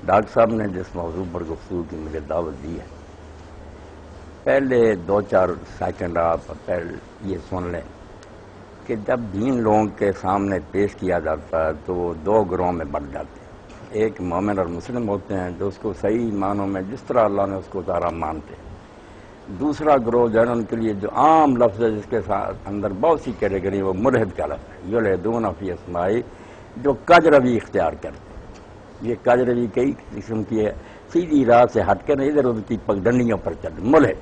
Doctor صاحب نے جس موضوع پر گفتگو کی مجھے دعوت دی ہے، پہلے 2-4 سیکنڈ آپ پہلے یہ سن لیں کہ جب دین لوگوں کے سامنے پیش کیا جاتا ہے تو وہ 2 گروہوں میں بٹ جاتے ہیں۔ ایک مومن اور مسلم ہوتے ہیں جو اس کو صحیح معنوں میں جس طرح اللہ نے اس کو اتارا مانتے ہیں۔ دوسرا گروہ جو ہے ان کے لیے جو عام لفظ ہے جس کے ساتھ اندر بہت سی کیٹیگری وہ ملحد کا لفظ ہے، یلحدون فی اسمائی، جو کج روی اختیار کرتے ہیں۔ یہ کج روی کئی قسم کی ہے، سیدھی راہ سے ہٹ کر ادھر ادھر کی پگڈنڈیوں پر چل ملحد۔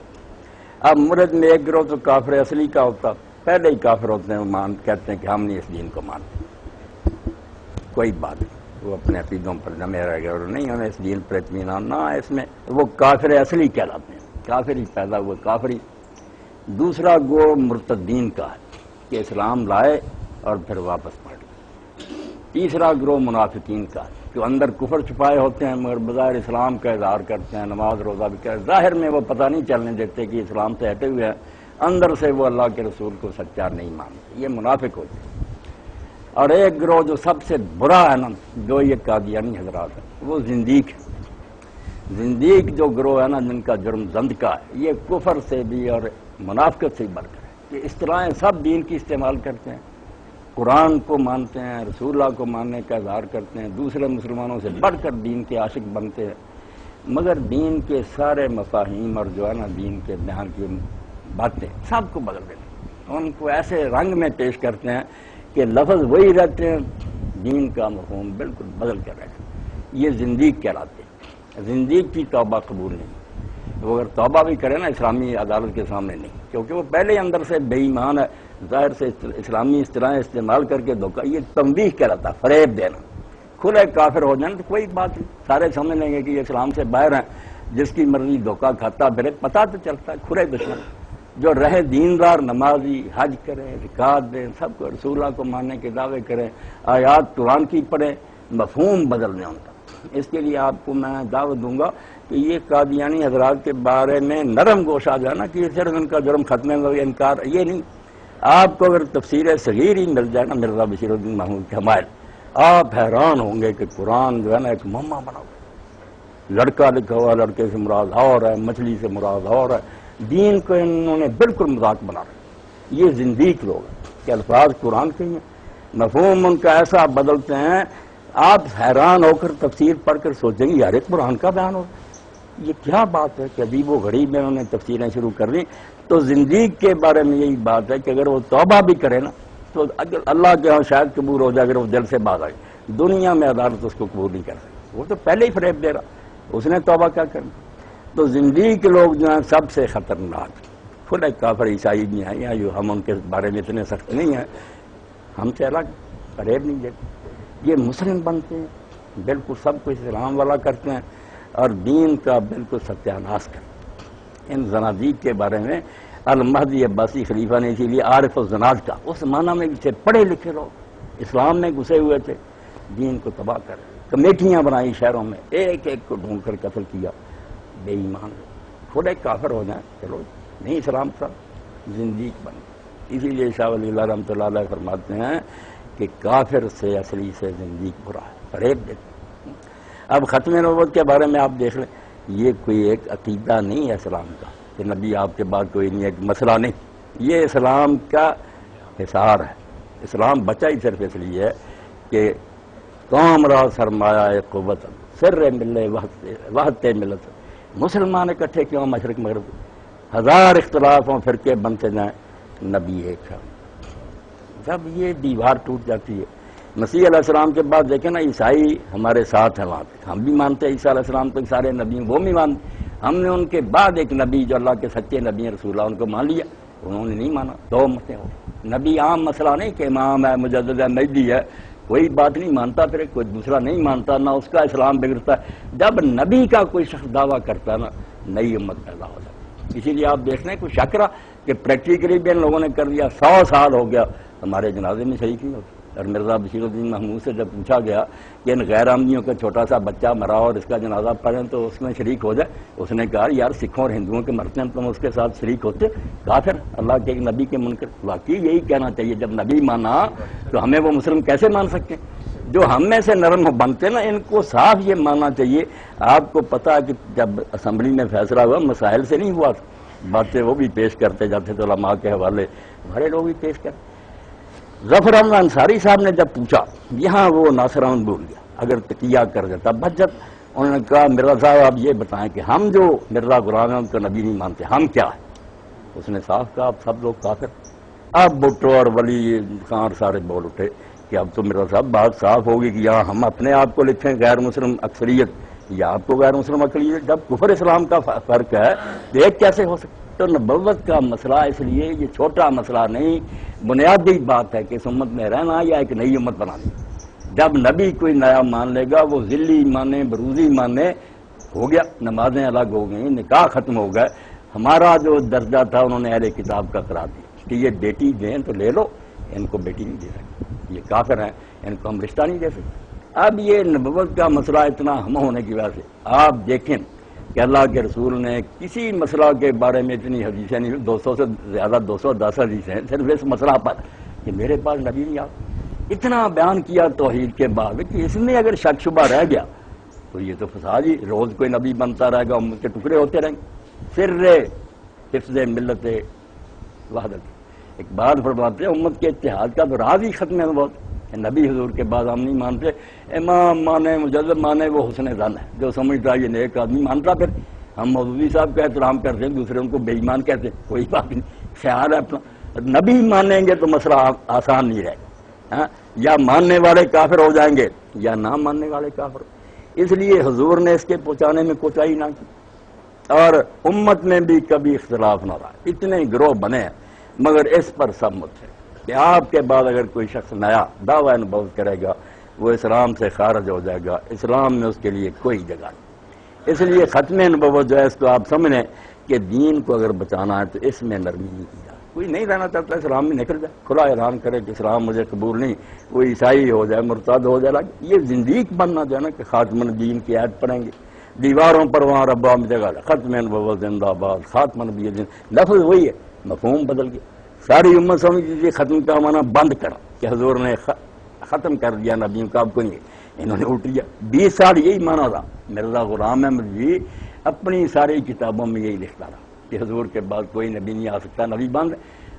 اب ملحد میں ایک گروہ تو کافر اصلی کا ہوتا، پہلے ہی کافر ہوتے ہیں، وہ کہتے ہیں کہ ہم نہیں اس دین کو مانتے، کوئی بات نہیں، وہ اپنے عقیدوں پر جمے رہ گئے اور نہیں ہمیں اس دین پر اطمینان نہ ہے، اس میں وہ کافر اصلی کہلاتے ہیں، کافر ہی پیدا ہوئے کافر ہی۔ دوسرا گروہ مرتدین کا ہے کہ اسلام لائے اور پھر واپس پڑ گئے۔ تیسرا گروہ منافقین کا ہے جو اندر کفر چھپائے ہوتے ہیں مگر بظاہر اسلام کا اظہار کرتے ہیں، نماز روزہ بھی کرتے ہیں، ظاہر میں وہ پتہ نہیں چلنے دیتے کہ اسلام سے ہٹے ہوئے ہیں، اندر سے وہ اللہ کے رسول کو سچا نہیں مانتے، یہ منافق ہوتے ہیں۔ اور ایک گروہ جو سب سے برا ہے نا، جو یہ قادیانی حضرات ہیں، وہ زندیق ہے۔ زندیق جو گروہ ہے نا، جن کا جرم زند کا ہے، یہ کفر سے بھی اور منافقت سے بڑھ کر ہے کہ اس طرح سب دین کی استعمال کرتے ہیں، قرآن کو مانتے ہیں، رسول اللہ کو ماننے کا اظہار کرتے ہیں، دوسرے مسلمانوں سے بڑھ کر دین کے عاشق بنتے ہیں، مگر دین کے سارے مفاہیم اور جو ہے نا دین کے بیان کی باتیں سب کو بدل دیتے ہیں، ان کو ایسے رنگ میں پیش کرتے ہیں کہ لفظ وہی رہتے ہیں، دین کا مفہوم بالکل بدل کر رہتے ہیں۔ یہ زندیق کہلاتے ہیں۔ زندیق کی توبہ قبول نہیں، وہ اگر توبہ بھی کرے نا اسلامی عدالت کے سامنے نہیں، کیونکہ وہ پہلے اندر سے بے ایمان ہے، ظاہر سے اسلامی اصطلاحیں استعمال کر کے دھوکہ، یہ تنبیہ کہلاتا ہے، فریب دینا۔ کھلے کافر ہو جائیں تو کوئی بات نہیں، سارے سمجھ لیں گے کہ یہ اسلام سے باہر ہیں، جس کی مرضی دھوکہ کھاتا پھرے، پتہ تو چلتا ہے، کھلے دشمن جو رہے دیندار، نمازی، حج کریں، زکات دیں، سب کو رسول اللہ کو ماننے کے دعوے کریں، آیات قرآن کی پڑھیں، مفہوم بدل دیں ان کا۔ اس کے لیے آپ کو میں دعوت دوں گا کہ یہ قادیانی حضرات کے بارے میں نرم گوش آ جانا کہ صرف ان کا جرم ختم ہے، انکار یہ نہیں۔ آپ کو اگر تفسیر صغیر ہی مل جائے نا مرزا بشیر الدین محمود کے حمایت، آپ حیران ہوں گے کہ قرآن جو ہے نا ایک معمہ بنا ہوا، لڑکا لکھا ہوا، لڑکے سے مراد اور ہے، مچھلی سے مراد اور ہے، دین کو انہوں نے بالکل مذاق بنا رہا۔ یہ زندیق لوگ ہیں کہ الفاظ قرآن کے ہیں، مفہوم ان کا ایسا بدلتے ہیں، آپ حیران ہو کر تفسیر پڑھ کر سوچیں گے یار قرآن کا بیان ہو، یہ کیا بات ہے کہ عجیب و غریب میں انہوں نے تفسیریں شروع کر دیں۔ تو زندیق کے بارے میں یہی بات ہے کہ اگر وہ توبہ بھی کرے نا تو اگر اللہ کے ہاں شاید قبول ہو جائے، اگر وہ دل سے باز آئے، دنیا میں عدالت اس کو قبول نہیں کر سکتی، وہ تو پہلے ہی فریب دے رہا، اس نے توبہ کیا کرنا۔ تو زندیق لوگ جو ہیں سب سے خطرناک، کھلے کافر عیسائی بھی ہیں، یا جو ہم ان کے بارے میں اتنے سخت نہیں ہیں، ہم سے الگ فریب نہیں دیتے، یہ مسلم بنتے ہیں، بالکل سب کچھ اسلام والا کرتے ہیں اور دین کا بالکل ستیہ ناش کرتے ہیں۔ ان زنادیق کے بارے میں المہدی عباسی خلیفہ نے اسی لیے عارف الزناد کا، اس معنی میں سے پڑھے لکھے لوگ اسلام میں گھسے ہوئے تھے، دین کو تباہ کر کمیٹیاں بنائی شہروں میں، ایک ایک کو ڈھونڈ کر قتل کیا، بے ایمان کھلے کافر ہو جائیں، چلو نہیں اسلام تھا، زندیق بن گئے۔ اسی لیے شاہ ولی اللہ رحمۃ اللہ علیہ فرماتے ہیں کہ کافر سے اصلی سے زندیق برا ہے، فریب دیتے ہیں۔ اب ختم نبوت کے بارے میں آپ دیکھ لیں، یہ کوئی ایک عقیدہ نہیں ہے اسلام کا کہ نبی آپ کے بعد کوئی نہیں، ایک مسئلہ نہیں، یہ اسلام کا حصار ہے۔ اسلام بچا ہی صرف اس لیے ہے کہ قوم را سرمایہ قوت سر ملے وحدت ملت، مسلمان اکٹھے کیوں مشرق مغرب، ہزار اختلافوں فرقے بنتے جائیں، نبی ایک ہے۔ جب یہ دیوار ٹوٹ جاتی ہے، مسیح علیہ السلام کے بعد دیکھیں نا عیسائی ہمارے ساتھ ہیں وہاں پہ، ہم بھی مانتے ہیں عیسیٰ علیہ السلام تو سارے نبی وہ بھی مانتے، ہم نے ان کے بعد ایک نبی جو اللہ کے سچے نبی ہیں رسول اللہ ان کو مان لیا، انہوں نے نہیں مانا، دو متیں ہو۔ نبی عام مسئلہ نہیں کہ امام ہے، مجدد ہے، مہدی ہے، کوئی بات نہیں مانتا پھر کوئی دوسرا نہیں مانتا، نہ اس کا اسلام بگڑتا ہے۔ جب نبی کا کوئی شخص دعویٰ کرتا ہے نا، نئی امت پیدا ہو جاتی۔ اسی لیے آپ دیکھ لیں کوئی شک رہا کہ پریکٹیکلی بھی ان لوگوں نے کر دیا، 100 سال ہو گیا ہمارے جنازے میں شریک نہیں ہوتے۔ اور مرزا بشیر الدین محمود سے جب پوچھا گیا کہ ان غیر احمدیوں کا چھوٹا سا بچہ مرا اور اس کا جنازہ پڑھیں تو اس میں شریک ہو جائے، اس نے کہا یار سکھوں اور ہندوؤں کے مرتے ہیں تم اس کے ساتھ شریک ہوتے، کافر اللہ کے ایک نبی کے منکر۔ واقعی یہی کہنا چاہیے، جب نبی مانا تو ہمیں وہ مسلم کیسے مان سکتے ہیں؟ جو ہم میں سے نرم بنتے ہیں نا ان کو صاف یہ ماننا چاہیے. آپ کو پتا ہے کہ جب اسمبلی میں فیصلہ ہوا مسائل سے نہیں ہوا تھا, باتیں وہ بھی پیش کرتے جاتے تھے علماء کے حوالے, ہمارے لوگ بھی پیش کرتے. ظفر احمد انصاری صاحب نے جب پوچھا, یہاں وہ ناصر احمد بول گیا, اگر تقیہ کر دیتا بچت. انہوں نے کہا مرزا صاحب آپ یہ بتائیں کہ ہم جو مرزا غلام احمد کو نبی نہیں مانتے ہم کیا ہیں؟ اس نے صاف کہا آپ سب لوگ کافر. اب بھٹو اور ولی خان سارے بول اٹھے کہ اب تو مرزا صاحب بات صاف ہوگی کہ یہاں ہم اپنے آپ کو لکھیں غیر مسلم اکثریت یا آپ کو غیر مسلم اکثریت. جب کفر اسلام کا فرق ہے تو ایک کیسے ہو سکتا؟ تو نبوت کا مسئلہ اس لیے یہ چھوٹا مسئلہ نہیں, بنیادی بات ہے کہ اس امت میں رہنا یا ایک نئی امت بنانی. جب نبی کوئی نیا مان لے گا وہ ذلی مانے بروزی مانے, ہو گیا, نمازیں الگ ہو گئیں, نکاح ختم ہو گئے. ہمارا جو درجہ تھا انہوں نے اہل کتاب کا قرار دیا کہ یہ بیٹی دیں تو لے لو, ان کو بیٹی نہیں دے سکتے, یہ کافر ہیں, ان کو ہم رشتہ نہیں دے سکتے. اب یہ نبوت کا مسئلہ اتنا ہم ہونے کی وجہ سے آپ دیکھیں کہ اللہ کے رسول نے کسی مسئلہ کے بارے میں اتنی حدیثیں نہیں, 200 سے زیادہ 210 حدیثیں ہیں صرف اس مسئلہ پر کہ میرے پاس نبی نہیں آ. اتنا بیان کیا توحید کے بعد کہ اس میں اگر شک شبہ رہ گیا تو یہ تو فساد ہی, روز کوئی نبی بنتا رہے گا, امت کے ٹکڑے ہوتے رہیں گے. سر حفظ ملت وحدت, ایک بات فرماتے ہیں امت کے اتحاد کا تو راز ہی ختم ہے بہت. نبی حضور کے بعد ہم نہیں مانتے, امام مانے مجدد مانے وہ حسن ظن ہے, جو سمجھتا یہ نیک آدمی مانتا. پھر ہم مولوی صاحب کا احترام کرتے ہیں, دوسرے ان کو بے ایمان کہتے ہیں, کوئی بات نہیں, خیال ہے اپنا. نبی مانیں گے تو مسئلہ آسان نہیں رہے گا, یا ماننے والے کافر ہو جائیں گے یا نہ ماننے والے کافر. اس لیے حضور نے اس کے پہنچانے میں کوتاہی نہ کی, اور امت میں بھی کبھی اختلاف نہ رہا. اتنے گروہ بنے ہیں مگر اس پر سب مت ہے کہ آپ کے بعد اگر کوئی شخص نیا دعویٰ نبوت کرے گا وہ اسلام سے خارج ہو جائے گا, اسلام میں اس کے لیے کوئی جگہ نہیں. اس لیے ختم نبوت جو ہے اس کو آپ سمجھیں کہ دین کو اگر بچانا ہے تو اس میں نرمی نہیں کی جائے. کوئی نہیں رہنا چاہتا اسلام میں نکل جائے, کھلا اعلان کرے کہ اسلام مجھے قبول نہیں, وہ عیسائی ہو جائے, مرتد ہو جائے. یہ زندیق بننا جو ہے نا کہ خاتم النبیین کی آیت پڑھیں گے دیواروں پر وہاں ربا میں جگہ ختم نبوت زندہ آباد, خاتم النبیین, لفظ وہی ہے, مفہوم بدل گیا. ساری امت سمجھ لیجیے ختم کا معنی بند کرا کہ حضور نے ختم کر دیا نبیوں کا, اب کو نہیں, انہوں نے الٹ دیا. 20 سال یہی مانا تھا. مرزا غلام احمد بھی اپنی ساری کتابوں میں یہی لکھتا رہا کہ حضور کے بعد کوئی نبی نہیں آ سکتا, نبی بند.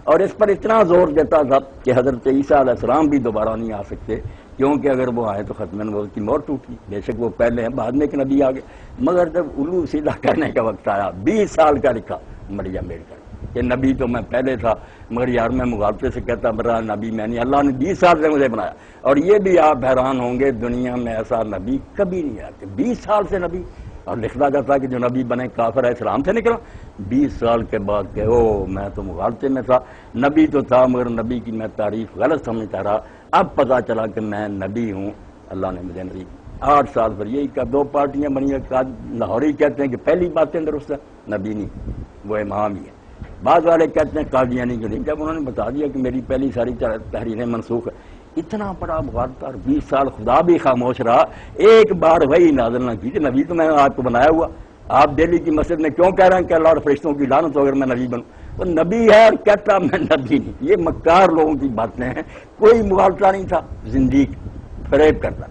اور اس پر اتنا زور دیتا تھا کہ حضرت عیسیٰ علیہ السلام بھی دوبارہ نہیں آ سکتے, کیونکہ اگر وہ آئے تو ختم نبوت کی مور ٹوٹی. بے شک وہ پہلے ہیں, بعد میں ایک نبی آ گئے. مگر جب الو سیدھا کرنے کا وقت آیا, 20 سال کا لکھا مریم میڈکل کہ نبی تو میں پہلے تھا, مگر یار میں مغالطے سے کہتا برا نبی میں نہیں, اللہ نے 20 سال سے مجھے بنایا. اور یہ بھی آپ حیران ہوں گے دنیا میں ایسا نبی کبھی نہیں آیا کہ 20 سال سے نبی, اور لکھنا جاتا کہ جو نبی بنے کافر ہے, اسلام سے نکلا. 20 سال کے بعد کہ او میں تو مغالطے میں تھا, نبی تو تھا مگر نبی کی میں تعریف غلط سمجھتا رہا, اب پتہ چلا کہ میں نبی ہوں, اللہ نے مجھے نبی. 8 سال پر یہی کا 2 پارٹیاں بنی ہیں. لاہوری کہتے ہیں کہ پہلی باتیں درست ہے, نبی نہیں وہ امام ہی ہے. بعض والے کہتے ہیں قادیانی کے نہیں. جب انہوں نے بتا دیا کہ میری پہلی ساری تحریریں منسوخ ہے, اتنا بڑا مغالطہ, اور 20 سال خدا بھی خاموش رہا. ایک بار وہی نازل نہ کی کہ نبی تو میں نے آپ کو بنایا ہوا. آپ دہلی کی مسجد میں کیوں کہہ رہے ہیں کہ اللہ اور فرشتوں کی لعنت ہو اگر میں نبی بنوں؟ تو نبی ہے اور کہتا میں نبی نہیں. یہ مکار لوگوں کی باتیں ہیں, کوئی مغالطہ نہیں تھا, زندگی فریب کرتا.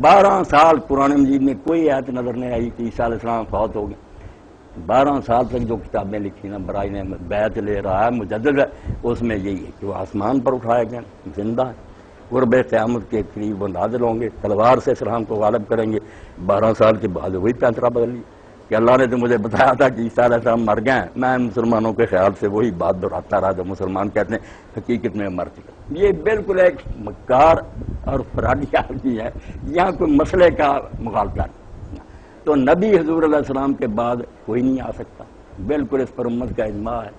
12 سال قرآن مجید میں کوئی آیت نظر نہیں آئی کہ عیسیٰ علیہ السلام فوت ہو گئے. 12 سال تک جو کتابیں لکھی نا, برائے نے بیعت لے رہا ہے, مجدد ہے, اس میں یہی ہے کہ وہ آسمان پر اٹھائے گئے, زندہ ہے, قرب قیامت کے قریب وہ نازل ہوں گے, تلوار سے اسلام کو غالب کریں گے. 12 سال کے بعد وہی پیترا بدل لی کہ اللہ نے تو مجھے بتایا تھا کہ عیسیٰ علیہ السلام مر گئے ہیں. میں مسلمانوں کے خیال سے وہی بات دہراتا رہا جو مسلمان کہتے ہیں, حقیقت میں مر چکا. یہ بالکل ایک مکار اور فراڈی آدمی ہے, یہاں کوئی مسئلے کا مغالطہ نہیں. تو نبی حضور علیہ السلام کے بعد کوئی نہیں آ سکتا, بالکل اس پر امت کا اجماع ہے.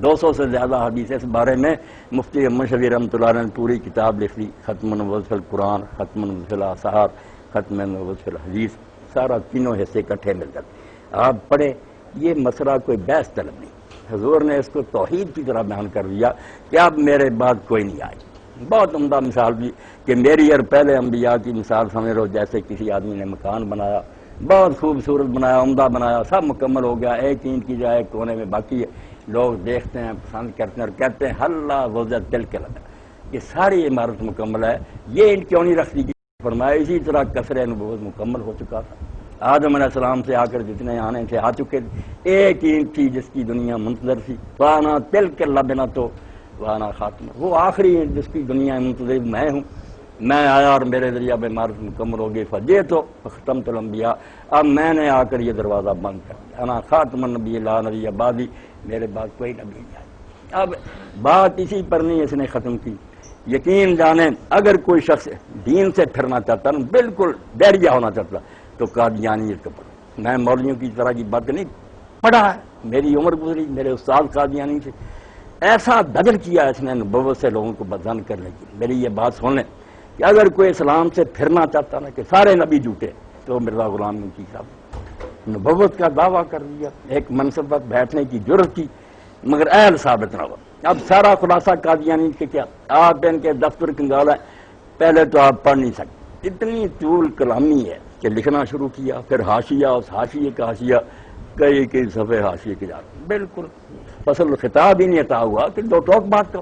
200 سے زیادہ حدیث اس بارے میں مفتی احمد شفیع رحمۃ اللہ علیہ نے پوری کتاب لکھ لی, ختم النبوت فی القرآن, ختم النبوت فی الآثار, ختم النبوت فی الحدیث, سارا تینوں حصے اکٹھے مل جاتے. آپ پڑھیں, یہ مسئلہ کوئی بحث طلب نہیں. حضور نے اس کو توحید کی طرح بیان کر دیا کہ اب میرے بعد کوئی نہیں آئے. بہت عمدہ مثال بھی کہ میری اور پہلے انبیاء کی مثال سمجھ لو جیسے کسی آدمی نے مکان بنایا, بہت خوبصورت بنایا, عمدہ بنایا, سب مکمل ہو گیا, ایک اینٹ کی جائے کونے میں باقی ہے. لوگ دیکھتے ہیں, پسند کرتے ہیں اور کہتے ہیں اللہ وزت دل کے لگا, یہ ساری عمارت مکمل ہے, یہ اینٹ کیوں نہیں رکھ دی گئی؟ فرمایا اسی طرح کثر نبوت مکمل ہو چکا تھا. آدم علیہ السلام سے آ کر جتنے آنے تھے آ چکے تھے. ایک ہی تھی جس کی دنیا منتظر تھی. وانا تلک لبنا تو وانا خاتمہ, وہ آخری ہے جس کی دنیا منتظر میں ہوں. میں آیا اور میرے ذریعہ بے معرفت مکمل ہو گئی. فجے تو ختمت الانبیاء, اب میں نے آ کر یہ دروازہ بند کر دیا. انا خاتم النبی لا نبی بعدی, میرے بعد کوئی نبی نہیں. اب بات اسی پر نہیں اس نے ختم کی. یقین جانیں اگر کوئی شخص دین سے پھرنا چاہتا نا, بالکل بیریا ہونا چاہتا, تو قادیانیت کا پڑھو. میں مولویوں کی طرح کی بات نہیں پڑھا ہے, میری عمر گزری, میرے استاد قادیانی سے ایسا بدل کیا اس نے نبوت سے لوگوں کو بدزن کرنے کی. میری یہ بات سن لیں کہ اگر کوئی اسلام سے پھرنا چاہتا نا کہ سارے نبی جھوٹے, تو مرزا غلام کی صاحب نبوت کا دعویٰ کر دیا, ایک منصب پر بیٹھنے کی جرت کی, مگر اہل ثابت نہ ہوا. اب سارا خلاصہ قادیانی کے کیا, آپ ان کے دفتر کنگال ہیں, پہلے تو آپ پڑھ نہیں سکتے, اتنی طول کلامی ہے کہ لکھنا شروع کیا, پھر حاشیہ, اس حاشیے کا حاشیہ, کئی صفحے حاشیے کے جاتے, بالکل فصل خطاب ہی نہیں عطا ہوا کہ دو ٹوک بات کرو.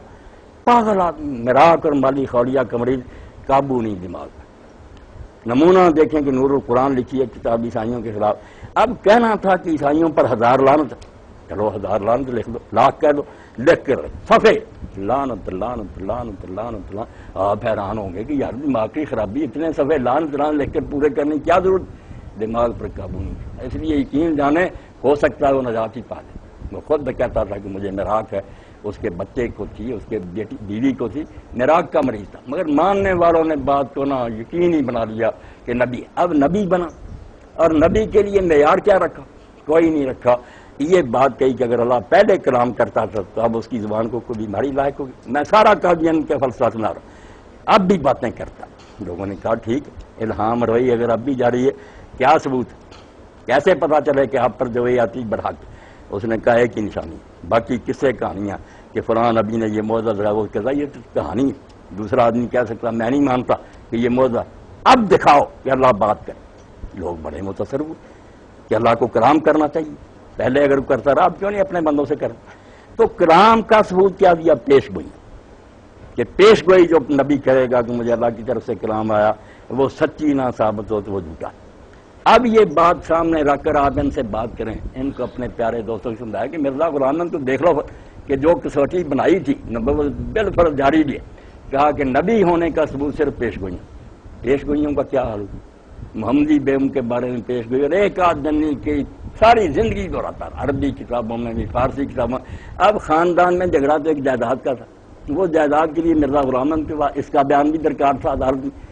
پاگل آدمی, مراک اور مالی خوریہ کا مریض, قابو نہیں دماغ. نمونہ دیکھیں کہ نور القرآن لکھی ہے کتاب عیسائیوں کے خلاف. اب کہنا تھا کہ عیسائیوں پر 1000 لعنت, چلو 1000 لعنت لکھ دو, لاکھ کہہ دو, لکھ کر صفحے لعنت لعنت لعنت لعنت لعنت. آپ حیران ہوں گے کہ یار دماغ کی خرابی, اتنے صفحے لعنت لعنت لکھ کر پورے کرنے کی کیا ضرورت, دماغ پر قابو نہیں. اس لیے یقین جانے ہو سکتا ہے وہ نجات ہی پا لے. وہ خود کہتا تھا کہ مجھے مراک ہے, اس کے بچے کو تھی, اس کے بیوی کو تھی, مراک کا مریض تھا, مگر ماننے والوں نے بات کو نا یقینی بنا لیا کہ نبی. اب نبی بنا, اور نبی کے لیے معیار کیا رکھا, کوئی نہیں رکھا. یہ بات کہی کہ اگر اللہ پہلے کلام کرتا تھا تو اب اس کی زبان کو کوئی بیماری لاحق ہوگی. میں سارا قادیان کے فلسفہ سنا رہا, اب بھی باتیں کرتا. لوگوں نے کہا ٹھیک, الہام روئی اگر اب بھی جاری ہے, کیا ثبوت, کیسے پتا چلے کہ آپ پر جو یہ آتی برحق. اس نے کہا ایک ہی نشانی, باقی قصے کہانیاں کہ فلاں نبی نے یہ معجزہ دکھایا, وہ کہتا یہ تو کہانی. دوسرا آدمی کہہ سکتا میں نہیں مانتا کہ یہ معجزہ, اب دکھاؤ کہ اللہ بات کرے. لوگ بڑے متاثر ہوئے کہ اللہ کو کلام کرنا چاہیے, پہلے اگر کرتا رہا اب کیوں نہیں اپنے بندوں سے کرے. تو کلام کا ثبوت کیا دیا, پیش گوئی, کہ پیش گوئی جو نبی کرے گا کہ مجھے اللہ کی طرف سے کلام آیا, وہ سچی نہ ثابت ہو تو وہ جھوٹا. اب یہ بات سامنے رکھ کر آپ ان سے بات کریں, ان کو اپنے پیارے دوستوں کو سمجھایا کہ مرزا غلام تو دیکھ لو کہ جو کسوٹی بنائی تھی نبوت بالفرض جاری بھی ہے. کہا کہ نبی ہونے کا ثبوت صرف پیش گوئیاں. پیش گوئیوں کا کیا حال ہوگا, محمدی بیگم کے بارے میں پیش گوئی, اور ایک آدھ دن کی ساری زندگی دہراتا رہا, عربی کتابوں میں بھی, فارسی کتابوں میں. اب خاندان میں جھگڑا تو ایک جائیداد کا تھا, وہ جائیداد کے لیے مرزا غلام کے بعد اس کا بیان بھی درکار تھا عدالت میں.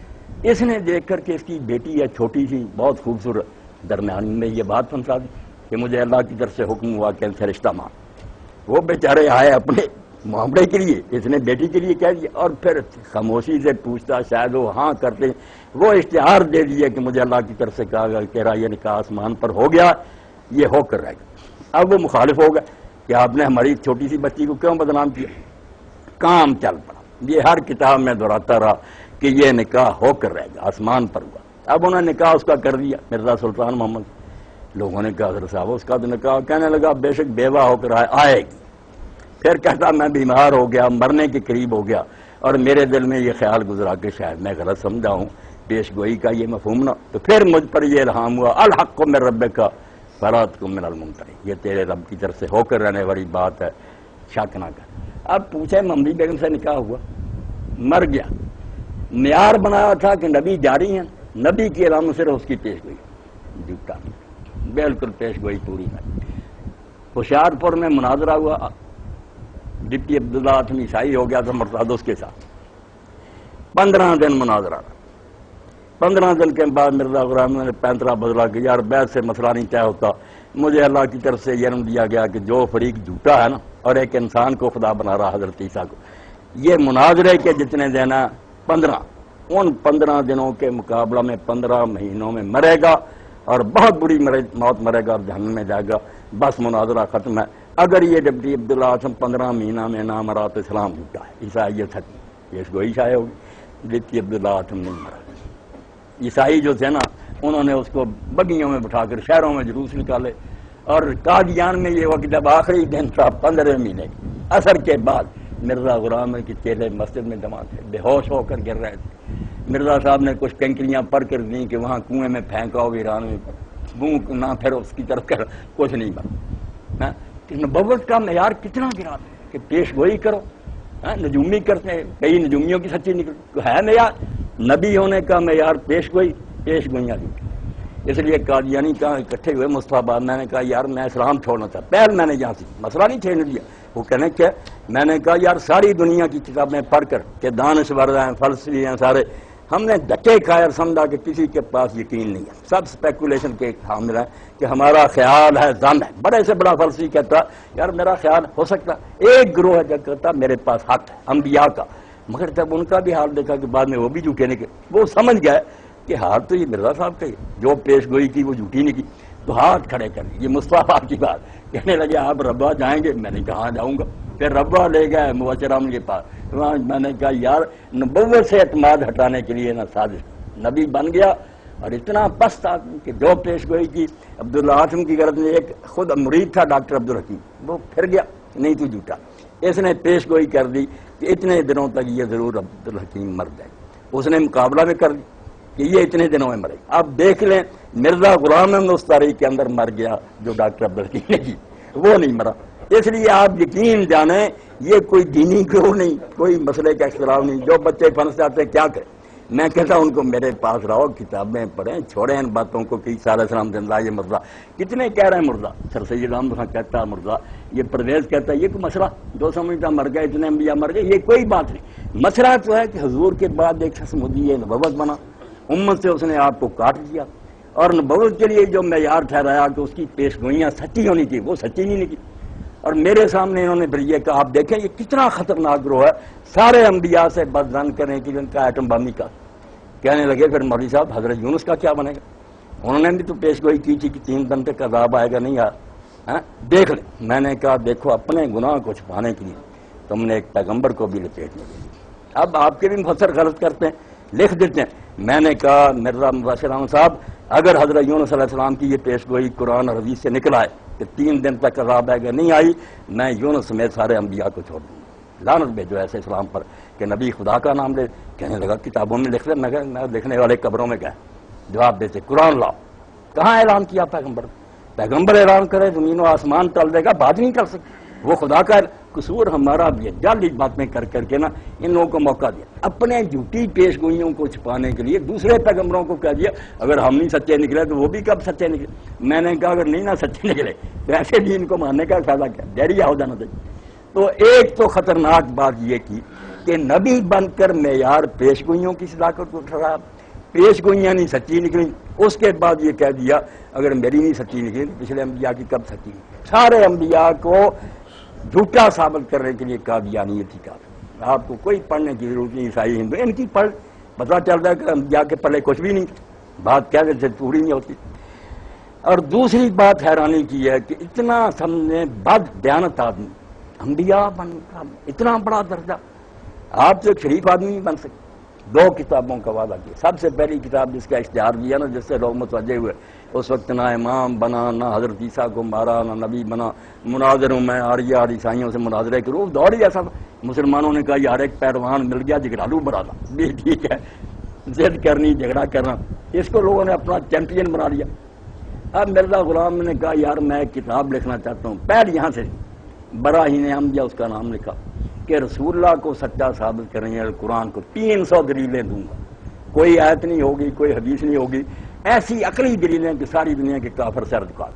اس نے دیکھ کر کہ اس کی بیٹی ہے چھوٹی سی, بہت خوبصورت, درمیان میں یہ بات پھنسا دی کہ مجھے اللہ کی طرف سے حکم ہوا کہ ان سے رشتہ مان. وہ بیچارے آئے اپنے معاملے کے لیے, اس نے بیٹی کے لیے کہہ دیا, اور پھر خاموشی سے پوچھتا, شاید وہ ہاں کرتے, وہ اشتہار دے دیا کہ مجھے اللہ کی طرف سے کہا گیا کہ یہ نکاح آسمان پر ہو گیا, یہ ہو کر رہے گا. اب وہ مخالف ہو گیا کہ آپ نے ہماری چھوٹی سی بچی کو کیوں بدنام کیا. کام چل پڑا, یہ ہر کتاب میں دہراتا رہا کہ یہ نکاح ہو کر رہے گا, آسمان پر ہوا. اب انہوں نے نکاح اس کا کر دیا, مرزا سلطان محمد. لوگوں نے کہا حضرت صاحب اس کا تو نکاح, کہنے لگا بے شک بیوہ ہو کر آئے گی. پھر کہتا میں بیمار ہو گیا, مرنے کے قریب ہو گیا, اور میرے دل میں یہ خیال گزرا کہ شاید میں غلط سمجھا ہوں پیش گوئی کا یہ مفہوم نہ. تو پھر مجھ پر یہ الہام ہوا, الحق من ربک برات من الممتر, یہ تیرے رب کی طرف سے ہو کر رہنے والی بات ہے, شک نہ کر. اب پوچھے محمدی بیگم سے نکاح ہوا, مر گیا, معیار بنایا تھا کہ نبی جاری ہیں, نبی کی علامت صرف اس کی پیش گوئی, جھوٹا, بالکل پیش گوئی پوری نہیں. ہوشیارپور میں مناظرہ ہوا, ڈپٹی عبداللہ آتم عیسائی ہو گیا تھا مرتادس کے ساتھ. 15 دن مناظرہ رہا. 15 دن کے بعد مرزا غلام نے پینترا بدلا کہ یار بیعت سے مسئلہ نہیں طے ہوتا, مجھے اللہ کی طرف سے یہ علم دیا گیا کہ جو فریق جھوٹا ہے نا, اور ایک انسان کو خدا بنا رہا حضرت عیسیٰ کو, یہ مناظرے کے جتنے دن ہیں 15, ان 15 دنوں کے مقابلہ میں 15 مہینوں میں مرے گا, اور بہت بری موت مرے گا, اور جہنم میں جائے گا. بس مناظرہ ختم ہے. اگر یہ ڈپٹی عبداللہ آسم 15 مہینہ میں نہ مرا تو اسلام جھوٹا ہے, عیسائیت ختم. یہ گوئی شائع ہوگی, ڈپٹی عبداللہ آسم نہیں مرا. عیسائی جو تھے نا, انہوں نے اس کو بگیوں میں بٹھا کر شہروں میں جلوس نکالے, اور قادیان میں یہ وقت جب آخری دن تھا 15 مہینے عصر کے بعد, مرزا غلام کے چیلے مسجد میں جمع تھے, بے ہوش ہو کر گر رہے تھے. مرزا صاحب نے کچھ کنکریاں پڑھ کر دیں کہ وہاں کنویں میں پھینکا ویران میں منہ نہ پھر اس کی طرف کر کچھ نہیں بنا. نبوت کا معیار کتنا گرا کہ پیش گوئی کرو. نجومی کرتے ہیں, کئی نجومیوں کی سچی نکل ہے معیار. نبی ہونے کا معیار پیش گوئیاں دی. اس لیے قادیانی کہاں اکٹھے ہوئے مصطفیٰ آباد, میں نے کہا یار میں اسلام چھوڑنا تھا. پہل میں نے یہاں سے مسئلہ نہیں چھیڑنے دیا. وہ کہنے کیا, میں نے کہا یار ساری دنیا کی کتابیں پڑھ کر کہ دانشور ہیں, فلسفی ہیں سارے, ہم نے دھکے کھائے اور سمجھا کہ کسی کے پاس یقین نہیں ہے, سب اسپیکولیشن کے حامل ہیں کہ ہمارا خیال ہے, زن ہے. بڑے سے بڑا فلسفی کہتا یار میرا خیال ہو سکتا. ایک گروہ ہے جو کہتا میرے پاس حق ہے انبیاء کا, مگر جب ان کا بھی حال دیکھا کہ بعد میں وہ بھی جھوٹے نکلے, وہ سمجھ گئے کہ ہاتھ تو یہ مرزا صاحب کا ہی, جو پیش گوئی کی وہ جھوٹی نہیں کی, تو ہاتھ کھڑے کر لیے. یہ مصطفیٰ آپ کی بات. کہنے لگے آپ ربا جائیں گے؟ میں نے کہا جاؤں گا. پھر ربا لے گئے مبشرام کے پاس. وہاں میں نے کہا یار نبوت سے اعتماد ہٹانے کے لیے نہ سازش. نبی بن گیا اور اتنا پست آدمی کہ جو پیش گوئی کی عبداللہ آٹم کی غرض میں, ایک خود مرید تھا ڈاکٹر عبدالحکیم, وہ پھر گیا نہیں تو جھوٹا. اس نے پیش گوئی کر دی کہ اتنے دنوں تک یہ ضرور عبدالحکیم مر جائے. اس نے مقابلہ میں کر دی کہ یہ اتنے دنوں میں مرے. آپ دیکھ لیں مرزا غلام احمد استاری کے اندر مر گیا جو ڈاکٹر عبدالحکیم نے کی, وہ نہیں مرا. اس لیے آپ یقین جانیں یہ کوئی دینی گروہ نہیں, کوئی مسئلے کا اختلاف نہیں. جو بچے پھنس جاتے ہیں کیا کریں, میں کہتا ہوں ان کو میرے پاس رہو, کتابیں پڑھیں, چھوڑیں ان باتوں کو کہ عیسیٰ علیہ السلام زندہ, یہ مرزا. کتنے کہہ رہے ہیں مرزا, سر سید احمد خان کہتا ہے مرزا, یہ پرویز کہتا ہے یہ کوئی مسئلہ, جو سمجھتا مر گئے اتنے انبیاء مر گئے, یہ کوئی بات نہیں. مسئلہ تو ہے کہ حضور کے بعد ایک شخص مدعی نبوت بنا, امت سے اس نے آپ کو کاٹ دیا, اور نبوت کے لیے جو معیار ٹھہرایا کہ اس کی پیش گوئیاں سچی ہونی چاہیے, وہ سچی نہیں نکلی. اور میرے سامنے انہوں نے پھر یہ کہا, آپ دیکھیں یہ کتنا خطرناک گروہ ہے, سارے انبیاء سے بد ظن کریں کہ ان کا ایٹم بم کا. کہنے لگے پھر مولوی صاحب حضرت یونس کا کیا بنے گا؟ انہوں نے بھی تو پیش گوئی کی تھی کہ 3 دن تک عذاب آئے گا, نہیں آیا. دیکھ لیں. میں نے کہا دیکھو اپنے گناہ کو چھپانے کے لیے تم نے ایک پیغمبر کو بھی لپیٹنے کے لیے, اب آپ کے بھی مفسر غلط کرتے ہیں, لکھ دیتے ہیں. میں نے کہا مرزا مبشر احمد صاحب اگر حضرت یونس علیہ السلام کی یہ پیش گوئی قرآن اور حدیث سے نکل آئے کہ 3 دن تک عذاب آئے گا, نہیں آئی, میں یونس سمیت سارے انبیاء کو چھوڑ دوں. لعنت بھیجو ایسے اسلام پر کہ نبی خدا کا نام لے. کہنے لگا کتابوں میں لکھ دے. میں لکھنے والے قبروں میں گئے, جواب دیتے قرآن لاؤ. کہاں اعلان کیا پیغمبر اعلان کرے زمین و آسمان ٹل دے گا, بات نہیں کر سکتے. وہ خدا کا قصور ہمارا بھی ہے, جعلی باتیں کر کر کے نا ان لوگوں کو موقع دیا. اپنے جھوٹی پیش گوئیوں کو چھپانے کے لیے دوسرے پیغمبروں کو کہہ دیا اگر ہم نہیں سچے نکلے تو وہ بھی کب سچے نکلے. میں نے کہا اگر نہیں نہ سچے نکلے تو ایسے بھی ان کو ماننے کا فائدہ کیا, ڈیریا ہو جانا چاہیے. تو ایک تو خطرناک بات یہ کی کہ نبی بن کر معیار پیش گوئیوں کی صداقت کو ٹھہرایا, پیش گوئیاں نہیں سچی نکلی. اس کے بعد یہ کہہ دیا اگر میری نہیں سچی نکلی تو پچھلے انبیاء کی کب سچی نکلی. سارے انبیاء کو جھوٹا ثابت کرنے کے لیے قادیانیت ہی کافی. آپ کو کوئی پڑھنے کی ضرورت نہیں, عیسائی ہندو ان کی پڑھ, پتہ چل رہا ہے کہ انبیاء کے پلے کچھ بھی نہیں, بات کہنے سے پوری نہیں ہوتی. اور دوسری بات حیرانی کی ہے کہ اتنا سمجھے بد دیانت آدمی انبیاء بن کا اتنا بڑا درجہ, آپ تو ایک شریف آدمی نہیں بن سکتے. 2 کتابوں کا وعدہ کیا. سب سے پہلی کتاب جس کا اشتہار دیا نا, جس سے لوگ متوجہ ہوئے, اس وقت نہ امام بنا, نہ حضرت عیسیٰ کو مارا, نہ نبی بنا. مناظر ہوں میں, آریہ اور عیسائیوں سے مناظرے کے روح دور ہی ایسا تھا. مسلمانوں نے کہا یار ایک پہلوان مل گیا جھگڑالو بڑا تھا, بھی ٹھیک ہے, ضد کرنی جھگڑا کرنا, اس کو لوگوں نے اپنا چیمپئن بنا لیا. اب مرزا غلام نے کہا یار میں ایک کتاب لکھنا چاہتا ہوں, پہل یہاں سے براہین انبیاء اس کا نام لکھا کہ رسول اللہ کو سچا ثابت کریں گے. قرآن کو 300 دلیلیں دوں گا, کوئی آیت نہیں ہوگی, کوئی حدیث نہیں ہوگی, ایسی عقلی دلیلیں کہ ساری دنیا کے کافر سر جھکا.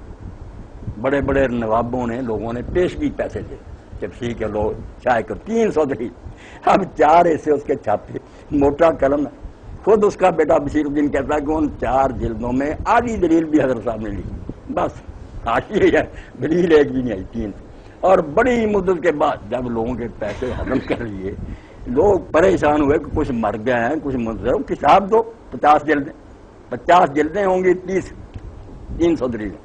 بڑے بڑے نوابوں نے, لوگوں نے پیشگی پیسے دے, چپسی کے لوگ چائے کر 300 دلیل. اب 4 ایسے اس کے چھاپے, موٹا قلم. خود اس کا بیٹا بشیر الدین کہتا ہے کہ ان 4 جلدوں میں آدھی دلیل بھی حضرت صاحب نے لی, بس حاشیے ہے, دلیل ایک بھی نہیں آئی. 3 اور بڑی مدت کے بعد جب لوگوں کے پیسے ختم کر لیے, لوگ پریشان ہوئے کہ کچھ مر گئے ہیں, کچھ منظر, کتاب دو 50 جلدیں, 50 جلدیں ہوں گی, 300 دلیلیں.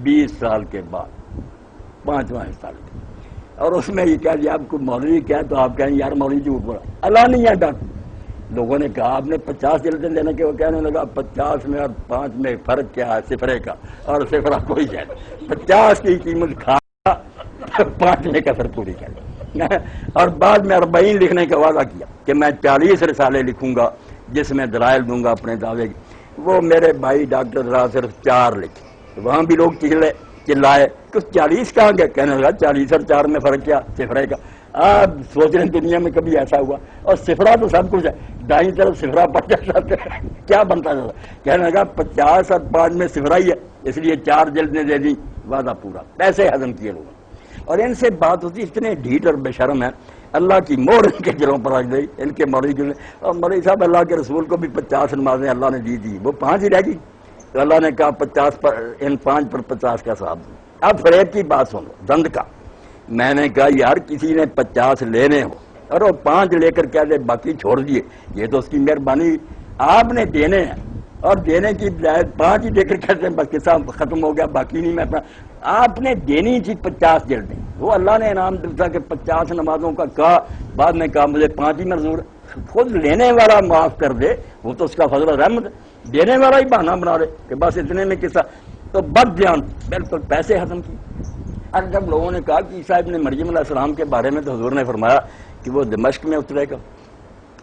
20 سال کے بعد 5واں حصہ لگا, اور اس میں یہ کہہ دیا آپ کو مولوی کیا, تو آپ کہیں یار مولوی جھوٹ بولا, اللہ نہیں ہے ڈاکٹر. لوگوں نے کہا آپ نے 50 جلدیں دینے کے, وہ کہنے لگا 50 میں اور 5 میں فرق کیا ہے, صفرے کا, اور صفرہ کوئی ہے. 50 کی قیمت کھا 5 میں کسر پوری کر. اور بعد میں 40 لکھنے کا وعدہ کیا کہ میں 40 رسالے لکھوں گا, جس میں دلائل دوں گا اپنے دعوے کی، وہ میرے بھائی ڈاکٹر ذرا صرف 4 لکھے، وہاں بھی لوگ چلائے کچھ 40 کہاں گئے، کہنے لگا 40 اور 4 میں فرق کیا صفرے کا؟ آپ سوچ رہے ہیں دنیا میں کبھی ایسا ہوا؟ اور صفرا تو سب کچھ ہے، دائیں طرف صفرا پڑ جاتا کیا بنتا جاتا؟ کہنے لگا 50 اور 5 میں صفرا ہی ہے، اس لیے 4 جلدیں دے دی، وعدہ پورا، پیسے ہضم کیے لوگوں نے۔ اور ان سے بات ہوتی، اتنے ڈھیٹ اور بے شرم ہے، اللہ کی مور ان کے دلوں پر رکھ گئی، ان کے مولوی کے، اور مولوی صاحب اللہ کے رسول کو بھی 50 نمازیں اللہ نے دی تھی، وہ 5 ہی رہ گئی، تو اللہ نے کہا 50 پر ان 5 پر 50 کا ثواب دوں۔ اب فریب کی بات سن لو، دند کا، میں نے کہا یار کسی نے 50 لینے ہو اور وہ 5 لے کر کہہ دے باقی چھوڑ دیے، یہ تو اس کی مہربانی، آپ نے دینے ہیں اور دینے کی بجائے 5 ہی دے کر کہتے ہیں بس قصہ ختم ہو گیا، باقی نہیں، میں آپ نے دینی تھی 50 جلدیں، وہ اللہ نے انعام دیا کہ 50 نمازوں کا کہا، بعد میں کہا مجھے 5 ہی منظور ہے۔ خود لینے والا معاف کر دے وہ تو اس کا فضل و رحمت ہے، دینے والا ہی بہانہ بنا دے کہ بس اتنے میں قصہ، تو بد دیان بالکل پیسے ختم کی۔ اور جب لوگوں نے کہا کہ عیسیٰ ابن مریم علیہ السلام کے بارے میں تو حضور نے فرمایا کہ وہ دمشق میں اترے گا،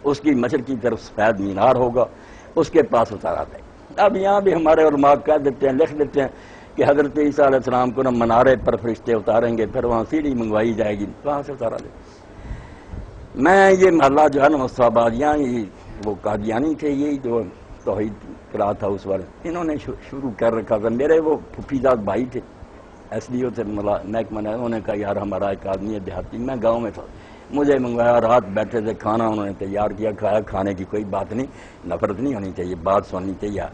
اس کی مشرق کی طرف سفید مینار ہوگا، اس کے پاس اتارا جائے گا۔ اب یہاں بھی ہمارے علماء کہہ دیتے ہیں، لکھ دیتے ہیں کہ حضرت عیسیٰ علیہ السلام کو نہ منارے پر فرشتے اتاریں گے، پھر وہاں سیڑھی منگوائی جائے گی، وہاں سے اتارا جائے گا۔ میں یہ محلہ جو ہے نا مصطفیٰ آبادیاں، وہ قادیانی تھے، یہی جو توحید کرا تھا اس وقت انہوں نے شروع کر رکھا تھا۔ میرے وہ پھوپھیزاد بھائی تھے ایس ڈی او سے محکمہ نے، انہوں نے کہا یار ہمارا ایک آدمی ہے دیہاتی، میں گاؤں میں تھا، مجھے منگوایا، رات بیٹھے تھے، کھانا انہوں نے تیار کیا، کھایا، کھانے کی کوئی بات نہیں، نفرت نہیں ہونی چاہیے، بات سننی چاہیے،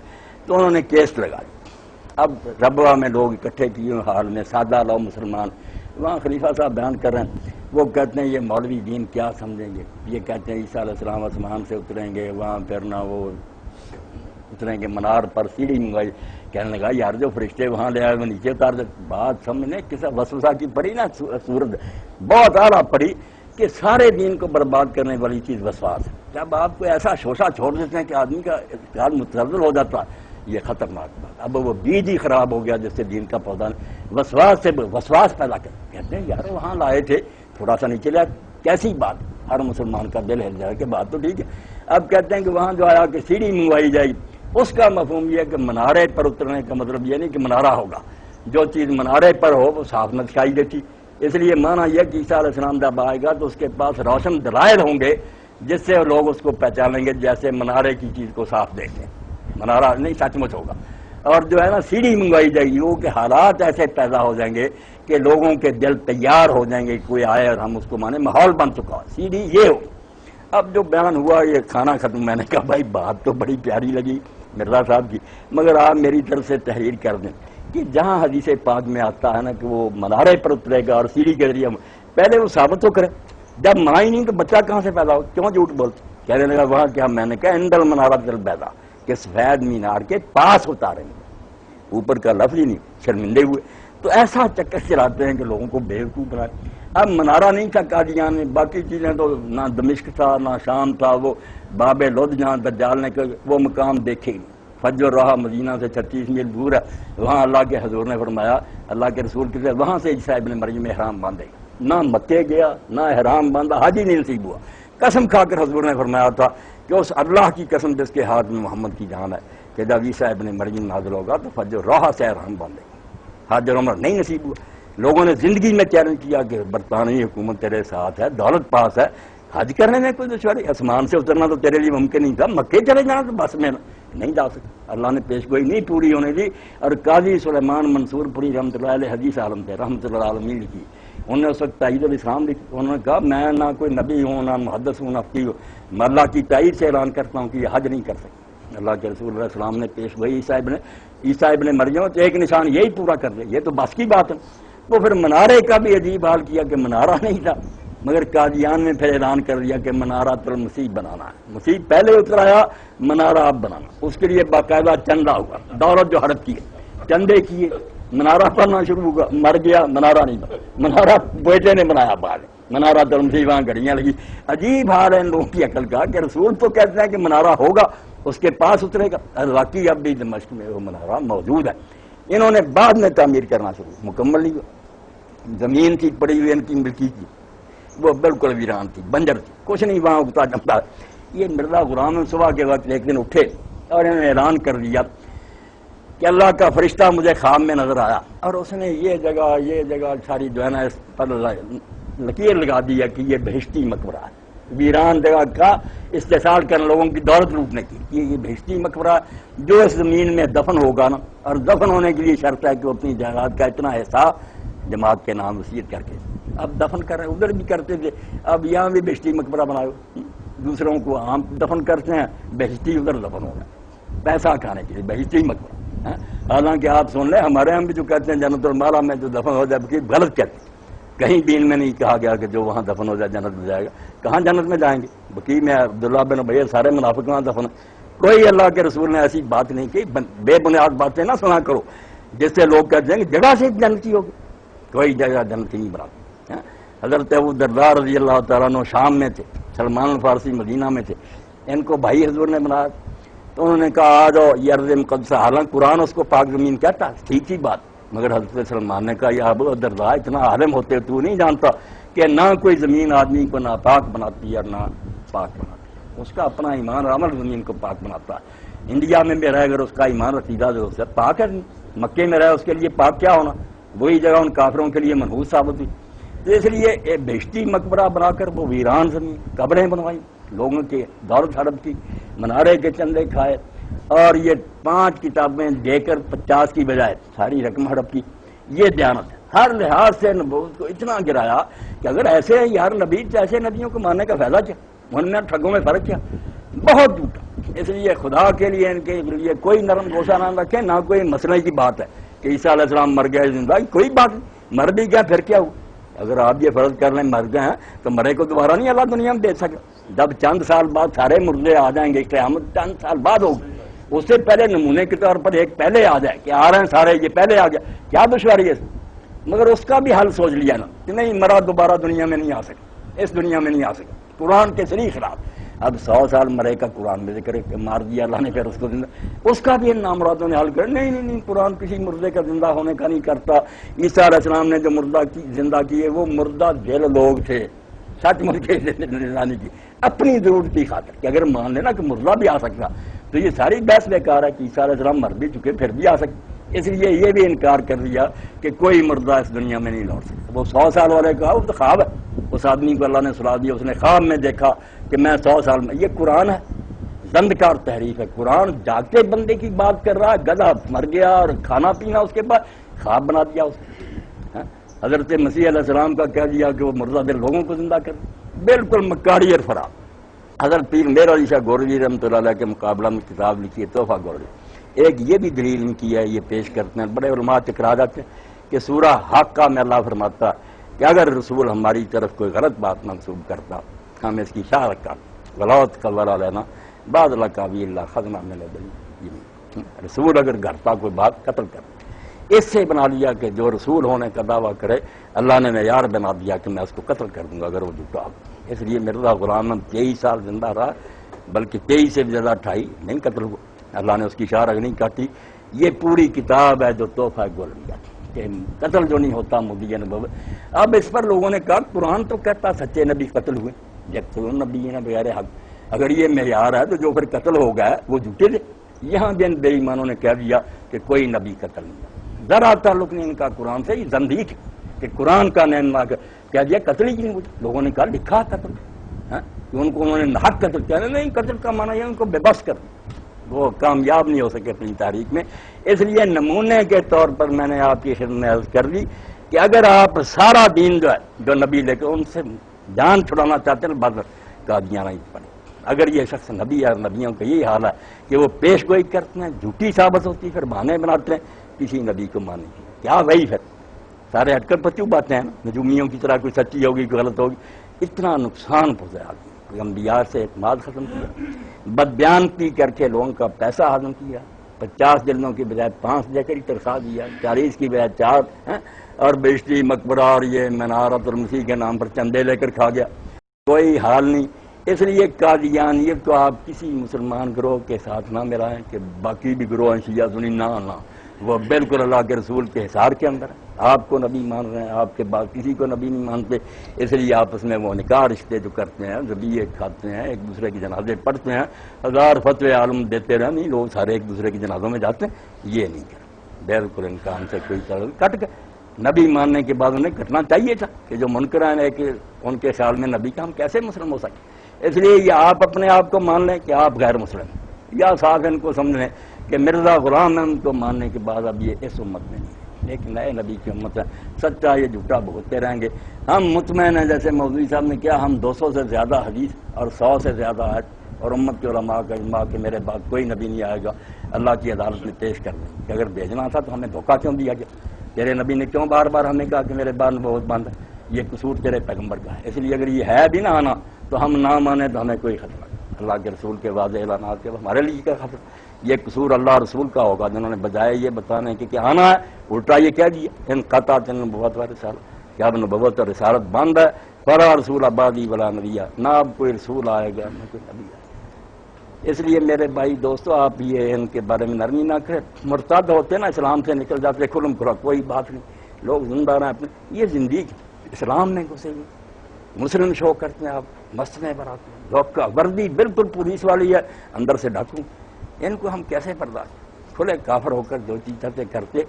تو انہوں نے کیس لگا دی۔ اب ربوہ میں لوگ اکٹھے کیے حال میں، سادہ لو مسلمان، وہاں خلیفہ صاحب بیان کر رہے ہیں، وہ کہتے ہیں یہ مولوی دین کیا سمجھیں گے، یہ کہتے ہیں عیسیٰ علیہ السلام آسمان سے اتریں گے، وہاں پھر نہ وہ اتریں گے، منار پر سیڑھی منگوائی، کہنے لگا یار جو فرشتے وہاں لے آئے وہ نیچے اتار دے، بات سمجھنے کسا وسوسہ کی پڑی نا صورت بہت اعلیٰ پڑی کہ سارے دین کو برباد کرنے والی چیز وسواس ہے۔ جب آپ کو ایسا شوشہ چھوڑ دیتے ہیں کہ آدمی کا خیال متزلزل ہو جاتا ہے، یہ خطرناک بات۔ اب وہ بیج ہی خراب ہو گیا جس سے دین کا پودا وسواس سے وسواس پیدا کر، کہتے ہیں یار وہاں لائے تھے تھوڑا سا نیچے لیا، کیسی بات، ہر مسلمان کا دل ہل جائے کہ بات تو ٹھیک ہے۔ اب کہتے ہیں کہ وہاں جو آیا کہ سیڑھی منگوائی جائے گی، اس کا مفہوم یہ ہے کہ منارے پر اترنے کا مطلب یہ نہیں کہ منارہ ہوگا، جو چیز منارے پر ہو وہ صاف نہ دکھائی دیتی، اس لیے معنی یہ کہ عیسیٰ علیہ السلام جب آئے گا تو اس کے پاس روشن دلائل ہوں گے جس سے لوگ اس کو پہچانیں گے، جیسے منارے کی چیز کو صاف دیکھیں، منارہ نہیں سچ مچ ہوگا۔ اور جو ہے نا سیڑھی منگوائی جائے گی، وہ کہ حالات ایسے پیدا ہو جائیں گے کہ لوگوں کے دل تیار ہو جائیں گے، کوئی آئے اور ہم اس کو مانے، ماحول بن چکا، سیڑھی یہ ہو۔ اب جو بیان ہوا یہ کھانا ختم، میں نے کہا بھائی بات تو بڑی پیاری لگی مرزا صاحب کی، مگر آپ میری طرف سے تحریر کر دیں کہ جہاں حدیث پاک میں آتا ہے نا کہ وہ منارے پر اترے گا اور سیڑھی کے ذریعے، پہلے وہ ثابت تو کرے، جب ماں ہی نہیں تو بچہ کہاں سے پیدا ہو، کیوں جھوٹ بولتے؟ کہنے لگا وہاں کیا، میں نے کہا اندل منارہ دل پیدا کہ سفید مینار کے پاس اتاریں گے، اوپر کا لفظ ہی نہیں، شرمندے ہوئے۔ تو ایسا چکر چلاتے ہیں کہ لوگوں کو بیوقوف بنائے۔ اب منارہ نہیں تھا قادیان میں، باقی چیزیں تو نہ دمشق تھا نہ شام تھا، وہ باب لد جہاں دجال نے وہ مقام دیکھے ہی، فجر رہا مدینہ سے 36 میل دور ہے، وہاں اللہ کے حضور نے فرمایا، اللہ کے رسول کے وہاں سے عیسیٰ ابن مریم احرام باندھے، نہ مکے گیا نہ احرام باندھا، حج ہی نہیں نصیب ہوا۔ قسم کھا کر حضور نے فرمایا تھا کہ اس اللہ کی قسم جس کے ہاتھ میں محمد کی جان ہے کہ جب عیسیٰ ابن مریم نازل ہوگا تو فجر رہا سے احرام باندھے، حج اور عمرہ نہیں نصیب ہوا۔ لوگوں نے زندگی میں چیلنج کیا کہ برطانوی حکومت تیرے ساتھ ہے، دولت پاس ہے، حج کرنے میں کوئی دشواری، آسمان سے اترنا تو تیرے لیے ممکن نہیں تھا، مکے چلے جانا تو بس میں نہیں جا سکتا، اللہ نے پیش گوئی نہیں پوری ہونے دی۔ اور قاضی سلیمان منصور پوری رحمۃ اللہ علیہ حدیث عالم تھے، رحمۃ اللہ عالمین لکھی، انہوں نے اس وقت تائید الاسلام لکھی، انہوں نے کہا میں نہ کوئی نبی ہوں نہ محدث ہوں نہ فقیہ ہوں، میں اللہ کی تائید سے اعلان کرتا ہوں کہ یہ حج نہیں کر سکتے۔ اللہ کے رسول علیہ السلام نے پیش گوئی عیسیٰ ابن مریم تو ایک نشان یہی پورا کر دے، یہ تو بس کی بات ہے۔ وہ پھر منارے کا بھی عجیب حال کیا کہ منارہ نہیں تھا، مگر قادیان میں پھر اعلان کر دیا کہ منارہ المسیح بنانا ہے، مسیح پہلے اترایا، منارہ اب بنانا، اس کے لیے باقاعدہ چندہ ہوا، دولت جو حرب کیے، چندے کیے، منارہ بننا شروع ہوا، مر گیا منارہ نہیں بنا، منارہ بیٹے نے بنایا بعد، منارہ المسیح، وہاں گھڑیاں لگی۔ عجیب حال ہے ان لوگوں کی عقل کا کہ رسول تو کہتے ہیں کہ منارہ ہوگا، اس کے پاس اترے گا، واقعی اب بھی دمشق میں وہ منارہ موجود ہے۔ انہوں نے بعد میں تعمیر کرنا شروع، مکمل نہیں ہوا، زمین تھی پڑی ہوئی ان کی ملکی کی، وہ بالکل ویران تھی، بنجر تھی، کچھ نہیں وہاں اگتا جمتا۔ یہ مرزا غلام صبح کے وقت ایک دن اٹھے اور انہوں نے اعلان کر دیا کہ اللہ کا فرشتہ مجھے خواب میں نظر آیا اور اس نے یہ جگہ ساری جو ہے نا اس پر لکیر لگا دیا کہ یہ بہشتی مقبرہ ہے، ویران جگہ کا استحصال کرنے لوگوں کی دولت لوٹنے کی، یہ بہشتی مقبرہ جو اس زمین میں دفن ہوگا نا، اور دفن ہونے کے لیے شرط ہے کہ وہ اپنی جائیداد کا اتنا حصہ جماعت کے نام وصیت کر کے، اب دفن کر رہے ہیں، ادھر بھی کرتے تھے، اب یہاں بھی بہشتی مقبرہ بناؤ، دوسروں کو عام دفن کرتے ہیں، بہشتی ادھر دفن ہونا پیسہ کھانے کے لیے بہشتی مقبرہ۔ حالانکہ آپ سن لیں ہمارے ہم بھی جو کہتے ہیں جنت المالا میں جو دفن ہو جائے کہ غلط کہتے ہیں، کہیں بھی ان میں نہیں کہا گیا کہ جو وہاں دفن ہو جائے جنت میں جائے گا، کہاں جنت میں جائیں گے؟ بقی میں عبداللہ بن ابی سارے منافق وہاں دفن، کوئی اللہ کے رسول نے ایسی بات نہیں کی، بے بنیاد باتیں نہ سنا کرو جس سے لوگ کہتے ہیں کہ جگہ سے جنتی ہوگی، کوئی جگہ جنتی نہیں بناتی۔ حضرت ابو درداء رضی اللہ تعالیٰ عنہ شام میں تھے، سلمان الفارسی مدینہ میں تھے، ان کو بھائی حضور نے بنایا تو انہوں نے کہا آ جاؤ یہ ارض مقدسہ، حالانکہ قرآن اس کو پاک زمین کہتا ہے، ٹھیک ہی بات، مگر حضرت سلمان نے کہا یا ابو درداء اتنا عالم ہوتے تو نہیں جانتا کہ نہ کوئی زمین آدمی کو ناپاک بناتی ہے نہ پاک بناتی ہے، اس کا اپنا ایمان اور عمل زمین کو پاک بناتا ہے۔ انڈیا میں بھی رہے اگر اس کا ایمان عقیدہ جو ہے پاک ہے، مکے میں رہے اس کے لیے پاک کیا ہونا، وہی جگہ ان کافروں کے لیے منحوس ثابت ہوئی، تو اس لیے ایک بہشتی مقبرہ بنا کر وہ ویران زمین قبریں بنوائی، لوگوں کے دولت ہڑپ کی، منارے کے چندے کھائے، اور یہ 5 کتابیں دے کر 50 کی بجائے ساری رقم ہڑپ کی، یہ دیانت ہے۔ ہر لحاظ سے نبوت کو اتنا گرایا کہ اگر ایسے ہیں یار نبی، ایسے نبیوں کو ماننے کا فائدہ کیا، ان میں ٹھگوں میں فرق کیا، بہت جھوٹا۔ اس لیے خدا کے لیے ان کے لیے کوئی نرم گوشہ نہ رکھے، نہ کوئی مسئلے کی بات ہے کہ عیسیٰ علیہ السلام مر گئے زندہ، کوئی بات نہیں، مر بھی گیا پھر کیا ہوا؟ اگر آپ یہ فرض کر لیں مر گئے ہیں تو مرے کو دوبارہ نہیں اللہ دنیا میں دے سکا، جب چند سال بعد سارے مردے آ جائیں گے، قیامت چند سال بعد ہوگی، اس سے پہلے نمونے کے طور پر ایک پہلے آ جائے کہ آ رہے ہیں سارے، یہ پہلے آ گیا، کیا دشواری ہے اس میں؟ مگر اس کا بھی حل سوچ لیا نا کہ نہیں مرا دوبارہ دنیا میں نہیں آ سکا، اس دنیا میں نہیں آ سکا، قرآن کے صریح خلاف۔ اب 100 سال مرے کا قرآن میں ذکر مار دیا اللہ نے، پھر اس کو زندہ، اس کا بھی ان نامرادوں نے حل کر نہیں قرآن کسی مردے کا زندہ ہونے کا نہیں کرتا۔ عیسیٰ علیہ السلام نے جو مردہ زندہ کیے وہ مردہ دل لوگ تھے، سچ مچ کے زندانی کی اپنی ضرورت کی خاطر، کہ اگر مان لینا کہ مردہ بھی آ سکتا تو یہ ساری بحث بیکار ہے کہ عیسیٰ علیہ السلام مر بھی چکے پھر بھی آ سکتے۔ اس لیے یہ بھی انکار کر دیا کہ کوئی مردہ اس دنیا میں نہیں لوٹ سکتا۔ وہ 100 سال والے کہا وہ تو خواب ہے، اس آدمی کو اللہ نے سلا دیا، اس نے خواب میں دیکھا کہ میں 100 سال میں، یہ قرآن ہے، زندکار تحریف ہے، قرآن جاگتے بندے کی بات کر رہا ہے، گدھا مر گیا اور کھانا پینا اس کے بعد خواب بنا دیا اس نے۔ حضرت مسیح علیہ السلام کا کہہ دیا کہ وہ مردہ دل لوگوں کو زندہ کر، بالکل مکاری اور فرار۔ حضرت پیر میر علی شاہ گورجی رحمۃ اللہ علیہ کے مقابلہ میں کتاب لکھی ہے تحفہ گورجی، ایک یہ بھی دلیل ان کی ہے، یہ پیش کرتے ہیں، بڑے علماء ٹکرا جاتے ہیں کہ سورہ حاقہ میں اللہ فرماتا کہ اگر رسول ہماری طرف کوئی غلط بات منسوب کرتا ہم اس کی شاہ رکھا غلط قبر لینا بعد اللہ کا بھی اللہ خزنہ میں رسول اگر گھرتا کوئی بات قتل کر، اس سے بنا لیا کہ جو رسول ہونے کا دعویٰ کرے اللہ نے معیار بنا دیا کہ میں اس کو قتل کر دوں گا اگر وہ جھوٹا ہو۔ اس لیے مرزا غلام 23 سال زندہ رہا، بلکہ 23 سے بھی زیادہ 28 نہیں قتل ہوا، اللہ نے اس کی شارگ نہیں کاٹی۔ یہ پوری کتاب ہے جو تحفہ گولیا کہ قتل جو نہیں ہوتا مدی نبوت۔ اب اس پر لوگوں نے کہا قرآن تو کہتا سچے نبی قتل ہوئے، یقتلون نبیین بغیر حق، اگر یہ معیار ہے تو جو پھر قتل ہو گیا وہ جھوٹے تھے۔ یہاں بھی ان بے ایمانوں نے کہہ دیا کہ کوئی نبی قتل نہیں، ذرا تعلق نہیں ان کا قرآن سے، یہ زندیق ہے کہ قرآن کا نین لا کر کہہ دیا قتل ہی نہیں ہوئی۔ لوگوں نے کہا لکھا قتل، کہ ان کو انہوں نے حق قتل کیا، نہیں قتل کا معنی ہے ان کو بے بس کر دیا، وہ کامیاب نہیں ہو سکے اپنی تاریخ میں۔ اس لیے نمونے کے طور پر میں نے آپ کی خدمت میں عرض کر دی کہ اگر آپ سارا دین جو ہے جو نبی لے کے ان سے جان چھڑانا چاہتے ہیں بدر قادیانہ ہی پڑے۔ اگر یہ شخص نبی ہے، نبیوں کا یہی حال ہے کہ وہ پیش گوئی کرتے ہیں، جھوٹی ثابت ہوتی ہے، پھر بہانے بناتے ہیں، کسی نبی کو ماننے کی کیا وہی پھر سارے ہٹ کر پچو باتیں ہیں، نجومیوں کی طرح کوئی سچی ہوگی کوئی غلط ہوگی، اتنا نقصان پہنچا آدمی۔ انبیاء سے اعتماد ختم کیا، بدبیانتی کر کے لوگوں کا پیسہ ہضم کیا، 50 جلدوں کی بجائے 5 دے کر ہی تنخواہ دیا، 40 کی بجائے 4، اور بہشتی مقبرہ اور یہ منارۃ المسیح کے نام پر چندے لے کر کھا گیا، کوئی حال نہیں۔ اس لیے قادیانیت کو آپ کسی مسلمان گروہ کے ساتھ نہ ملائیں کہ باقی بھی گروہ ہیں شیعہ سنی، نہ وہ بالکل اللہ کے رسول کے حصار کے اندر ہے. آپ کو نبی مان رہے ہیں, آپ کے بعد کسی کو نبی نہیں مانتے, اس لیے آپس میں وہ نکاح رشتے جو کرتے ہیں, ذبیحے کھاتے ہیں, ایک دوسرے کے جنازے پڑھتے ہیں, ہزار فتوے عالم دیتے رہے, نہیں لوگ سارے ایک دوسرے کے جنازوں میں جاتے ہیں, یہ نہیں کرتے. بالکل ان کام سے کوئی تعلق کٹ گئے. نبی ماننے کے بعد انہیں کٹنا چاہیے تھا کہ جو منکران ہے کہ ان کے خیال میں نبی کا ہم کیسے مسلم ہو سکے. اس لیے یہ آپ اپنے آپ کو مان لیں کہ آپ غیر مسلم ہیں, یا صاحب ان کو سمجھ لیں کہ مرزا غلام ہے, ان کو ماننے کے بعد اب یہ اس امت میں نہیں, ایک نئے نبی کی امت ہے. سچا یہ جھوٹا بھگتتے رہیں گے. ہم مطمئن ہیں, جیسے مولوی صاحب نے کیا, ہم 200 سے زیادہ حدیث اور 100 سے زیادہ آیت اور امت کے علماء کا اجماع کہ میرے بعد کوئی نبی نہیں آئے گا, اللہ کی عدالت میں پیش کر دیں کہ اگر بھیجنا تھا تو ہمیں دھوکہ کیوں دیا گیا, تیرے نبی نے کیوں بار بار ہمیں کہا کہ میرے بعد بہت بند ہے, یہ قصور تیرے پیغمبر کا ہے. اس لیے اگر یہ ہے بھی نہ آنا تو ہم نہ مانیں تو ہمیں کوئی خطرہ نہیں. اللہ کے رسول کے واضح اعلانات کے ہمارے لیے کیا خطرہ, یہ قصور اللہ رسول کا ہوگا جنہوں نے بجائے یہ بتانے کہ کیا آنا ہے الٹا یہ کہہ دیا ان قطع نبوت و رسالت, کہ اب نبوت اور رسالت بند ہے, فلا رسول آبادی ولا نبی, نہ اب کوئی رسول آئے گا نہ کوئی نبی آئے گا. اس لیے میرے بھائی دوستو, آپ یہ ان کے بارے میں نرمی نہ کریں. مرتد ہوتے نا, اسلام سے نکل جاتے کھلم کھلا, کوئی بات نہیں, لوگ زندہ رہے اپنے, یہ زندگی اسلام میں گھسے ہوئے, مسلم شو کرتے ہیں, آپ مسجدیں بناتے ہیں, لوگ کا وردی بالکل پولیس والی ہے, اندر سے ڈاکو, ان کو ہم کیسے برداشت, کھلے کافر ہو کر جو چیزیں کرتے.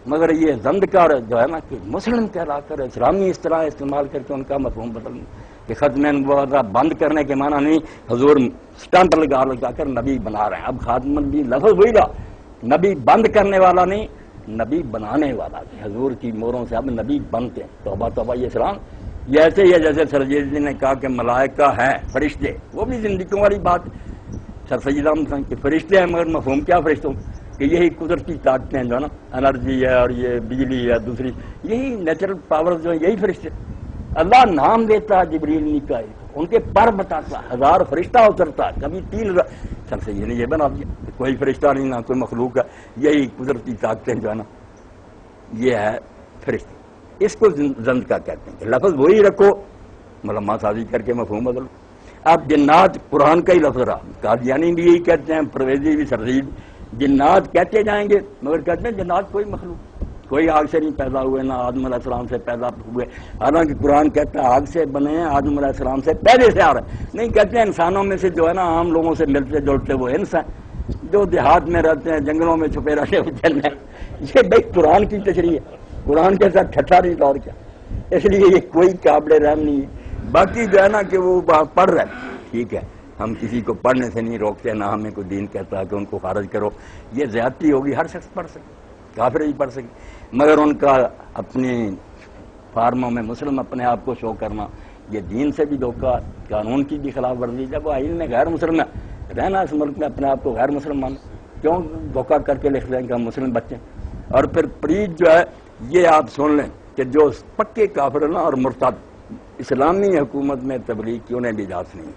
مگر یہ زندکار جو ہے نا کہ مسلم کہلا کر اسلامی اصطلاح استعمال کر کے ان کا مفہوم بدلنا کہ ختم نبوت بند کرنے کے معنی نہیں, حضور اسٹمپ لگا کر نبی بنا رہے ہیں. اب خاتم النبی لفظ وہی رہا, نبی بند کرنے والا نہیں, نبی بنانے والا. حضور کی موروں سے اب نبی بنتے ہیں. توبہ توبہ, یہ اسلام یہ ایسے ہی ہے جیسے سرجیت جی نے کہا کہ ملائکہ ہیں فرشتے, وہ بھی زندگیوں والی بات. سر سید احمد کہ فرشتے ہیں, مگر مفہوم کیا فرشتوں کہ یہی قدرتی طاقتیں جو ہے نا, انرجی ہے اور یہ بجلی ہے, دوسری یہی نیچرل پاور جو ہے, یہی فرشتے. اللہ نام دیتا ہے جبریل میکائیل, ان کے پر بتاتا, 1000 فرشتہ اترتا ہے, کبھی 3000. سر سید نے یہ بنا دیا کہ کوئی فرشتہ نہیں, نہ کوئی مخلوق ہے, یہی قدرتی طاقتیں جو ہے نا, یہ ہے فرشتے. اس کو زند کا کہتے ہیں کہ لفظ وہی رکھو, ملما سازی کر کے مفہوم بدلو. اب جنات قرآن کا ہی لفظ رہا, قادیانی بھی یہی کہتے ہیں, پرویزی بھی, سرزید جنات کہتے جائیں گے, مگر کہتے ہیں جنات کوئی مخلوق, کوئی آگ سے نہیں پیدا ہوئے, نہ آدم علیہ السلام سے پیدا ہوئے. حالانکہ قرآن کہتا ہے آگ سے بنے ہیں, آدم علیہ السلام سے پہلے سے آ رہے ہیں. نہیں, کہتے ہیں انسانوں میں سے جو ہے نا عام لوگوں سے ملتے جلتے وہ انس ہیں, جو دیہات میں رہتے ہیں, جنگلوں میں چھپے رہتے ہیں, جن ہیں. یہ بھائی قرآن کی تشریح ہے, قرآن کے ساتھ ٹھٹا نہیں اور کیا. اس لیے یہ کوئی قابل رحم نہیں ہے. باقی جو ہے نا کہ وہ پڑھ رہے ہیں, ٹھیک ہے, ہم کسی کو پڑھنے سے نہیں روکتے, نہ ہمیں کوئی دین کہتا ہے کہ ان کو خارج کرو. یہ زیادتی ہوگی, ہر شخص پڑھ سکے, کافر ہی پڑھ سکے, مگر ان کا اپنی فارموں میں مسلم اپنے آپ کو شو کرنا, یہ دین سے بھی دھوکہ, قانون کی بھی خلاف ورزی. جب وہ آئین میں غیر مسلم ہے, رہنا اس ملک میں اپنے آپ کو غیر مسلم مانے, کیوں دھوکہ کر کے لکھ دیں کہ ہم مسلم بچے. اور پھر پریت جو ہے, یہ آپ سن لیں کہ جو پکے کافر نا اور مرتد, اسلامی حکومت میں تبلیغ کی انہیں بھی اجازت نہیں.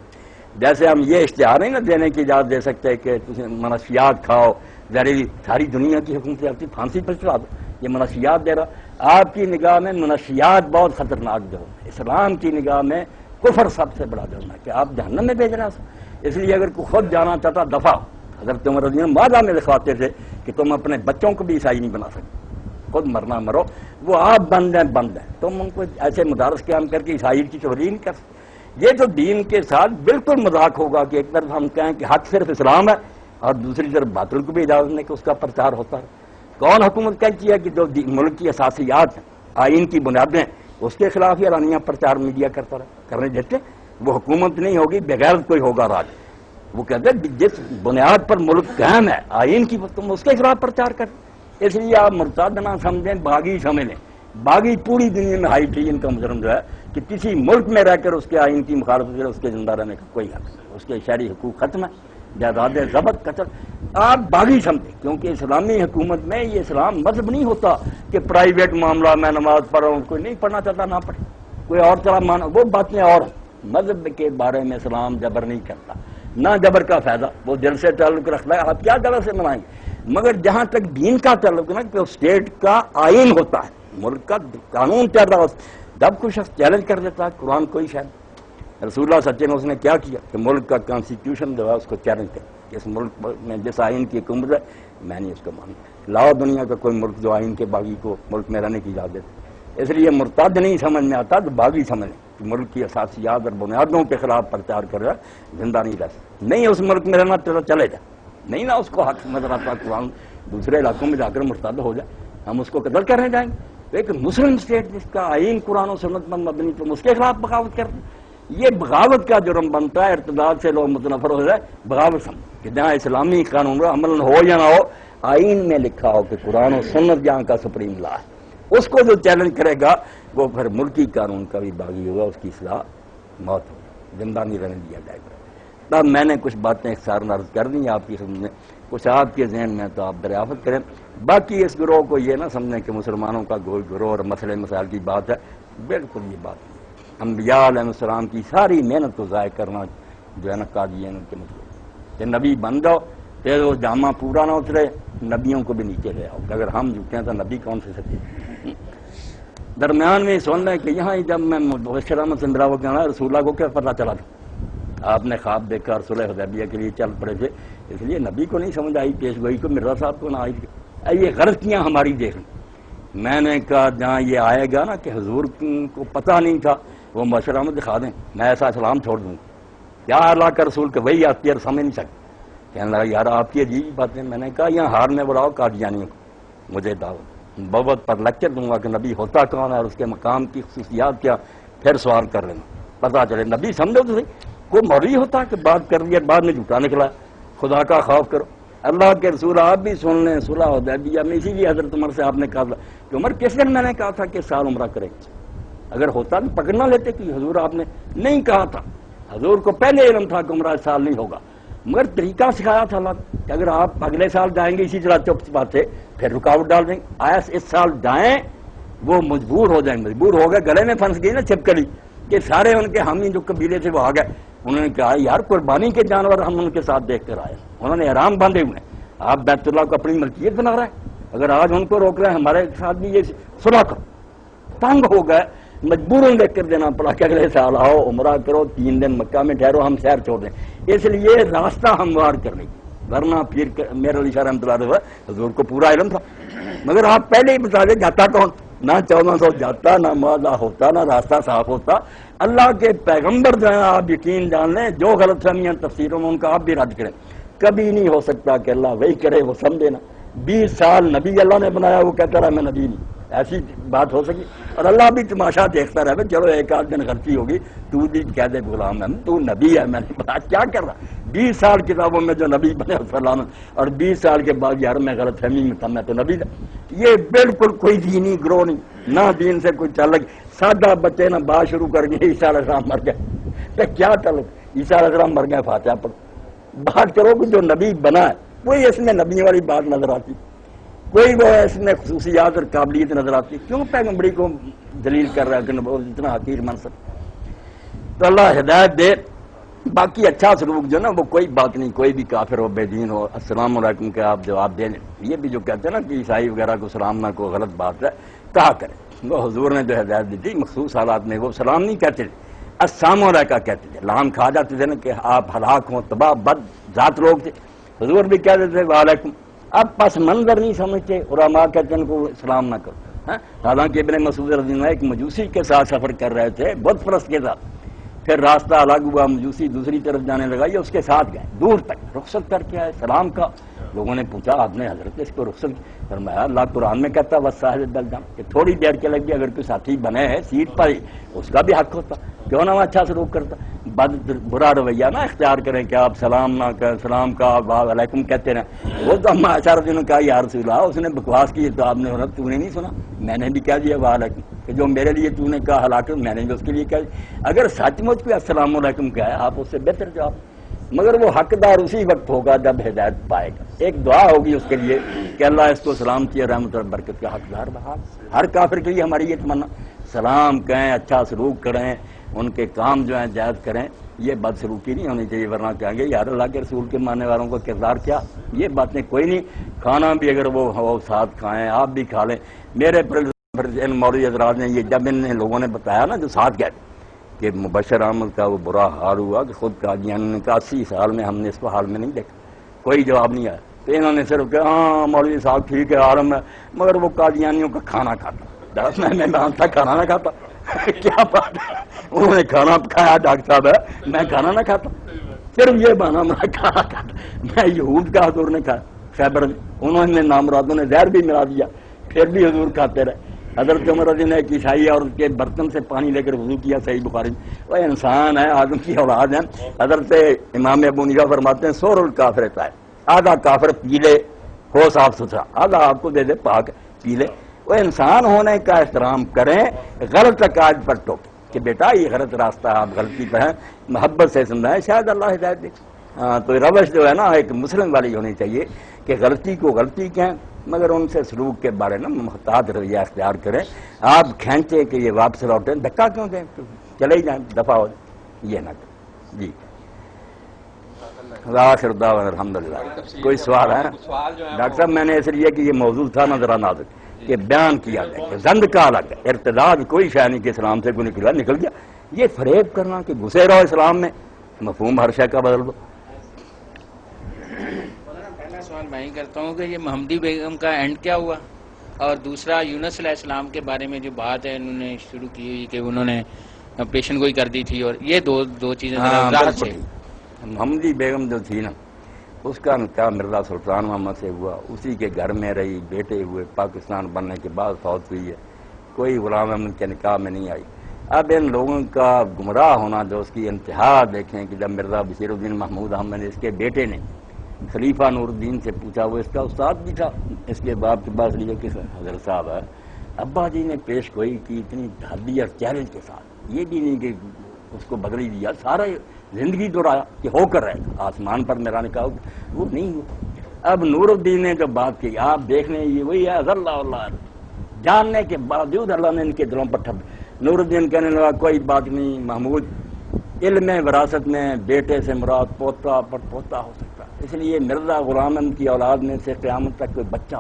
جیسے ہم یہ اشتہار نہیں نا دینے کی اجازت دے سکتے کہ منشیات کھاؤ, زہریلی, ساری دنیا کی حکومت آپ کی پھانسی پر چڑھا دو, یہ منشیات دے رہا. آپ کی نگاہ میں منشیات بہت خطرناک جو, اسلام کی نگاہ میں کفر سب سے بڑا جرم ہے کہ آپ جہنم میں بھیج رہے ہیں. اس لیے اگر کوئی خود جانا چاہتا دفاع, حضرت عمر رضی اللہ عنہ میں لکھواتے تھے کہ تم اپنے بچوں کو بھی عیسائی نہیں بنا سکتے, خود مرنا مرو, وہ آپ بند ہیں, تم ان کو ایسے مدارس قیام کر کے عیسائی کی توہین نہیں کر سکتے. یہ تو دین کے ساتھ بالکل مذاق ہوگا کہ ایک طرف ہم کہیں کہ حق صرف اسلام ہے اور دوسری طرف باطل کو بھی اجازت نہیں کہ اس کا پرچار ہوتا ہے. کون حکومت کہتی ہے کہ جو ملک کی اساسیات ہیں, آئین کی بنیادیں, اس کے خلاف ہی اعلانیہ پرچار میڈیا کرتا رہا, کرنے دیتے. وہ حکومت نہیں ہوگی, بغیر کوئی ہوگا راج. وہ کہتے ہیں جس بنیاد پر ملک قائم ہے آئین کی, تم اس کے خلاف پرچار کر. اس لیے آپ مرتد نہ سمجھیں, باغی سمجھ لیں. باغی پوری دنیا میں ہائی ٹریجن کا مجرم جو ہے کہ کسی ملک میں رہ کر اس کے آئین کی مخالفت کرے, اس کے زندہ رہنے کا کوئی حق نہیں, اس کے شہری حقوق ختم ہے, جائیداد ضبط قتل. آپ باغی سمجھیں, کیونکہ اسلامی حکومت میں یہ اسلام مذہب نہیں ہوتا کہ پرائیویٹ معاملہ, میں نماز پڑھ رہا ہوں, کوئی نہیں پڑھنا چاہتا نہ پڑھے, کوئی اور طرح مانا, وہ باتیں اور. مذہب کے بارے میں اسلام جبر نہیں کرتا, نہ جبر کا فائدہ, وہ دل سے تعلق رکھتا ہے. آپ کیا جبر سے منائیں گے؟ مگر جہاں تک دین کا تعلق ہے نا, کہ اسٹیٹ کا آئین ہوتا ہے, ملک کا قانون چل رہا ہوتا, جب کوئی شخص چیلنج کر دیتا ہے قرآن کوئی شاید, رسول اللہ سچے نے اس نے کیا کیا کہ ملک کا کانسٹیٹیوشن جو ہے اس کو چیلنج کر کہ اس ملک میں جس آئین کی حکومت ہے میں نہیں اس کو مانتا. لاؤ دنیا کا کوئی ملک جو آئین کے باغی کو ملک میں رہنے کی اجازت دے۔ اس لیے مرتد نہیں سمجھ میں آتا تو باغی سمجھ کہ ملک کی اساسیات اور بنیادوں کے خلاف پرچار کر رہا ہے، زندہ نہیں رہ سکتا، نہیں اس ملک میں رہنا تو چلے جائے، نہیں نہ اس کو حق سمجھ رہا قرآن، دوسرے علاقوں میں جا کر مرتد ہو جائے، ہم اس کو قتل کرنے جائیں گے۔ ایک مسلم اسٹیٹ جس کا آئین قرآن و سنت پر مبنی تو اس کے خلاف بغاوت کرتے ہیں۔ یہ بغاوت کا جرم بنتا ہے، ارتداد سے لوگ متنفر ہو جائے، بغاوت سمجھ کہ جہاں اسلامی قانون عمل ہو یا نہ ہو، آئین میں لکھا ہو کہ قرآن و سنت جہاں کا سپریم لا ہے، اس کو جو چیلنج کرے گا وہ پھر ملکی قانون کا بھی باغی ہوگا، اس کی اصلاح موت ہوگی، زندہ نہیں رہنے دیا جائے گا۔ تب میں نے کچھ باتیں اختصاراً عرض کر دیں آپ کی خدمت میں، کچھ آپ کے ذہن میں تو آپ دریافت کریں۔ باقی اس گروہ کو یہ نہ سمجھیں کہ مسلمانوں کا کوئی گروہ اور مسئلے مسائل کی بات ہے، بالکل یہ بات نہیں۔ انبیاء علیہ السلام کی ساری محنت کو ضائع کرنا جو ہے نا قادیان کے مطلب کہ نبی بن جاؤ پھر وہ جامع پورا نہ اترے، نبیوں کو بھی نیچے لے آؤ کہ اگر ہم جھکے ہیں تو نبی کون سے سچے۔ درمیان میں سن لیں کہ یہاں جب میں مبشر احمد سندرا کو کہنا رسول اللہ کو کیا پتہ چلا تھا، آپ نے خواب دیکھا اور صلح حدیبیہ کے لیے چل پڑے تھے، اس لیے نبی کو نہیں سمجھ آئی، پیش گوئی کو مرزا صاحب کو نہ آئی تھی۔ یہ غلطیاں ہماری دیکھ لیں۔ میں نے کہا جہاں یہ آئے گا نا کہ حضور کو پتہ نہیں تھا، وہ مبشر احمد دکھا دیں، میں ایسا اسلام چھوڑ دوں کیا اللہ کا رسول کہ وہی آتی ہے سمجھ نہیں سکتے۔ کہنے لگا یار آپ کی عجیب باتیں۔ میں نے کہا یہاں ہار میں بلاؤ قادیانیوں کو، مجھے دعوت بہت پر لیکچر دوں گا کہ نبی ہوتا کون ہے اور اس کے مقام کی خصوصیات کیا، پھر سوال کر لینا پتہ چلے۔ نبی سمجھو تو صحیح، کوئی مولوی ہوتا کہ بات کر دیا بعد میں جھوٹا نکلا۔ خدا کا خوف کرو، اللہ کے رسول آپ بھی سن لیں۔ صلح حدیبیہ میں اسی لیے حضرت عمر سے آپ نے کہا تھا کہ عمر کس دن میں نے کہا تھا کہ سال عمرہ کرے، اگر ہوتا تو پکڑنا لیتے کہ حضور آپ نے نہیں کہا تھا، حضور کو پہلے علم تھا کہ عمرہ اس سال نہیں ہوگا، مگر طریقہ سکھایا تھا اللہ کہ اگر آپ اگلے سال جائیں گے اسی طرح چپ بات سے پھر رکاوٹ ڈال دیں گے، آیا اس سال جائیں وہ مجبور ہو جائیں، مجبور ہو گئے، گلے میں پھنس گئی نا چھپکلی کہ سارے ان کے حامی جو قبیلے سے وہ آ گئے، انہوں نے کہا یار قربانی کے جانور ہم ان کے ساتھ دیکھ کر آئے، انہوں نے احرام باندھے ہوئے، آپ بیت اللہ کو اپنی ملکیت بنا رہے ہیں، اگر آج ان کو روک رہے ہیں ہمارے ساتھ بھی یہ صلح کرو۔ تنگ ہو گئے، مجبوراً لے کر دینا پڑا کہ اگلے سال آؤ عمرہ کرو، 3 دن مکہ میں ٹھہرو، ہم شہر چھوڑ دیں، اس لیے راستہ ہموار کر لیں، ورنہ پھر میرے علی شاہ رحمۃ اللہ علیہ حضور کو پورا علم تھا، مگر آپ پہلے ہی بتا دیں جاتا کون، نہ 1400 جاتا، نہ معاہدہ ہوتا، نہ راستہ صاف ہوتا۔ اللہ کے پیغمبر جو ہیں آپ یقین جان لیں، جو غلط فہمیاں تفسیروں میں ان کا آپ بھی رد کریں، کبھی نہیں ہو سکتا کہ اللہ وہی کرے وہ سمجھے نا۔ 20 سال نبی اللہ نے بنایا، وہ کہتا رہا میں نبی نہیں، ایسی بات ہو سکی؟ اور اللہ بھی تماشا دیکھتا رہے، چلو ایک آدھ دن غلطی ہوگی، تو بھی کہہ دے غلام ہے تو نبی ہے، میں نے بتا کیا کر رہا۔ 20 سال کتابوں میں جو نبی بنے فلان، اور 20 سال کے بعد یار میں غلط فہمی میں تھا، میں تو نبی تھا۔ یہ بالکل کوئی دینی گروہ نہیں، نہ دین سے کوئی تعلق، سادہ بچے نہ بات شروع کر گئے عیسیٰ علیہ السلام مر گئے، تو کیا تعلق، عیسیٰ علیہ السلام مر گئے فاتحہ پڑھو، بات کرو کہ جو نبی بنا ہے کوئی اس میں نبی والی بات نظر آتی، کوئی وہ اس میں خصوصیات اور قابلیت نظر آتی، کیوں پیغمبری کو دلیل کر رہا ہے کہ اتنا حقیر منصب۔ تو اللہ ہدایت دے۔ باقی اچھا سلوک جو نا وہ کوئی بات نہیں، کوئی بھی کافر ہو بے دین ہو السلام علیکم کے آپ جواب دے دیں، یہ بھی جو کہتے ہیں نا کہ عیسائی وغیرہ کو سلام نہ کو غلط بات ہے، کہا کرے۔ وہ حضور نے جو ہدایت دی تھی مخصوص حالات میں وہ سلام نہیں کہتے تھے، السلام علیکم کہتے تھے، لام کھا جاتے تھے نا کہ آپ ہلاک ہوں، تباہ بد ذات لوگ تھے، حضور بھی کہتے تھے وعلیکم۔ اب پس منظر نہیں سمجھتے، علماء کہتے ہیں ان کو سلام نہ کرو۔ حالانکہ ابن مسعود رضی اللہ عنہ ایک مجوسی کے ساتھ سفر کر رہے تھے، بت پرست کے ساتھ، پھر راستہ الگ ہوا، مجوسی دوسری طرف جانے لگا، یہ اس کے ساتھ گئے، دور تک رخصت کر کے آئے، سلام کا۔ لوگوں نے پوچھا آپ نے حضرت اس کو رخصت کی؟ فرمایا اللہ قرآن میں کہتا ہے وصاحب بالجنب کہ تھوڑی دیر کے لگی اگر کوئی ساتھی بنے ہے سیٹ پر ہی اس کا بھی حق ہوتا، کیوں نہ وہ اچھا سلوک کرتا، برا رویہ نہ اختیار کریں کہ آپ سلام نہ کریں، سلام کا وعلیکم کہتے رہیں۔ وہ تو ہم اشارہ نے کہا یا رسول اللہ، اس نے بکواس کی تو آپ نے تو نے نہیں سنا، میں نے بھی کہہ دیا وعلیکم، کہ جو میرے لیے تو نے کہا ہلاکت میں نے بھی اس کے لیے کہا۔ اگر سچ مچ کوئی السلام علیکم کہا ہے آپ اس سے بہتر جواب، مگر وہ حقدار اسی وقت ہوگا جب ہدایت پائے گا۔ ایک دعا ہوگی اس کے لیے کہ اللہ اس کو سلامتی اور رحمت اور برکت کا حقدار بحال۔ ہر کافر کے لیے ہماری یہ تمنا، سلام کہیں، اچھا سلوک کریں، ان کے کام جو ہیں جائز کریں، یہ بد سلوکی نہیں ہونی چاہیے، ورنہ کہیں گے یار اللہ کے رسول کے ماننے والوں کو کردار کیا، یہ باتیں کوئی نہیں۔ کھانا بھی اگر وہ ہو ساتھ کھائیں، آپ بھی کھا لیں۔ میرے ان مولوی حضرات نے یہ جب ان لوگوں نے بتایا نا جو ساتھ گئے کہ مبشر احمد کا وہ برا حال ہوا کہ خود قادیانی نے کہا 80 سال میں ہم نے اس کو حال میں نہیں دیکھا، کوئی جواب نہیں آیا، تو انہوں نے صرف کہا ہاں مولوی صاحب ٹھیک ہے عالم ہے، مگر وہ قادیانیوں کا کھانا کھاتا، میں مانتا کھانا نہ کھاتا کیا بات ہے، انہوں نے کھانا کھایا ڈاکٹر صاحب ہے، میں کھانا نہ کھاتا، صرف یہ بہانا میں کھانا کھاتا، میں یہود کا حضور نے کھایا خیبر میں، انہوں نے نامرادوں نے زہر بھی ملا دیا، پھر بھی حضور کھاتے رہے۔ حضرت عمر رضی نے ایک عیسائی اور اس کے برتن سے پانی لے کر وضو کیا، صحیح بخاری میں، وہ انسان ہے، آدم کی اولاد ہے۔ حضرت امام ابو حنیفہ فرماتے ہیں سور الکافر ہے، آدھا کافر پی لے ہو صاف ستھرا، آدھا آپ کو دے دے پاک پی لے۔ وہ انسان ہونے کا احترام کریں، غلط عقائد پر ٹوکیں کہ بیٹا یہ غلط راستہ ہے، آپ غلطی پہ ہیں، محبت سے سمجھائیں، شاید اللہ ہدایت دے۔ تو روش جو ہے نا ایک مسلم والی ہونی چاہیے کہ غلطی کو غلطی کہیں، مگر ان سے سلوک کے بارے میں محتاط رویہ اختیار کریں۔ آپ کھینچے کہ یہ واپس لوٹیں، دھکا کیوں دیں، چلے ہی جائیں، دفعہ ہو جائیں، یہ نہ کریں۔ جی آخر دعوانا الحمدللہ۔ کوئی سوال ہے ڈاکٹر صاحب؟ میں نے اس لیے کہ یہ موضوع تھا نا ذرا نازک کہ بیان کیا جائے کہ زند کا الگ ارتداد کوئی شے نہیں کہ اسلام سے کوئی نکل گیا، یہ فریب کرنا کہ گھسے رہو اسلام میں، مفہوم ہر شے کا بدل دو۔ پہلا سوال میں ہی کرتا ہوں کہ یہ محمدی بیگم کا اینڈ کیا ہوا، اور دوسرا یونس علیہ السلام کے بارے میں جو بات ہے انہوں نے شروع کی ہوئی کہ انہوں نے پیشن گوئی کر دی تھی، اور یہ دو چیزیں ذرا وضاحت سے۔ محمدی بیگم جو تھی نا اس کا نکاح مرزا سلطان محمد سے ہوا، اسی کے گھر میں رہی، بیٹے ہوئے، پاکستان بننے کے بعد فوت ہوئی ہے، کوئی غلام احمد کے نکاح میں نہیں آئی۔ اب ان لوگوں کا گمراہ ہونا جو اس کی انتہا دیکھیں کہ جب مرزا بشیر الدین محمود احمد نے اس کے بیٹے نے خلیفہ نور الدین سے پوچھا، وہ اس کا استاد بھی تھا، اس کے باپ کے پاس لیے کس حضرت صاحب ہے، ابا جی نے پیش گوئی کی اتنی دھاندلی اور چیلنج کے ساتھ، یہ بھی نہیں کہ اس کو بدل ہی دیا، سارا زندگی دوہرایا کہ ہو کر رہے گا، آسمان پر میرا نکاح وہ نہیں ہوا۔ اب نور الدین نے جو بات کی آپ دیکھ لیں، یہ وہی ہے اللہ جاننے کے باوجود اللہ نے ان کے دلوں پر ٹھپ۔ نور الدین کہنے لگا کوئی بات نہیں محمود، علم وراثت میں بیٹے سے مراد پوتا پر پوتا ہو سکتا، اس لیے مرزا غلام احمد کی اولاد میں سے قیامت تک کوئی بچہ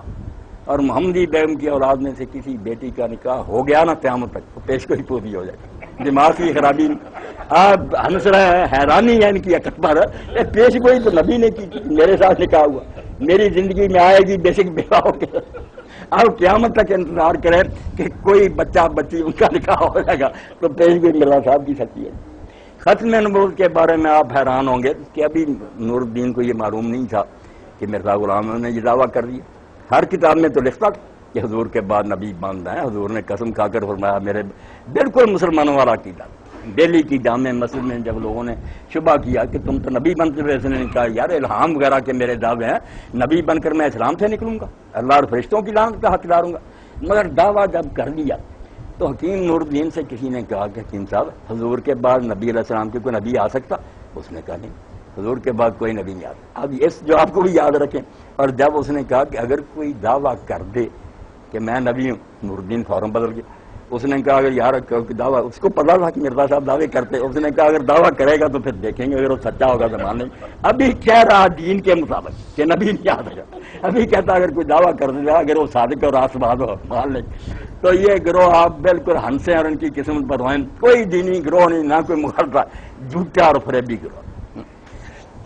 اور محمدی بیگم کی اولاد میں سے کسی بیٹی کا نکاح ہو گیا نا قیامت تک، تو پیش کوئی پوری ہو جائے، دماغ کی خرابی۔ آپ ہنس رہے ہیں، حیرانی ہے ان کی عقل پر، پیش گوئی تو نبی نے کی، میرے ساتھ نکاح ہوا، میری زندگی میں آئے گی بیشک بیوہ ہو کے، آپ قیامت تک انتظار کریں کہ کوئی بچہ بچی ان کا نکاح ہو جائے گا، تو پیش گوئی مرزا صاحب کی سچی ہے۔ ختم نبوت کے بارے میں آپ حیران ہوں گے کہ ابھی نور الدین کو یہ معلوم نہیں تھا کہ مرزا غلام احمد نے یہ دعویٰ کر دیا، ہر کتاب میں تو لکھتا کہ حضور کے بعد نبی باندھا ہے، حضور نے قسم کھا کر فرمایا میرے بالکل مسلمانوں والا عقیدہ۔ دہلی کی جامع مسجد میں جب لوگوں نے شبہ کیا کہ تم تو نبی بنتے ہوئے، اس نے کہا یار الہام وغیرہ کے میرے دعوے ہیں، نبی بن کر میں اسلام سے نکلوں گا، اللہ اور فرشتوں کی لعنت کا حقدار ہوں گا، مگر دعویٰ جب کر لیا تو حکیم نور الدین سے کسی نے کہا کہ حکیم صاحب حضور کے بعد نبی علیہ السلام کے کوئی نبی آ سکتا؟ اس نے کہا نہیں، حضور کے بعد کوئی نبی نہیں آتا۔ اب اس جو آپ کو بھی یاد رکھیں، اور جب اس نے کہا کہ اگر کوئی دعویٰ کر دے کہ میں نبی ہوں، نور الدین فوراً بدل گیا، اس نے کہا اگر یار دعویٰ، اس کو پتا تھا کہ مرزا صاحب دعوے کرتے، اس نے کہا اگر دعویٰ کرے گا تو پھر دیکھیں گے، اگر وہ سچا ہوگا تو مان لیں گے۔ ابھی کہہ رہا دین کے مطابق کہ نبی نہیں آ سکا، ابھی کہتا اگر کوئی دعویٰ کر دے گا اگر وہ صادق اور راست باز ہو مان لیں گے۔ تو یہ گروہ آپ بالکل ہنسیں اور ان کی قسمت پر ہوئیں، کوئی دینی گروہ نہیں، نہ کوئی مغالطہ، جھوٹا اور فریبی گروہ۔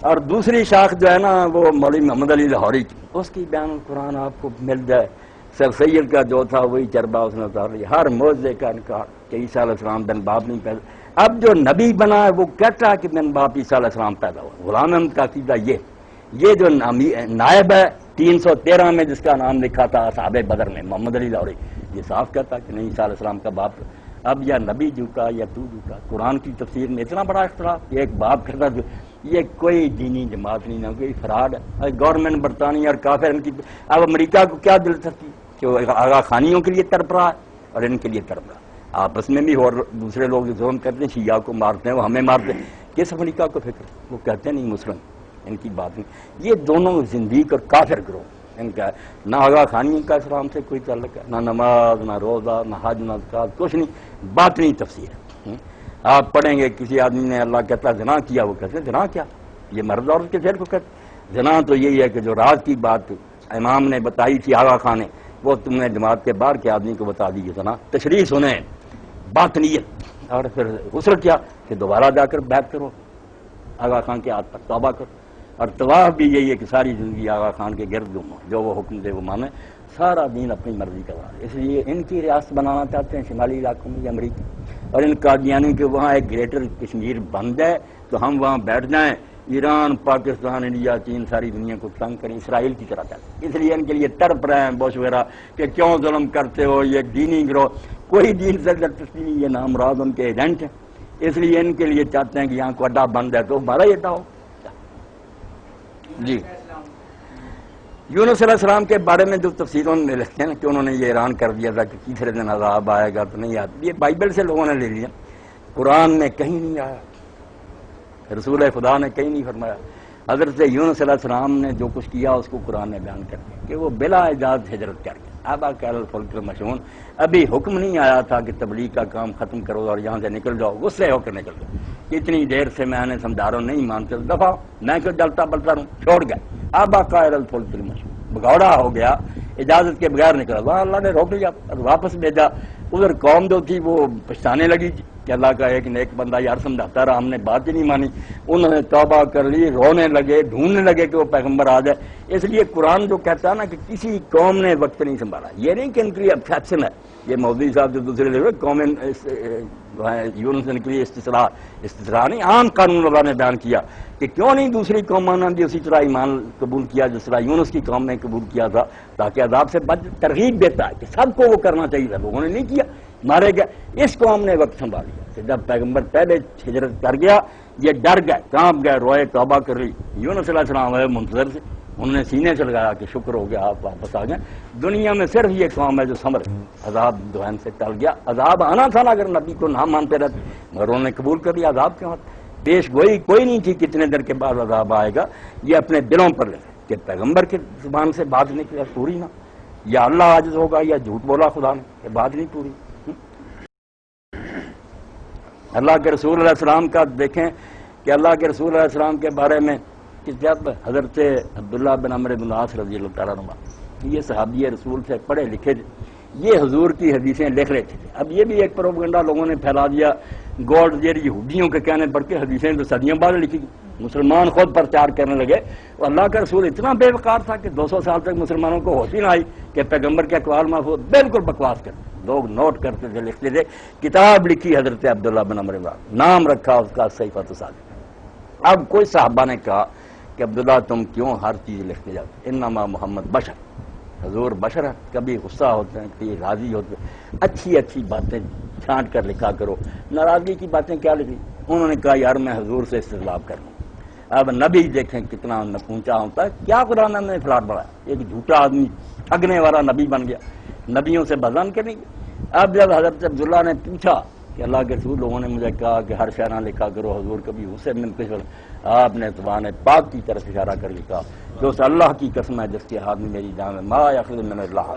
اور دوسری شاخ جو ہے نا وہ مولوی محمد علی لاہوری کی، اس کی بیان القرآن آپ کو مل جائے، سر سید کا جو تھا وہی چربا اس نے اتار لیا، ہر معجزے کا انکار کہ عیسیٰ علیہ السلام بن باپ نہیں پیدا۔ اب جو نبی بنا ہے وہ کہتا ہے کہ بن باپ عیسیٰ علیہ السلام پیدا ہوا۔ غلام احمد کا عقیدہ یہ جو نائب ہے 313 میں جس کا نام لکھا تھا اصحاب بدر میں محمد علی لاہوری، یہ صاف کہتا کہ نہیں عیسیٰ علیہ السلام کا باپ۔ اب یا نبی جھوٹا یا تو جھوٹا، قرآن کی تفسیر میں اتنا بڑا اختلاف کہ ایک باپ کہتا، یہ کوئی دینی جماعت نہیں، نہ کوئی فراڈ ہے، گورنمنٹ برطانیہ اور کافر ان کی۔ اب امریکہ کو کیا دلچسپی کہ وہ آغا خانیوں کے لیے تڑپ رہا ہے اور ان کے لیے تڑپ رہا ہے، آپس میں بھی اور دوسرے لوگ ظلم کرتے ہیں، شیعہ کو مارتے ہیں، وہ ہمیں مارتے ہیں، کس امریکہ کو فکر؟ وہ کہتے نہیں مسلم، ان کی بات نہیں۔ یہ دونوں زندیق اور کافر گروہ، ان کا نہ آغا خانیوں کا اسلام سے کوئی تعلق ہے، نہ نماز، نہ روزہ، نہ حج، نہ زکات، کچھ نہیں، باطنی تفسیر ہے۔ آپ پڑھیں گے کسی آدمی نے اللہ کہتا زنا کیا، وہ کہتے ہیں زنا کیا، یہ مرد عورت کے فعل کو کہتے، زنا تو یہی ہے کہ جو رات کی بات امام نے بتائی تھی آغا خان نے، وہ تم نے جماعت کے باہر کے آدمی کو بتا دی زنا، تشریح سنیں باطنیت، اور پھر غسل کیا کہ دوبارہ جا کر بیعت کرو آغا خان کے ہاتھ پر، توبہ کرو۔ اور طواف بھی یہی ہے کہ ساری زندگی آغا خان کے گرد گھومو، جو وہ حکم دے وہ مانے، سارا دین اپنی مرضی کا بنا۔ اس لیے ان کی ریاست بنانا چاہتے ہیں شمالی علاقوں میں امریکہ، اور ان قادیانی کے وہاں ایک گریٹر کشمیر بن جائے تو ہم وہاں بیٹھ جائیں، ایران، پاکستان، انڈیا، چین، ساری دنیا کو تنگ کریں، اسرائیل کی طرح چلیں۔ اس لیے ان کے لیے تڑپ رہے ہیں بوش وغیرہ کہ کیوں ظلم کرتے ہو، یہ دینی گروہ، کوئی دین سے دلچسپی نہیں، یہ نامراد ان کے ایجنٹ ہیں۔ اس لیے ان کے لیے چاہتے ہیں کہ یہاں کو اڈا بن جائے تو ہمارا ہی اڈا ہو۔ جی یونس علیہ السلام کے بارے میں جو تفسیروں میں لکھتے ہیں کہ انہوں نے یہ اعلان کر دیا تھا کہ تیسرے دن عذاب آئے گا تو نہیں آتا، یہ بائبل سے لوگوں نے لے لیا، قرآن میں کہیں نہیں آیا، رسول خدا نے کہیں نہیں فرمایا۔ حضرت یونس علیہ السلام نے جو کچھ کیا اس کو قرآن نے بیان کر دیا کہ وہ بلا اجازت ہجرت کر گیا۔ آبا کال الفلک المشحون، ابھی حکم نہیں آیا تھا کہ تبلیغ کا کام ختم کرو اور یہاں سے نکل جاؤ، غصے ہو کر نکل جاؤ، اتنی دیر سے میں نے سمجھا رہا ہوں نہیں مانتے، دفعہ میں کیوں جلتا بلتا رہوں، چھوڑ گیا۔ آبا کال الفلک المشحون، بگوڑا ہو گیا، اجازت کے بغیر نکلا، وہاں اللہ نے روک لیا اور واپس بھیجا۔ ادھر قوم جو تھی وہ پچھتانے لگی کہ اللہ کا ایک نیک بندہ یار سمجھاتا رہا، ہم نے بات ہی نہیں مانی، انہوں نے توبہ کر لی، رونے لگے، ڈھونڈنے لگے کہ وہ پیغمبر آ جائے۔ اس لیے قرآن جو کہتا ہے نا کہ کسی قوم نے وقت نہیں سنبھالا، یہ نہیں کہ ان کے لیے ایکسیپشن ہے، یہ مودودی صاحب جو دوسرے لے قوم یونس سے نکلی استثراء نہیں، عام قانون اللہ نے بیان کیا کہ کیوں نہیں دوسری قوموں نے بھی اسی طرح ایمان قبول کیا جس طرح یونس کی قوم نے قبول کیا تھا، تاکہ عذاب سے بچ، ترغیب دیتا ہے کہ سب کو وہ کرنا چاہیے تھا، لوگوں نے نہیں کیا، مارے گئے۔ اس قوم نے وقت سنبھال لیا کہ جب پیغمبر پہلے ہجرت کر گیا یہ ڈر گئے، کانپ گئے، روئے، توبہ کر لی۔ یونس علیہ السلام آئے منتظر سے، انہوں نے سینے سے لگایا کہ شکر ہو گیا آپ واپس آ گئے۔ دنیا میں صرف یہ قوم ہے جو سمر عذاب دوہن سے ٹل گیا، عذاب آنا تھا نا اگر نبی کو نہ مانتے رہتے، مگر انہوں نے قبول کر لیا، عذاب کیوں آتا؟ پیش گوئی کوئی نہیں تھی کتنے دیر کے بعد عذاب آئے گا، یہ اپنے دلوں پر لے کہ پیغمبر کی زبان سے بات نکلی پوری نہ، یا اللہ عاجز ہوگا یا جھوٹ بولا خدا نے کہ بات نہیں پوری۔ اللہ کے رسول علیہ السلام کا دیکھیں کہ اللہ کے رسول علیہ السلام کے بارے میں کہ جب حضرت عبداللہ بن عمرو بن العاص رضی اللہ تعالیٰ عنہ یہ صحابی رسول سے پڑھے لکھے تھے، یہ حضور کی حدیثیں لکھ رہے تھے۔ اب یہ بھی ایک پروپیگنڈا لوگوں نے پھیلا دیا، گوڈ یہ یہودیوں کے کہنے پر کہ حدیثیں تو صدیوں بعد لکھی گئی، مسلمان خود پرچار کرنے لگے، اور اللہ کا رسول اتنا بے وقار تھا کہ 200 سال تک مسلمانوں کو ہوش ہی نہ آئی کہ پیغمبر کے اقوال محفوظ بالکل بکواس کرتے، لوگ نوٹ کرتے تھے، لکھتے تھے۔ کتاب لکھی حضرت عبداللہ بن عمرو بن العاص، نام رکھا اس کا صحیفۃ صادق۔ اب کوئی صحابہ نے کہا کہ عبداللہ تم کیوں ہر چیز لکھتے جاتے، انما محمد بشر، حضور بشر ہے، کبھی غصہ ہوتے ہیں، کبھی راضی ہوتے ہیں، اچھی اچھی باتیں چھانٹ کر لکھا کرو، ناراضگی کی باتیں کیا لکھی؟ انہوں نے کہا یار میں حضور سے استدلال کروں۔ اب نبی دیکھیں کتنا نپونچا ہوتا ہے، کیا قرآن نے فلاٹ بڑھایا، ایک جھوٹا آدمی ٹھگنے والا نبی بن گیا، نبیوں سے بزن کے نہیں۔ اب جب حضرت عبداللہ نے پوچھا کہ اللہ کے رسول لوگوں نے مجھے کہا کہ ہر شعرہ لکھا کرو، حضور کبھی غصے میں آپ نے زبان پاک کی طرف اشارہ کر لکھا کہ اس اللہ کی قسم ہے جس کے ہاتھ میں میری جان ہے، ما یخرج من اللہ،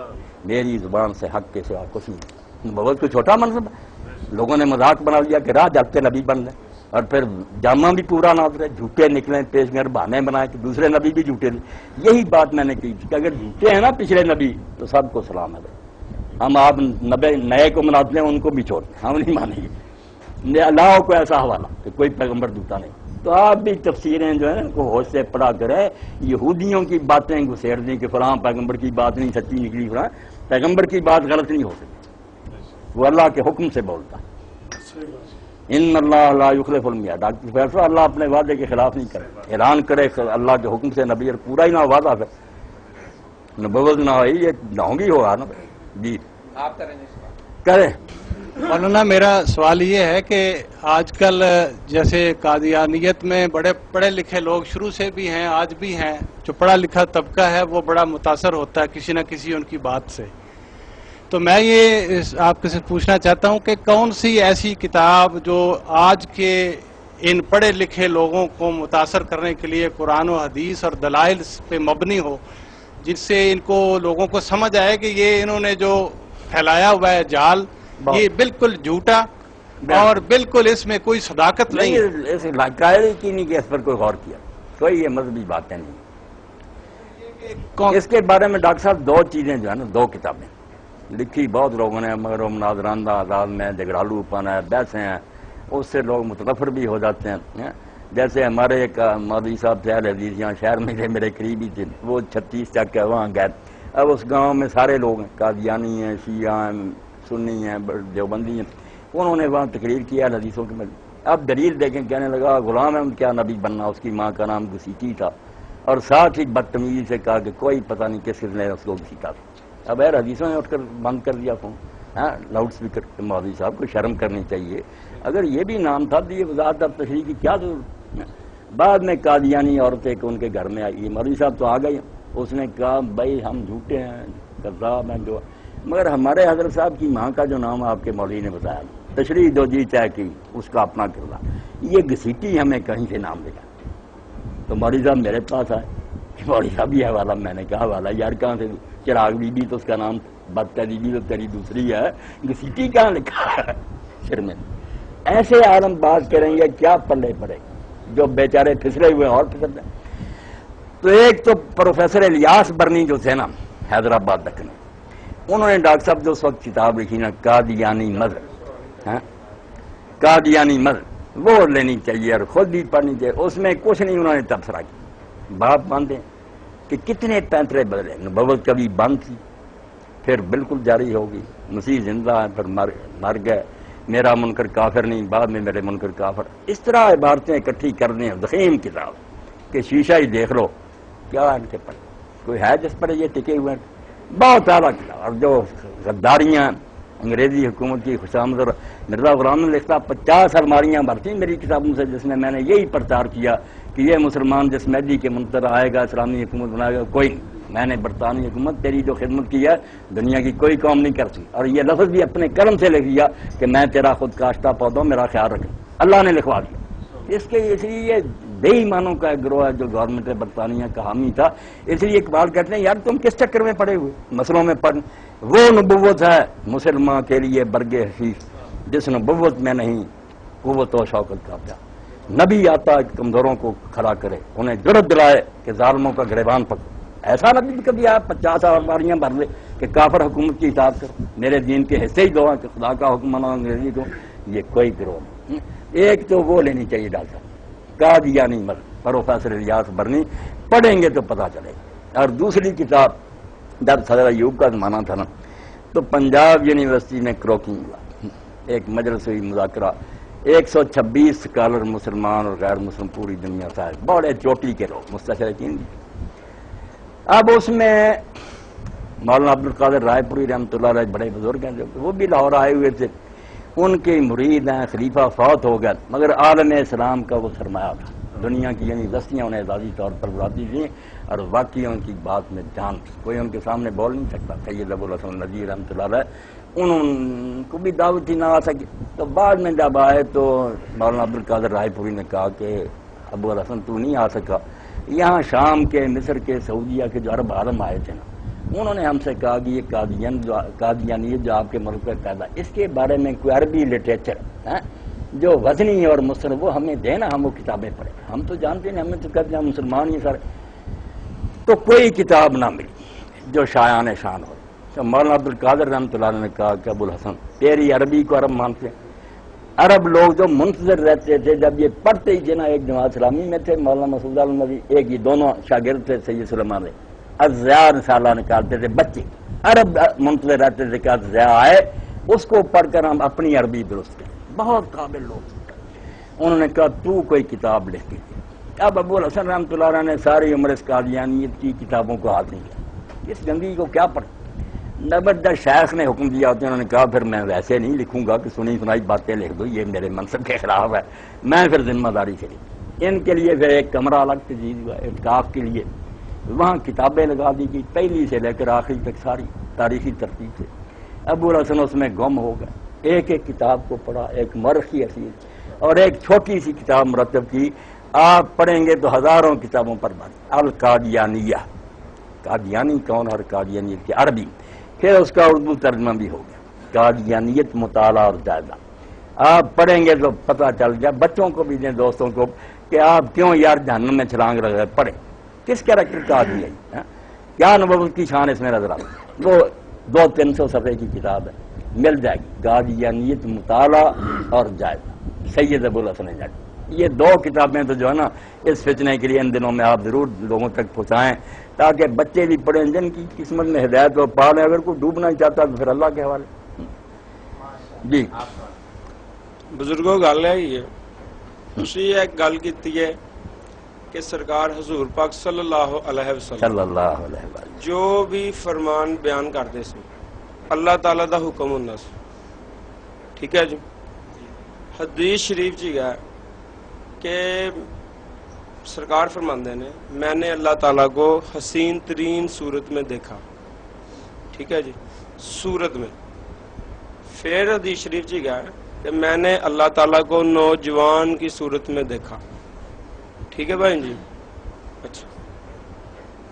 میری زبان سے حق کے سوا کچھ نہیں۔ بہت کوئی چھوٹا منصب ہے، لوگوں نے مذاق بنا لیا کہ راہ جاتے نبی بن گئے، اور پھر جامع بھی پورا نہ اترے، جھوٹے نکلیں، پیش گر بہانے بنائے کہ دوسرے نبی بھی جھوٹے تھے۔ یہی بات میں نے کی کہ اگر جھوٹے ہیں نا پچھلے نبی تو سب کو سلام ہے، ہم آپ نئے کو مناتے ہیں ان کو بھی چھوڑتے ہیں، ہم نہیں مانیں گے، اللہ کو ایسا حوالہ کہ کوئی پیغمبر جھوٹا نہیں۔ تو آپ بھی تفسیریں جو ہیں ان کو ہوش سے پڑھا کریں، یہودیوں کی باتیں گھسیڑ دیں کہ فلاں پیغمبر کی بات نہیں سچی نکلی، فلاں پیغمبر کی بات غلط نہیں ہو سکتی، وہ اللہ کے حکم سے بولتا ہے۔ ان اللہ لا یخلف المیعاد، ڈاکٹر فیصلہ اللہ اپنے وعدے کے خلاف نہیں کرے، اعلان کرے اللہ کے حکم سے نبی اور پورا ہی نہ وعدہ پھر نبوت نہ ہوئی، یہ ڈھونگی ہوگا نا۔ جی آپ کریں۔ مولانا میرا سوال یہ ہے کہ آج کل جیسے قادیانیت میں بڑے پڑھے لکھے لوگ شروع سے بھی ہیں، آج بھی ہیں، جو پڑھا لکھا طبقہ ہے وہ بڑا متاثر ہوتا ہے کسی نہ کسی ان کی بات سے، تو میں یہ آپ سے پوچھنا چاہتا ہوں کہ کون سی ایسی کتاب جو آج کے ان پڑھے لکھے لوگوں کو متاثر کرنے کے لیے قرآن و حدیث اور دلائل پہ مبنی ہو، جس سے ان کو لوگوں کو سمجھ آئے کہ یہ انہوں نے جو پھیلایا ہوا ہے جال یہ بالکل جھوٹا اور بالکل اس میں کوئی صداقت نہیں ہے۔ اس قائل کی نہیں کہ اس پر کوئی غور کیا، کوئی یہ مذہبی باتیں نہیں۔ اس کے بارے میں ڈاکٹر صاحب دو چیزیں جو ہے نا، دو کتابیں لکھی بہت لوگوں نے، مگر وہ مناظرانہ آزاد میں جگڑالو پن ہے، بحثیں ہیں، اس سے لوگ متنفر بھی ہو جاتے ہیں۔ جیسے ہمارے ایک مولوی صاحب تھے اہل حدیث یہاں شہر میں تھے، میرے قریبی تھے، وہ 36 تک ہے وہاں گئے. اب اس گاؤں میں سارے لوگ ہیں، قادیانی ہیں، شیعہ ہیں، سنی ہیں، دیوبندی ہیں. انہوں نے وہاں تقریر کیا اہل حدیثوں کے. اب دلیل دیکھیں، کہنے لگا غلام احمد کیا نبی بننا، اس کی ماں کا نام گسیٹی تھا، اور ساتھ ہی بدتمیزی سے کہا کہ کوئی پتہ نہیں کس نے اس کو گسیٹا تھا. اب اہل حدیثوں نے اٹھ کر بند کر دیا فون، ہاں لاؤڈ اسپیکر. مولوی صاحب کو شرم کرنی چاہیے، اگر یہ بھی نام تھا تو یہ وضاحت اب تشریح کی کیا ضرورت ہے. بعد میں قادیانی عورت ایک ان کے گھر میں آئی، مولوی صاحب تو آ گئے. اس نے کہا بھائی ہم جھوٹے ہیں، کذاب ہیں جو، مگر ہمارے حضرت صاحب کی ماں کا جو نام آپ کے مولوی نے بتایا، تشریح جو جی چاہے کی اس کا اپنا کردار، یہ گھسیٹی ہمیں کہیں سے نام دیا. تو مولوی صاحب میرے پاس آئے کہ مولوی صاحب یہ حوالہ. میں نے کہا حوالہ یار کہاں سے؟ چراغ بی بی تو اس کا نام، بدتہ بی بی تو تیری دوسری ہے، گھسیٹی کہاں لکھا ہے سر میں؟ ایسے عالم بات کریں گے کیا پلے پڑے، جو بیچارے پھسلے ہوئے اور پھسل رہے. تو ایک تو پروفیسر الیاس برنی جو تھے نا حیدرآباد تک میں، انہوں نے ڈاکٹر صاحب جو اس وقت کتاب لکھی نا قادیانی مذہب، قادیانی مذہب، وہ لینی چاہیے اور خود بھی پڑھنی چاہیے. اس میں کچھ نہیں انہوں نے تبصرہ کیا. باپ مانتے کہ کتنے پینترے بدلے، نبوت کبھی بند تھی پھر بالکل جاری ہوگی، مسیح زندہ ہے پھر مر گئے، میرا منکر کافر نہیں، بعد میں میرے منکر کافر. اس طرح عبارتیں اکٹھی کرنے ہیں ضخیم کتاب کہ شیشہ ہی دیکھ لو کیا ان کے پر کوئی ہے جس پر یہ ٹکے ہوئے ہیں. بہت اعلیٰ کتاب. اور جو غداریاں انگریزی حکومت کی خوشامد، اور مرزا غلام نے لکھتا 50 الماریاں بھرتی میری کتابوں سے جس میں میں نے یہی پرچار کیا کہ یہ مسلمان جس مہدی کے منتظر آئے گا اسلامی حکومت بنائے گا کوئی نہیں. میں نے برطانوی حکومت تیری جو خدمت کی ہے دنیا کی کوئی قوم نہیں کرتی. اور یہ لفظ بھی اپنے قلم سے لکھ دیا کہ میں تیرا خود کاشتہ پودا میرا خیال رکھوں، اللہ نے لکھوا دیا. اس لیے یہ بے ایمانوں کا ایک گروہ ہے جو گورنمنٹ برطانیہ کا حامی تھا. اس لیے اقبال کہتے ہیں یار تم کس چکر میں پڑے ہوئے مسئلوں میں پڑھ. وہ نبوت ہے مسلمان کے لیے برگ حشیش جس نبوت میں نہیں قوت و شوکت کا پیار. نبی آتا ہے کمزوروں کو کھڑا کرے، انہیں جرأت دلائے کہ ظالموں کا گریبان پکڑو. ایسا نبی کبھی آپ 50 الماریاں بھر لے کہ کافر حکومت کی اطاعت کرو، میرے دین کے حصے ہی دو ہیں کہ خدا کا حکم منو انگریزی کو. یہ کوئی گروہ نہیں. ایک تو وہ لینی چاہیے ڈاکٹر قادیانی مذہب، پروفیسر الیاس برنی، پڑھیں گے تو پتہ چلے گا. اور دوسری کتاب جب صدر ایوب کا زمانہ تھا نا تو پنجاب یونیورسٹی میں کروکنگ ہوا، ایک مجلس ہوئی مذاکرہ، 126 اسکالر مسلمان اور غیر مسلم پوری دنیا سے آئے، بڑے چوٹی کے لوگ مستشرقین بھی. اب اس میں مولانا عبدالقادر رائے پوری رحمۃ اللہ علیہ بڑے بزرگ ہیں جو وہ بھی لاہور آئے ہوئے تھے، ان کے مرید ہیں. خلیفہ فوت ہو گئے مگر عالم اسلام کا وہ سرمایہ تھا. دنیا کی یونیورسٹیاں انہیں اعزازی طور پر بلاتی تھیں اور واقعی ان کی بات میں جان تھی، کوئی ان کے سامنے بول نہیں سکتا. سید ابوالحسن ندوی رحمۃ اللہ علیہ ان کو بھی دعوت ہی نہ آ سکی. تو بعد میں جب آئے تو مولانا عبدالقادر رائے پوری نے کہا کہ ابوالحسن تو نہیں آ سکا. یہاں شام کے، مصر کے، سعودیہ کے جو عرب عالم آئے تھے نا انہوں نے ہم سے کہا کہ یہ قادیانیت جو آپ کے ملک میں پیدا، اس کے بارے میں کوئی عربی لٹریچر جو وزنی اور مستند وہ ہمیں دینا، ہم وہ کتابیں پڑھیں. ہم تو جانتے ہیں، ہمیں تو کہتے ہیں مسلمان ہی سارے. تو کوئی کتاب نہ ملی جو شایان شان ہو. تو مولانا عبدالقادر رحمۃ اللہ علیہ نے کہا کہ ابوالحسن تیری عربی کو عرب مانتے ہیں. عرب لوگ جو منتظر رہتے تھے جب یہ پڑھتے ہی تھے نا، ایک جماعت اسلامی میں تھے مولانا مسعود المدی، ایک یہ دونوں شاگرد تھے سید سلیمان علیہ، ازیاء رسالہ نکالتے تھے بچے. عرب منتظر رہتے تھے کہ ازیاء آئے اس کو پڑھ کر ہم اپنی عربی درست کریں. بہت قابل لوگ. انہوں نے کہا تو کوئی کتاب لکھ کے دے. اب ابوالحسن رحمۃ اللہ علیہ نے ساری عمر اس قادیانیت کی کتابوں کو ہاتھ نہیں کیا، اس گندگی کو کیا پڑھ. نبردہ شیخ نے حکم دیا ہوتے، انہوں نے کہا پھر میں ویسے نہیں لکھوں گا کہ سنی سنائی باتیں لکھ دو، یہ میرے منصب کے خلاف ہے. میں پھر ذمہ داری سے لکھی. ان کے لیے پھر ایک کمرہ الگ تجویز ہوا اعتکاف کے لیے، وہاں کتابیں لگا دی گئی پہلی سے لے کر آخری تک ساری تاریخی ترتیب سے. ابوالحسن اس میں گم ہو گئے. ایک ایک کتاب کو پڑھا، ایک مورخی حیثیت اور ایک چھوٹی سی کتاب مرتب کی. آپ پڑھیں گے تو ہزاروں کتابوں پر بات. القادیانیہ، قادیانی کون اور قادیانیت کی عربی، پھر اس کا اردو ترجمہ بھی ہو گیا قادیانیت مطالعہ اور جائزہ. آپ پڑھیں گے تو پتہ چل جائے، بچوں کو بھی دیں دوستوں کو کہ آپ کیوں یار جہنم میں چھلانگ لگائے. پڑھیں کس کیریکٹر کا آدمی ہے، کیا نبوت کی شان اس میں نظر آتی. وہ 200-300 صفحے کی کتاب ہے، مل جائے گی. قادیانیت مطالعہ اور جائزہ، سید ابوالحسن ندوی. یہ 2 کتابیں تو جو ہے نا اس فتنے کے لیے ان دنوں میں آپ ضرور لوگوں تک پہنچائیں تاکہ بچے بھی پڑھیں، جن کی قسمت میں ہدایت ہو پا لیں، اگر کوئی ڈوبنا چاہتا تو پھر اللہ کے حوالے۔ جی بزرگوں گل ہے تسی ایک گل کیتی ہے کہ سرکار حضور پاک صلی اللہ علیہ وسلم صلی اللہ علیہ وسلم جو بھی فرمان بیان کرتے سی اللہ تعالیٰ دا حکم ہوندا سی، ٹھیک ہے جی۔ حدیث شریف جی ہے کہ سرکار فرماندے نے میں نے اللہ تعالیٰ کو حسین ترین صورت میں دیکھا، ٹھیک ہے جی، صورت میں۔ پھر حدیث شریف جی ہے کہ میں نے اللہ تعالیٰ کو نوجوان کی صورت میں دیکھا، ٹھیک ہے بھائی جی۔ اچھا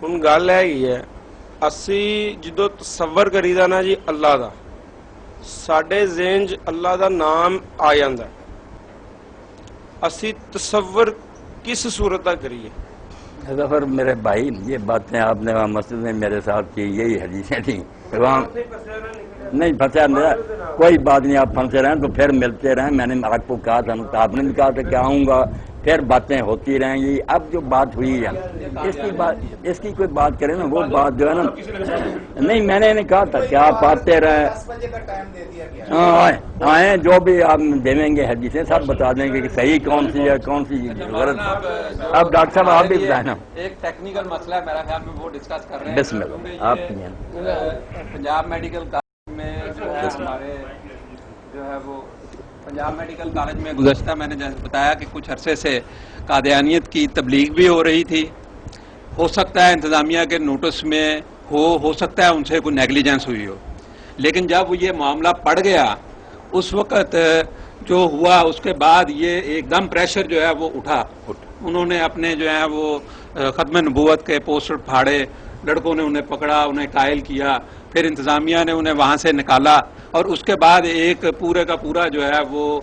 ہن گل ہے اسی جدو تصور کریدا نا جی اللہ دا، ساڈے ذہن چ اللہ دا نام آ جاندا، اسی تصور کس صورت کا کریے؟ ظفر میرے بھائی، یہ باتیں آپ نے وہاں مسجد میں میرے ساتھ کی، یہی حدیثیں تھیں وہاں نہیں پھنسا میرا کوئی بات نہیں، آپ پھنسے رہیں تو پھر ملتے رہیں، میں نے آپ کو کہا تھا تو آپ نے بھی کہا تھا کہ آؤں گا، پھر باتیں ہوتی رہیں گی۔ اب جو بات ہوئی ہے اس کی کوئی بات کریں نا، وہ بات جو ہے نا نہیں میں نے کہا تھا کہ آپ آتے رہیں، ہاں آئیں، جو بھی آپ دیں گے حدیثیں سب بتا دیں گے کہ صحیح کون سی ہے کون سی غلط۔ اب ڈاکٹر صاحب آپ بھی بتائیں نا، ایک ٹیکنیکل مسئلہ ہے میرا خیال میں وہ ڈسکس کر رہے ہیں۔ بسم اللہ آپ پنجاب میڈیکل کالج میں جو ہے ہمارے جو ہے وہ پنجاب میڈیکل کالج میں گزشتہ میں نے جیسے بتایا کہ کچھ عرصے سے قادیانیت کی تبلیغ بھی ہو رہی تھی، ہو سکتا ہے انتظامیہ کے نوٹس میں ہو سکتا ہے ان سے کوئی نیگلیجنس ہوئی ہو، لیکن جب یہ معاملہ پڑ گیا اس وقت جو ہوا اس کے بعد یہ ایک دم پریشر جو ہے وہ اٹھا، انہوں نے اپنے جو ہے وہ ختم نبوت کے پوسٹر پھاڑے، لڑکوں نے انہیں پکڑا، انہیں قائل کیا، پھر انتظامیہ نے انہیں وہاں سے نکالا، اور اس کے بعد ایک پورے کا پورا جو ہے وہ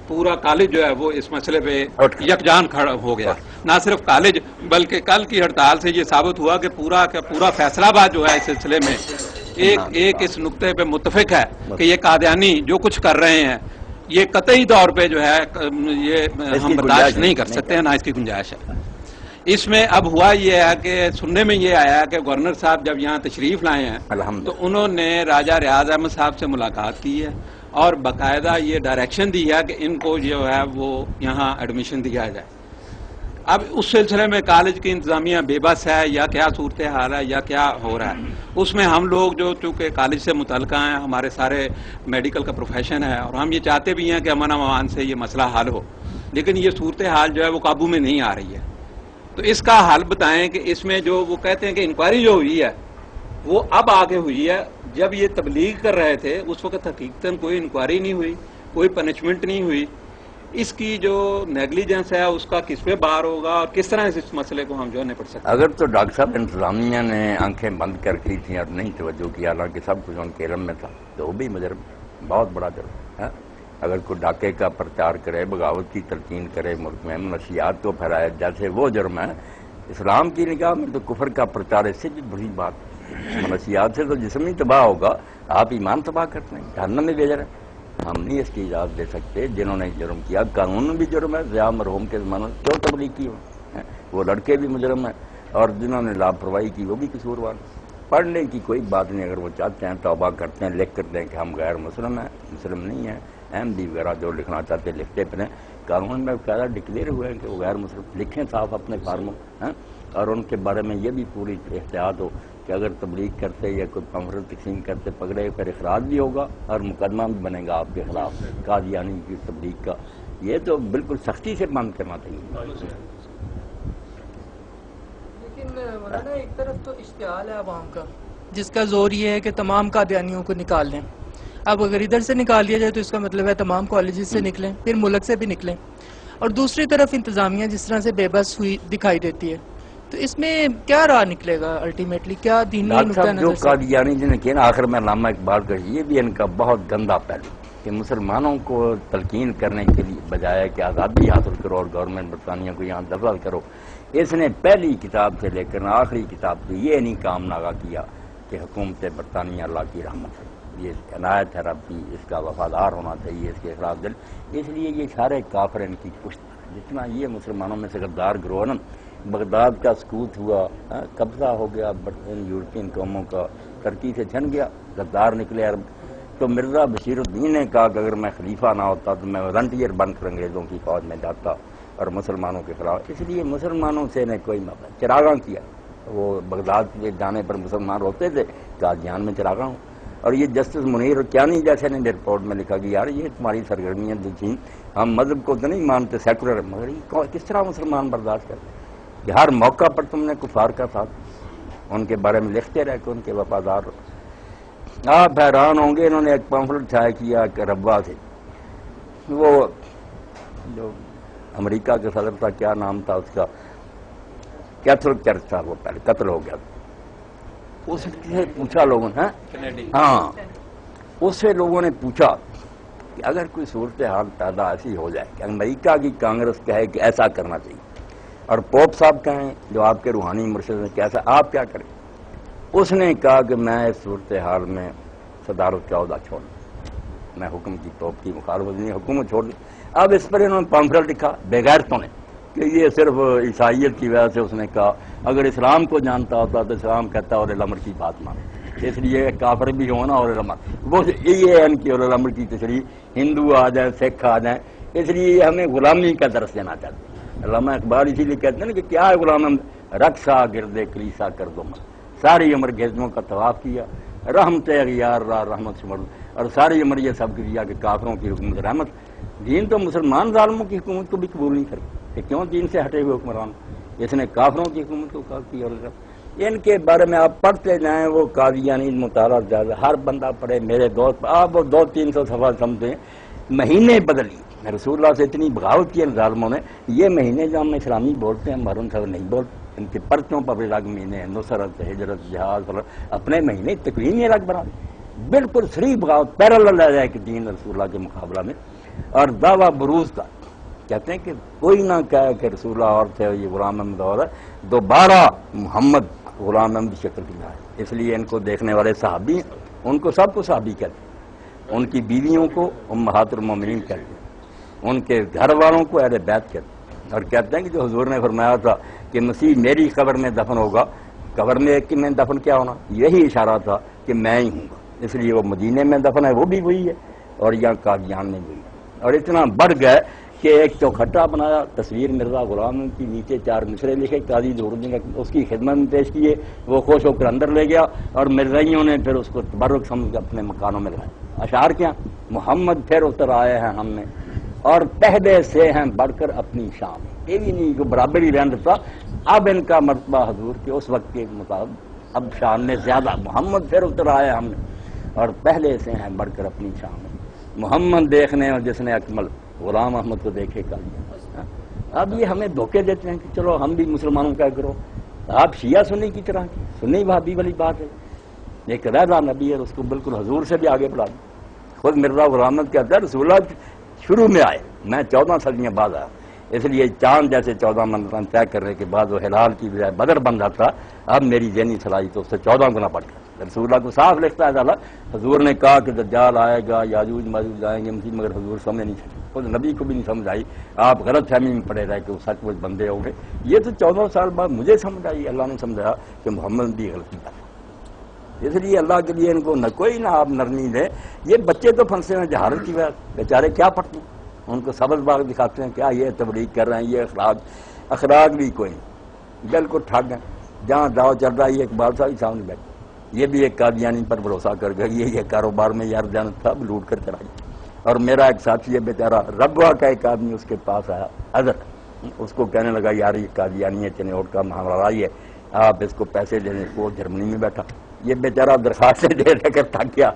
پورا کالج جو ہے وہ اس مسئلے پہ یکجان کھڑا ہو گیا۔ نہ صرف کالج بلکہ کل کی ہڑتال سے یہ ثابت ہوا کہ پورا کا پورا فیصلہ آباد جو ہے اس سلسلے میں ایک اس نقطے پہ متفق ہے کہ یہ قادیانی جو کچھ کر رہے ہیں یہ قطعی طور پہ جو ہے یہ ہم برداشت نہیں کر سکتے ہیں، نہ اس کی گنجائش ہے۔ اس میں اب ہوا یہ ہے کہ سننے میں یہ آیا کہ گورنر صاحب جب یہاں تشریف لائے ہیں تو انہوں نے راجہ ریاض احمد صاحب سے ملاقات کی ہے اور باقاعدہ یہ ڈائریکشن دی ہے کہ ان کو جو ہے وہ یہاں ایڈمیشن دیا جائے۔ اب اس سلسلے میں کالج کی انتظامیہ بے بس ہے یا کیا صورتحال ہے یا کیا ہو رہا ہے، اس میں ہم لوگ جو چونکہ کالج سے متعلقہ ہیں، ہمارے سارے میڈیکل کا پروفیشن ہے اور ہم یہ چاہتے بھی ہیں کہ امن و امان سے یہ مسئلہ حل ہو، لیکن یہ صورتحال جو ہے وہ قابو میں نہیں آ رہی ہے۔ تو اس کا حل بتائیں کہ اس میں جو وہ کہتے ہیں کہ انکوائری جو ہوئی ہے وہ اب آگے ہوئی ہے، جب یہ تبلیغ کر رہے تھے اس وقت حقیقتاً کوئی انکوائری نہیں ہوئی، کوئی پنشمنٹ نہیں ہوئی۔ اس کی جو نیگلیجنس ہے اس کا کس پہ بار ہوگا اور کس طرح اس مسئلے کو ہم جو نپٹ سکتے ہیں؟ اگر تو ڈاکٹر صاحب انتظامیہ نے آنکھیں بند کر کی تھیں اور نہیں توجہ کیا، حالانکہ سب کچھ ان کے علم میں تھا، تو وہ بھی مجرم، بہت بڑا جرم ہے۔ اگر کوئی ڈاکے کا پرچار کرے، بغاوت کی تلقین کرے، ملک میں منشیات کو پھیلائے، جیسے وہ جرم ہے، اسلام کی نگاہ میں تو کفر کا پرچار اس سے بھی بڑی بات۔ منشیات سے تو جسم ہی تباہ ہوگا، آپ ایمان تباہ کرتے ہیں، جہنم میں بھیج رہے ہیں۔ ہم نہیں اس کی اجازت دے سکتے۔ جنہوں نے جرم کیا، قانون میں بھی جرم ہے، ضیاء مرحوم کے زمانے میں کیوں تبلیغ کی ہو، وہ لڑکے بھی مجرم ہیں اور جنہوں نے لاپرواہی کی وہ بھی قصوروار۔ پڑھنے کی کوئی بات نہیں، اگر وہ چاہتے ہیں توبہ کرتے ہیں، لکھ کر دیں کہ ہم غیر مسلم ہیں، مسلم نہیں ہیں، احمدی وغیرہ جو لکھنا چاہتے لکھتے پھریں، قانون میں باقاعدہ ڈکلیئر ہوئے ہیں کہ وہ غیر مسلم، لکھیں صاف اپنے فارموں، اور ان کے بارے میں یہ بھی پوری احتیاط ہو کہ اگر تبلیغ کرتے یا کوئی پمفلٹ تقسیم کرتے پکڑے پھر اخراج بھی ہوگا اور مقدمہ بھی بنے گا آپ کے خلاف قادیانی کی تبلیغ کا۔ یہ تو بالکل سختی سے بند کرنا چاہیے۔ لیکن مولانا ایک طرف تو اشتعال ہے عوام کا جس کا زور یہ ہے کہ تمام قادیانیوں کو نکال لیں۔ اب اگر ادھر سے نکال دیا جائے تو اس کا مطلب ہے تمام کالجز سے نکلیں، پھر ملک سے بھی نکلیں، اور دوسری طرف انتظامیہ جس طرح سے بے بس ہوئی دکھائی دیتی ہے، تو اس میں کیا راہ نکلے گا الٹیمیٹلی؟ کیا دینی نقطہ جو نظر سے؟ قادیانی جنہیں کہنا آخر میں علامہ اقبال کا یہ بھی ان کا بہت گندا پہلو کہ مسلمانوں کو تلقین کرنے کے لیے بجائے کہ آزادی حاصل کرو اور گورنمنٹ برطانیہ کو یہاں دخل کرو، اس نے پہلی کتاب سے لے کر آخری کتاب سے یہ نہیں کام ناغا کیا کہ حکومت برطانیہ اللہ کی رحمت ہے، یہ عنایت ہے رب کی، اس کا وفادار ہونا چاہیے، اس کے خلاف دل، اس لیے یہ سارے کافر ان کی پشت جتنا یہ مسلمانوں میں سے غدار گروہ نا، بغداد کا سکوت ہوا، قبضہ ہو گیا یورپین قوموں کا، ترکی سے چھن گیا، غدار نکلے عرب. تو مرزا بشیر الدین نے کہا کہ اگر میں خلیفہ نہ ہوتا تو میں والنٹیئر بن کر انگریزوں کی فوج میں جاتا اور مسلمانوں کے خلاف. اس لیے مسلمانوں سے نے کوئی چراغاں کیا. وہ بغداد کے جانے پر مسلمان روتے تھے، قادیان میں چراغاں ہوں. اور یہ جسٹس منیر کیانی جیسے نے رپورٹ میں لکھا کہ یار یہ تمہاری سرگرمیاں جو تھیں، ہم مذہب کو تو نہیں مانتے، سیکولر، مگر یہ کس طرح مسلمان برداشت کرتے کہ ہر موقع پر تم نے کفار کا ساتھ ان کے بارے میں لکھتے رہ کے ان کے وفادار ہو. آپ حیران ہوں گے، انہوں نے ایک پمفلٹ چھایا کیا کہ ربا سے، وہ جو امریکہ کے صدر تھا، کیا نام تھا اس کا، کیتھولک چرچ تھا، وہ پہلے قتل ہو گیا. اس سے پوچھا لوگوں نے، ہاں اس سے لوگوں نے پوچھا کہ اگر کوئی صورتحال پیدا ایسی ہو جائے کہ امریکہ کی کانگریس کہے کہ ایسا کرنا چاہیے اور پوپ صاحب کہیں جو آپ کے روحانی مرشد ہیں کہ ایسا، آپ کیا کریں؟ اس نے کہا کہ میں اس صورتحال میں صدارت کا عہدہ چھوڑ دوں، میں حکم کی توپ کی مخالفت نہیں، حکومت چھوڑ دوں. اب اس پر انہوں نے پمفلٹ لکھا بغیرتوں نے کہ یہ صرف عیسائیت کی وجہ سے. اس نے کہا اگر اسلام کو جانتا ہوتا تو اسلام کہتا اور الامر کی بات مانے، اس لیے کافر بھی ہونا اور الامر، وہ یہ ان کی اور الامر کی تشریح ہندو آ جائیں، سکھ آ جائیں، اس لیے ہمیں غلامی کا درس دینا چاہتے ہیں. علامہ اقبال اسی لیے کہتے ہیں نا کہ کیا ہے غلام، رقصہ گردے کلیسا کر دو، ساری عمر گھیجوں کا طواف کیا، رحمت اغیار را رحمت شمر، اور ساری عمر یہ سب کیا کہ کافروں کی حکومت رحمت. دین تو مسلمان ظالموں کی حکومت کو بھی قبول نہیں کرتے کہ کیوں دین سے ہٹے ہوئے حکمران، اس نے کافروں کی حکومت کو کہا کی. اور ان کے بارے میں آپ پڑھتے جائیں، وہ قادیانی مطالعہ زیادہ، ہر بندہ پڑھے. میرے دوست آپ وہ 200-300 صفحہ سمجھیں، مہینے بدلی رسول اللہ سے اتنی بغاوت کی ان ظالموں نے. یہ مہینے جو ہم اسلامی بولتے ہیں، محرم صاحب نہیں بولتے، ان کے پرچوں پر بھی الگ مہینے ہیں، نصرت، ہجرت، جہاد، اپنے مہینے تقریم ہی الگ بنا دیں. بالکل صریح بغاوت، پیرالل لے جائے کہ دین رسول اللہ کے مقابلہ میں. اور دعویٰ بروز کا کہتے ہیں کہ کوئی نہ کہے کہ رسول اللہ اور تھے، یہ غلام احمد اور ہے، دوبارہ محمد غلام احمد کی شکل کی جائے. اس لیے ان کو دیکھنے والے صحابی، ان کو سب کو صحابی کہتے ہیں، ان کی بیویوں کو امہات المومنین کہتے ہیں، ان کے گھر والوں کو اہل بیت کہتے ہیں. اور کہتے ہیں کہ جو حضور نے فرمایا تھا کہ مسیح میری قبر میں دفن ہوگا، قبر میں ایک میں دفن کیا ہونا، یہی اشارہ تھا کہ میں ہی ہوں گا. اس لیے وہ مدینے میں دفن ہے، وہ بھی وہی ہے، اور یہاں قادیان میں وہی ہے. اور اتنا بڑھ گئے کہ ایک چوکھٹا بنایا، تصویر مرزا غلام کی، نیچے 4 مصرے لکھے، قاضی ظہوردین نے اس کی خدمت میں پیش کیے، وہ خوش ہو کر اندر لے گیا، اور مرزائیوں نے پھر اس کو تبرک سمجھ کر اپنے مکانوں میں لگایا. اشعار کیا، محمد پھر اتر آئے ہیں ہم میں، اور پہلے سے ہیں بڑھ کر اپنی شان. یہ بھی نہیں کہ برابر ہی رہن دیتا، اب ان کا مرتبہ حضور کے اس وقت کے مطابق اب شان نے زیادہ. محمد پھر اتر آئے ہم نے، اور پہلے سے ہیں بڑھ کر اپنی شان. محمد دیکھنے اور جس نے اکمل، غلام احمد کو دیکھے کل. اب یہ ہمیں دھوکے دیتے ہیں کہ چلو ہم بھی مسلمانوں کا کرو. آپ شیعہ سنی کی طرح کی، سنی بھابی والی بات ہے. ایک رضا نبی ہے، اس کو بالکل حضور سے بھی آگے بڑھا دیں. خود مرزا غلام احمد کہتا ہے رسول اللہ شروع میں آئے، میں 14 صدیاں بعد آیا، اس لیے چاند جیسے 14 منزل طے کرنے کے بعد وہ ہلال کی بجائے بدر بن جاتا. اب میری ذہنی صلاحیت اس سے 14 گنا بڑھ گیا. رسول اللہ کو صاف لکھتا ہے تعالیٰ، حضور نے کہا کہ دجال آئے گا، یاجوج ماجوج آئیں گے، مگر حضور سمجھ نہیں سکے، خود نبی کو بھی نہیں سمجھ آئی. آپ غلط فہمی میں پڑے رہے کہ وہ سچ مچ بندے ہوں گے. یہ تو 14 سال بعد مجھے سمجھ آئی، اللہ نے سمجھایا کہ محمد بھی غلطی کر. اس لیے اللہ کے لیے ان کو نہ کوئی نہ آپ نرمی دیں. یہ بچے تو پھنسے ہیں جہالت کی وجہ، بیچارے کیا پڑھتے ہیں، ان کو سبز باغ دکھاتے ہیں، کیا یہ تبلیغ کر رہے ہیں، یہ اخراج بھی کوئی نہیں، بالکل ٹھگ ہیں. جہاں داؤ چل رہا ہے یہ اقبال صاحب ہی سامنے بیٹھے، یہ بھی ایک قادیانی پر بھروسہ کر گئی، یہ کاروبار میں یار جانت تھا، لوٹ کر چلا گیا. اور میرا ایک ساتھی ہے بیچارہ ربوا کا ایک آدمی اس کے پاس آیا، حضرت، اس کو کہنے لگا یار یہ قادیانی ہے، چنوٹ کا معاملہ ہے، آپ اس کو پیسے دے دیں. وہ جرمنی میں بیٹھا، یہ بیچارہ درخواستیں دے دے کر تھک گیا.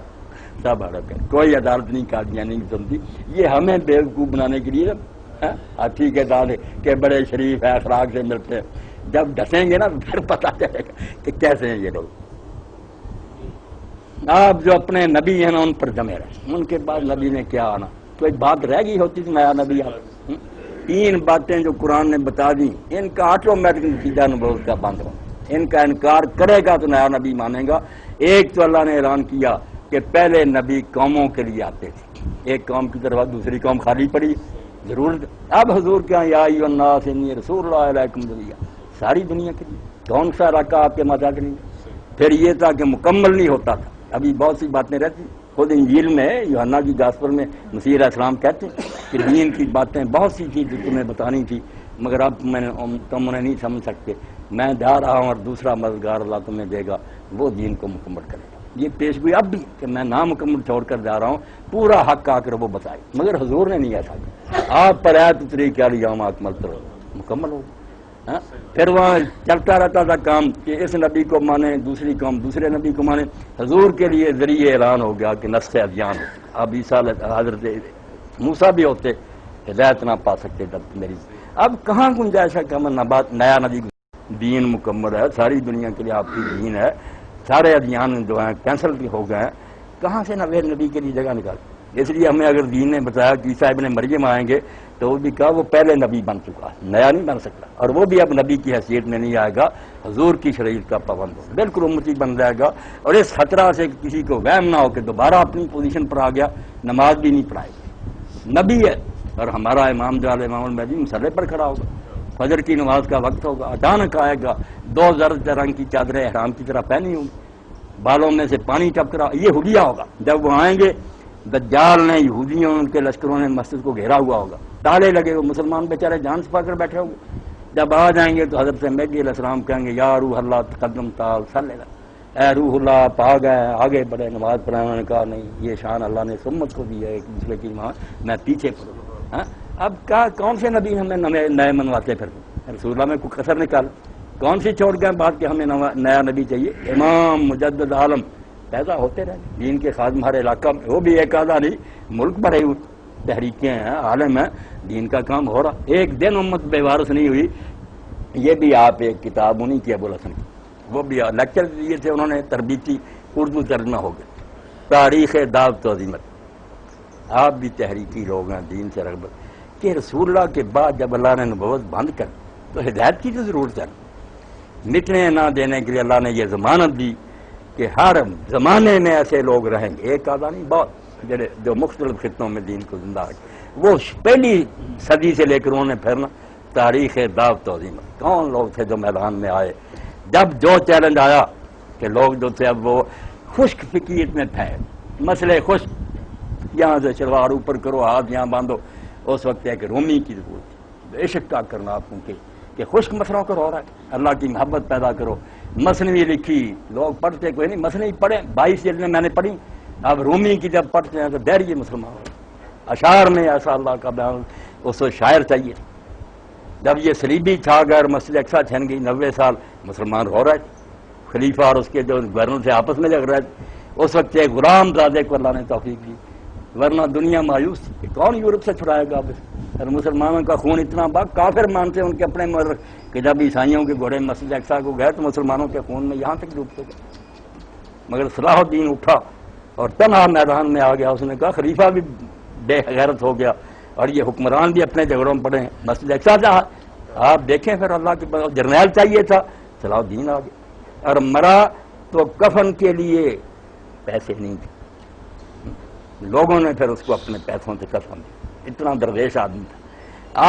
سب حرکت ہے، کوئی عدالت نہیں قادیانی نہیں سنتی. یہ ہمیں بیوقوف بنانے کے لیے ہاتھی کے دانے کہ بڑے شریف ہے، اخلاق سے ملتے ہیں. جب ڈسیں گے نا پھر پتہ چلے گا کہ کیسے ہیں یہ لوگ. آپ جو اپنے نبی ہیں نا ان پر جمے رہے، ان کے بعد نبی نے کیا آنا، کوئی بات رہ گئی ہوتی تو نیا نبی آ. 3 باتیں جو قرآن نے بتا دی، ان کا آٹومیٹک نتیجہ نبوت کا بند ہو. ان کا انکار کرے گا تو نیا نبی مانے گا. ایک تو اللہ نے اعلان کیا کہ پہلے نبی قوموں کے لیے آتے تھے، ایک قوم کی طرف دوسری قوم خالی پڑی، ضرورت اب حضور کے یا ایھا الناس انی رسول اللہ علیکم جمیعا ساری دنیا کے لیے کون سا علاقہ آپ کے مذاق نہیں ہے؟ پھر یہ تھا کہ مکمل نہیں ہوتا تھا، ابھی بہت سی باتیں رہتی، خود انجیل میں یوحنا کی گاسپل میں مسیح علیہ السلام کہتے ہیں کہ دین کی باتیں بہت سی تھی جو تمہیں بتانی تھی مگر اب تم انہیں نہیں سمجھ سکتے، میں جا رہا ہوں اور دوسرا مددگار اللہ تمہیں دے گا، وہ دین کو مکمل کرے گا۔ یہ پیشگوئی اب بھی کہ میں نامکمل چھوڑ کر جا رہا ہوں، پورا حق آ کر وہ بتائے، مگر حضور نے نہیں ایسا کیا، آپ پر آیت اتری کہ الیوم اکملت لکم مکمل ہو گیا۔ پھر وہاں چلتا رہتا تھا کام کہ اس نبی کو مانے، دوسری قوم دوسرے نبی کو مانے، حضور کے لیے ذریعے اعلان ہو گیا کہ نسخ ادیان ہو۔ اب عیسیٰ حضرت موسیٰ بھی ہوتے ہدایت نہ پا سکتے تب میری، اب کہاں گنجائش ہے کہ ہم نیا نبی دین مکمل ہے، ساری دنیا کے لیے آپ کی دین ہے، سارے ادیان جو ہیں کینسل بھی ہو گئے ہیں، کہاں سے نوے نبی کے لیے جگہ نکال؟ اس لیے ہمیں اگر دین نے بتایا کہ عیسیٰ ابن مریم آئیں گے تو وہ بھی کہا وہ پہلے نبی بن چکا ہے، نیا نہیں بن سکتا، اور وہ بھی اب نبی کی حیثیت میں نہیں آئے گا، حضور کی شریعت کا پابند ہو بالکل امتی بن جائے گا، اور اس خطرہ سے کسی کو وہم نہ ہو کہ دوبارہ اپنی پوزیشن پر آ گیا، نماز بھی نہیں پڑھائے گا، نبی ہے اور ہمارا امام جو امام المہدی مسلح پر کھڑا ہوگا، فجر کی نماز کا وقت ہوگا، اچانک آئے گا، 2 زرد رنگ کی چادریں احرام کی طرح پہنی ہوں، بالوں میں سے پانی ٹپک رہا، یہ حلیہ ہوگا۔ جب وہ آئیں گے دجال نے، یہودیوں ان کے لشکروں نے مسجد کو گھیرا ہوا ہوگا، تالے لگے ہوئے، مسلمان بیچارے جان چھپا کر بیٹھے ہوئے، جب آ جائیں گے تو حضرت مہدی علیہ السلام کہیں گے یا روح اللہ تقدم تعال صلی اللہ، اے روح اللہ آپ آ گئے، آگے بڑے، نماز پڑھائے۔ انہوں نے کہا نہیں، یہ شان اللہ نے سمت کو دی ہے ایک دوسرے کی، میں پیچھے پڑھوں۔ اب کون سے نبی ہمیں نئے منواتے پھر؟ رسول اللہ میں کوئی کسر نکال، کون سی چھوڑ گئے بات کہ ہمیں نیا نبی چاہیے؟ امام مجدد عالم پیدا ہوتے رہے، دین کے خادم ہر علاقہ میں، وہ بھی ایک آدھا نہیں، ملک بھرے ہوئے تحریکیں ہیں، عالم ہیں، دین کا کام ہو رہا، ایک دن امت بے وارث نہیں ہوئی۔ یہ بھی آپ ایک کتاب انہی کی ابوالحسن کی، وہ بھی لیکچر دیے تھے انہوں نے، تربیتی اردو ترجمہ ہو گیا، تاریخ دعوت و عظیمت۔ آپ بھی تحریکی لوگ ہیں، دین سے رغبت کہ رسول اللہ کے بعد جب اللہ نے نبوت بند کر تو ہدایت کی تو ضرورت ہے، مٹنے نہ دینے کے لیے اللہ نے یہ ضمانت دی کہ ہر زمانے میں ایسے لوگ رہیں گے، ایک آدھا نہیں، بہت جو مختلف خطوں میں دین کو زندہ رکھے۔ وہ پہلی صدی سے لے کر انہوں نے پھرنا تاریخ دعوت و عظیمت، کون لوگ تھے جو میدان میں آئے، جب جو چیلنج آیا کہ لوگ جو تھے اب وہ خشک فکریت میں تھے، مسئلے خشک، یہاں سے شلوار اوپر کرو، ہاتھ یہاں باندھو، اس وقت ایک رومی کی ضرورت تھی، عشق کا کرنا آپ کو کہ خشک مسئلوں کو ہو رہا ہے، اللہ کی محبت پیدا کرو۔ مثنوی لکھی، لوگ پڑھتے کوئی نہیں، مثنوی پڑھیں، 22 جلدیں میں نے پڑھی، اب رومی کی جب پڑھتے ہیں تو ڈیریے مسلمان ہو، اشعار میں ایسا اللہ کا بیان، اس کو شاعر چاہیے۔ جب یہ صلیبی چھا گئے اور مسجد اقصی چھن گئی، 90 سال مسلمان ہو رہے تھے، خلیفہ اور اس کے جو گورنر سے آپس میں لگ رہے تھے، اس وقت ایک غلام زادے کو اللہ نے توفیق دی، ورنہ دنیا مایوس تھی کہ کون یورپ سے چھڑائے گا اب، اور مسلمانوں کا خون اتنا کافر مانتے ان کے اپنے مورخ کہ جب عیسائیوں کے گھوڑے مسجد اقصی کو گئے تو مسلمانوں کے خون میں یہاں تک ڈوبتے گئے، مگر صلاح الدین اٹھا اور تنہا میدان میں آ گیا، اس نے کہا خلیفہ بھی بے غیرت ہو گیا اور یہ حکمران بھی اپنے جھگڑوں میں پڑے ہیں، مسجد اقصی جہاں آپ دیکھیں، پھر اللہ کے جرنیل چاہیے تھا، صلاح الدین آ گیا، اور مرا تو کفن کے لیے پیسے نہیں تھے، لوگوں نے پھر اس کو اپنے پیسوں سے کفن دیا، اتنا درویش آدمی تھا۔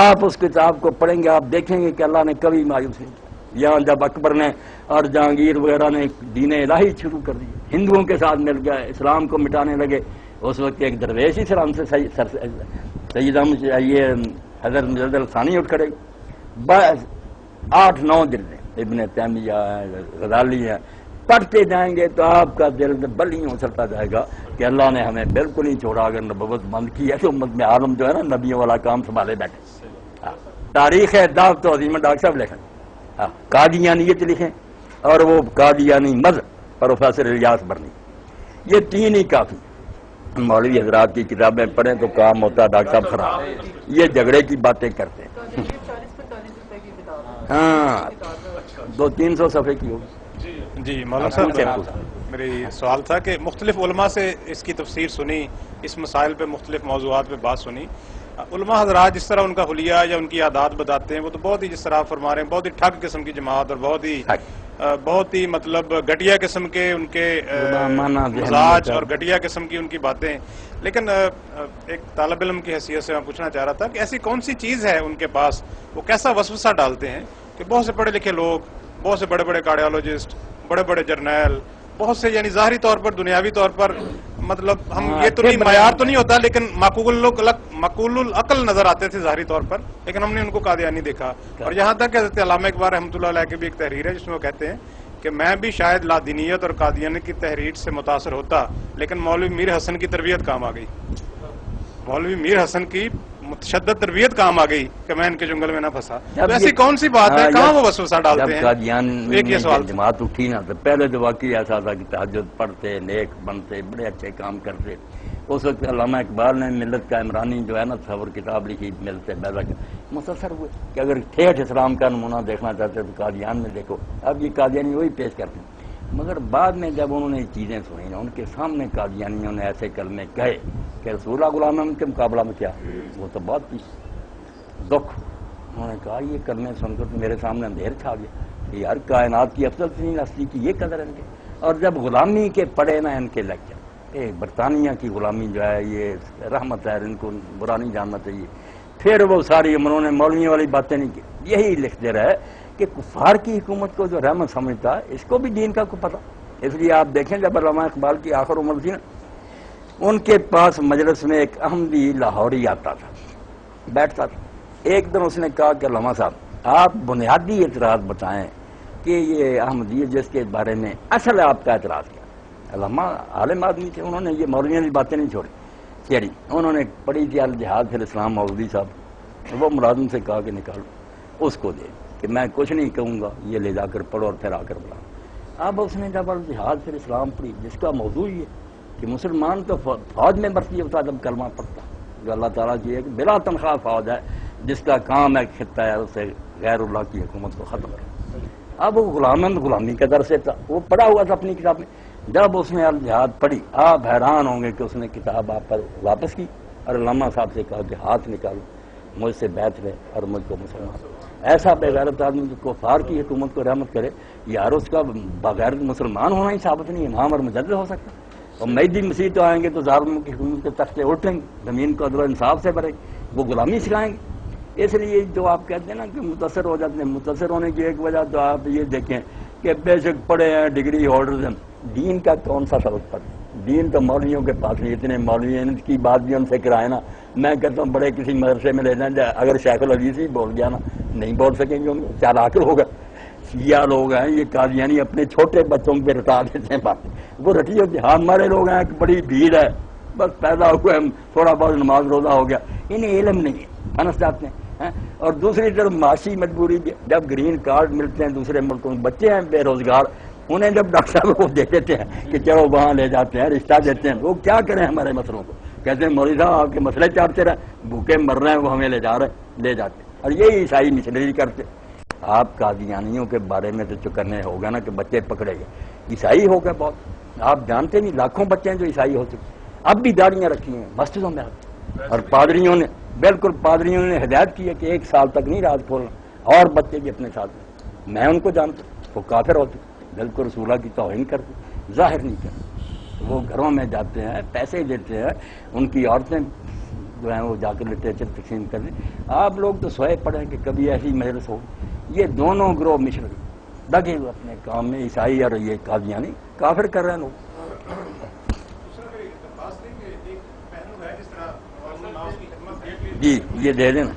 آپ اس کتاب کو پڑھیں گے، آپ دیکھیں گے کہ اللہ نے کبھی مایوس نہیں کیا۔ یہاں جب اکبر نے اور جہانگیر وغیرہ نے دین الہی شروع کر دی، ہندوؤں کے ساتھ مل گیا، اسلام کو مٹانے لگے، اس وقت ایک درویش ہی اسلام سے سید احمد یہ حضرت مجدد الثانی اٹھ کھڑے، بس 8-9 جلدیں ابن تیمیہ ہے، غزالی ہے، پڑھتے جائیں گے تو آپ کا دل بلیوں چلتا جائے گا کہ اللہ نے ہمیں بالکل نہیں چھوڑا، اگر نبوت بند کی ہے تو امت میں عالم جو ہے نا نبیوں والا کام سنبھالے بیٹھے۔ تاریخ دعوت و عظیمت ڈاکٹر صاحب لکھیں، قادیانیت لکھیں، اور وہ قادیانی مذہب پروفیسر الیاس برنی، یہ 3 ہی کافی۔ مولوی حضرات کی کتابیں پڑھیں تو کام ہوتا ہے ڈاکٹر صاحب خراب، یہ جھگڑے کی باتیں کرتے ہیں، ہاں 200-300 صفحے کی ہوگی۔ جی مولانا صاحب، میری سوال تھا کہ مختلف علماء سے اس کی تفسیر سنی، اس مسائل پہ مختلف موضوعات پہ بات سنی، علماء حضرات جس طرح ان کا حلیہ یا ان کی عادات بتاتے ہیں وہ تو بہت ہی، جس طرح آپ فرما رہے ہیں، بہت ہی ٹھگ قسم کی جماعت اور بہت ہی بہت ہی مطلب گھٹیا قسم کے ان کے مزاج اور گھٹیا قسم کی ان کی باتیں. لیکن ایک طالب علم کی حیثیت سے میں پوچھنا چاہ رہا تھا کہ ایسی کون سی چیز ہے ان کے پاس, وہ کیسا وسوسہ ڈالتے ہیں کہ بہت سے پڑھے لکھے لوگ, بہت سے بڑے بڑے کارڈیالوجسٹ, بڑے بڑے جرنیل, بہت سے یعنی ظاہری طور پر دنیاوی طور پر مطلب ہم یہ تو نہیں, معیار تو نہیں ہوتا لیکن معقول العقل نظر آتے تھے ظاہری طور پر, لیکن ہم نے ان کو قادیانی دیکھا. اور یہاں تک کہ حضرت علامہ اقبال رحمۃ اللہ علیہ کی بھی ایک تحریر ہے جس میں وہ کہتے ہیں کہ میں بھی شاید لادینیت اور قادیانی کی تحریر سے متاثر ہوتا, لیکن مولوی میر حسن کی تربیت کام آ گئی, مولوی میر حسن کی متشدد تربیت کام آ گئی کہ میں ان کے جنگل میں نہ پھنسا. تو ایسی کون سی بات ہے, کہاں وہ وسوسہ ڈالتے ہیں؟ ایک یہ سوال جماعت اٹھی نا تو پہلے تو واقعی ایسا تھا کہ تہجد پڑھتے, نیک بنتے, بڑے اچھے کام کرتے. اس وقت علامہ اقبال نے ملت کا عمرانی جو ہے نا تصور کتاب لکھی, ملت بیضا کا, متاثر ہوئے کہ اگر ٹھیٹھ اسلام کا نمونہ دیکھنا چاہتے تو قادیان میں دیکھو. اب یہ قادیانی وہی پیش کرتے ہیں. مگر بعد میں جب انہوں نے یہ چیزیں سنی نا, ان کے سامنے قادیانیوں نے ایسے کلمے کہے کہ رسول اللہ غلام احمد کے مقابلہ میں کیا, وہ تو بہت دکھ. انہوں نے کہا یہ کلمے سن کر میرے سامنے اندھیر چھا گیا کہ یار کائنات کی افضل ترین ہستی کی یہ قدر ان کے. اور جب غلامی کے پڑے نا ان کے لیکچر, برطانیہ کی غلامی جو ہے یہ رحمت ہے, ان کو برا نہیں جاننا چاہیے. پھر وہ ساری انہوں نے مولویوں والی باتیں نہیں کی, یہی لکھتے رہے کہ کفار کی حکومت کو جو رحمت سمجھتا ہے اس کو بھی دین کا کو پتہ. اس لیے آپ دیکھیں جب علامہ اقبال کی آخر عمر تھی نا, ان کے پاس مجلس میں ایک احمدی لاہوری آتا تھا, بیٹھتا تھا. ایک دن اس نے کہا کہ علامہ صاحب آپ بنیادی اعتراض بتائیں کہ یہ احمدیت جس کے بارے میں اصل آپ کا اعتراض کیا. علامہ عالم آدمی تھے, انہوں نے یہ مولویوں کی باتیں نہیں چھوڑی. انہوں نے پڑھی تھی الجہاد فی الاسلام مولوی صاحب, وہ ملازم سے کہا کہ نکالو, اس کو دے کہ میں کچھ نہیں کہوں گا, یہ لے جا کر پڑھو اور پھر آ کر بلاؤ. اب اس نے جب الجہاد فی الاسلام پڑھی جس کا موضوع یہ کہ مسلمان تو فوج میں بھرتی ہوتا جب کلمہ پڑھتا, جو اللہ تعالیٰ کی ایک بلا تنخواہ فوج ہے جس کا کام ہے خطہ ہے اسے غیر اللہ کی حکومت کو ختم کرے. اب وہ غلامی کا درس تھا, وہ پڑھا ہوا تھا اپنی کتاب میں. جب اس نے الجہاد پڑھی آپ حیران ہوں گے کہ اس نے کتاب آپ پر واپس کی اور علامہ صاحب سے کہا کہ ہاتھ نکالو, مجھ سے بیٹھ لے اور مجھ کو مسلمان. ایسا بے غیرت آدمی جو کفار کی حکومت کو رحمت کرے, یار اس کا بغیر مسلمان ہونا ہی ثابت نہیں, امام اور مجدد ہو سکتا. اور مہدی مسیح تو آئیں گے تو ظالموں کی حکومت کے تختے اٹھیں گے, زمین کو عدل و انصاف سے بھرے, وہ غلامی سکھائیں گے. اس لیے جو آپ کہتے ہیں نا کہ متاثر ہو جاتے ہیں, متاثر ہونے کی ایک وجہ تو آپ یہ دیکھیں کہ بے شک پڑھے ہیں, ڈگری ہولڈرز ہیں, دین کا کون سا سبق پڑھ. دین تو مولویوں کے پاس نہیں, اتنے مولوی ہیں, ان کی بات بھی ان سے کرائے نا. میں کہتا ہوں بڑے کسی مدرسے میں لے جائیں, اگر شیخ الحدیث ہی بول گیا نا, نہیں بول سکیں گے, ان کو چالاک ہوگا. شیعہ لوگ ہیں یہ قادیانی, اپنے چھوٹے بچوں پہ رٹا دیتے ہیں باتیں, وہ رٹی ہوتی. ہمارے لوگ ہیں کہ بڑی بھیڑ ہے, بس پیدا ہوئے ہم, تھوڑا بہت نماز روزہ ہو گیا, انہیں علم نہیں ہے, پھنس جاتے ہیں. اور دوسری طرف معاشی مجبوری, جب گرین کارڈ ملتے ہیں دوسرے ملکوں میں, بچے ہیں بے روزگار, انہیں جب ڈاکٹر صاحب کو دے دیتے ہیں کہ چلو وہاں لے جاتے ہیں, رشتہ دیتے ہیں, وہ کیا کریں ہمارے مسئلوں کو. کہتے ہیں مولوی صاحب آپ کے مسئلے چاٹتے رہے, بھوکے مر رہے ہیں, وہ ہمیں لے جا رہے ہیں, لے جاتے ہیں. اور یہی عیسائی مشنری کرتے. آپ قادیانیوں کے بارے میں تو چکرنے ہوگا نا کہ بچے پکڑے گئے, عیسائی ہو گئے بہت. آپ جانتے نہیں لاکھوں بچے ہیں جو عیسائی ہو چکے, اب بھی داڑیاں رکھی ہیں مسجدوں میں. اور پادریوں نے, بالکل پادریوں نے ہدایت کی ہے کہ 1 سال تک نہیں راز کھولنا, اور بچے بھی اپنے ساتھ. میں ان کو جانتا ہوں, وہ کافر ہوتے, بالکل رسول اللہ کی توہین کرتے, ظاہر نہیں کرتے. وہ گھروں میں جاتے ہیں, پیسے دیتے ہیں, ان کی عورتیں جو ہیں وہ جا کے لٹریچر تقسیم کر دیں. آپ لوگ تو سوئے پڑے کہ کبھی ایسی مجلس ہو. یہ دونوں گروہ مشرق لگے ہوئے اپنے کام میں, عیسائی اور یہ قادیانی کافر کر رہے ہیں لوگ. جی یہ دے دینا.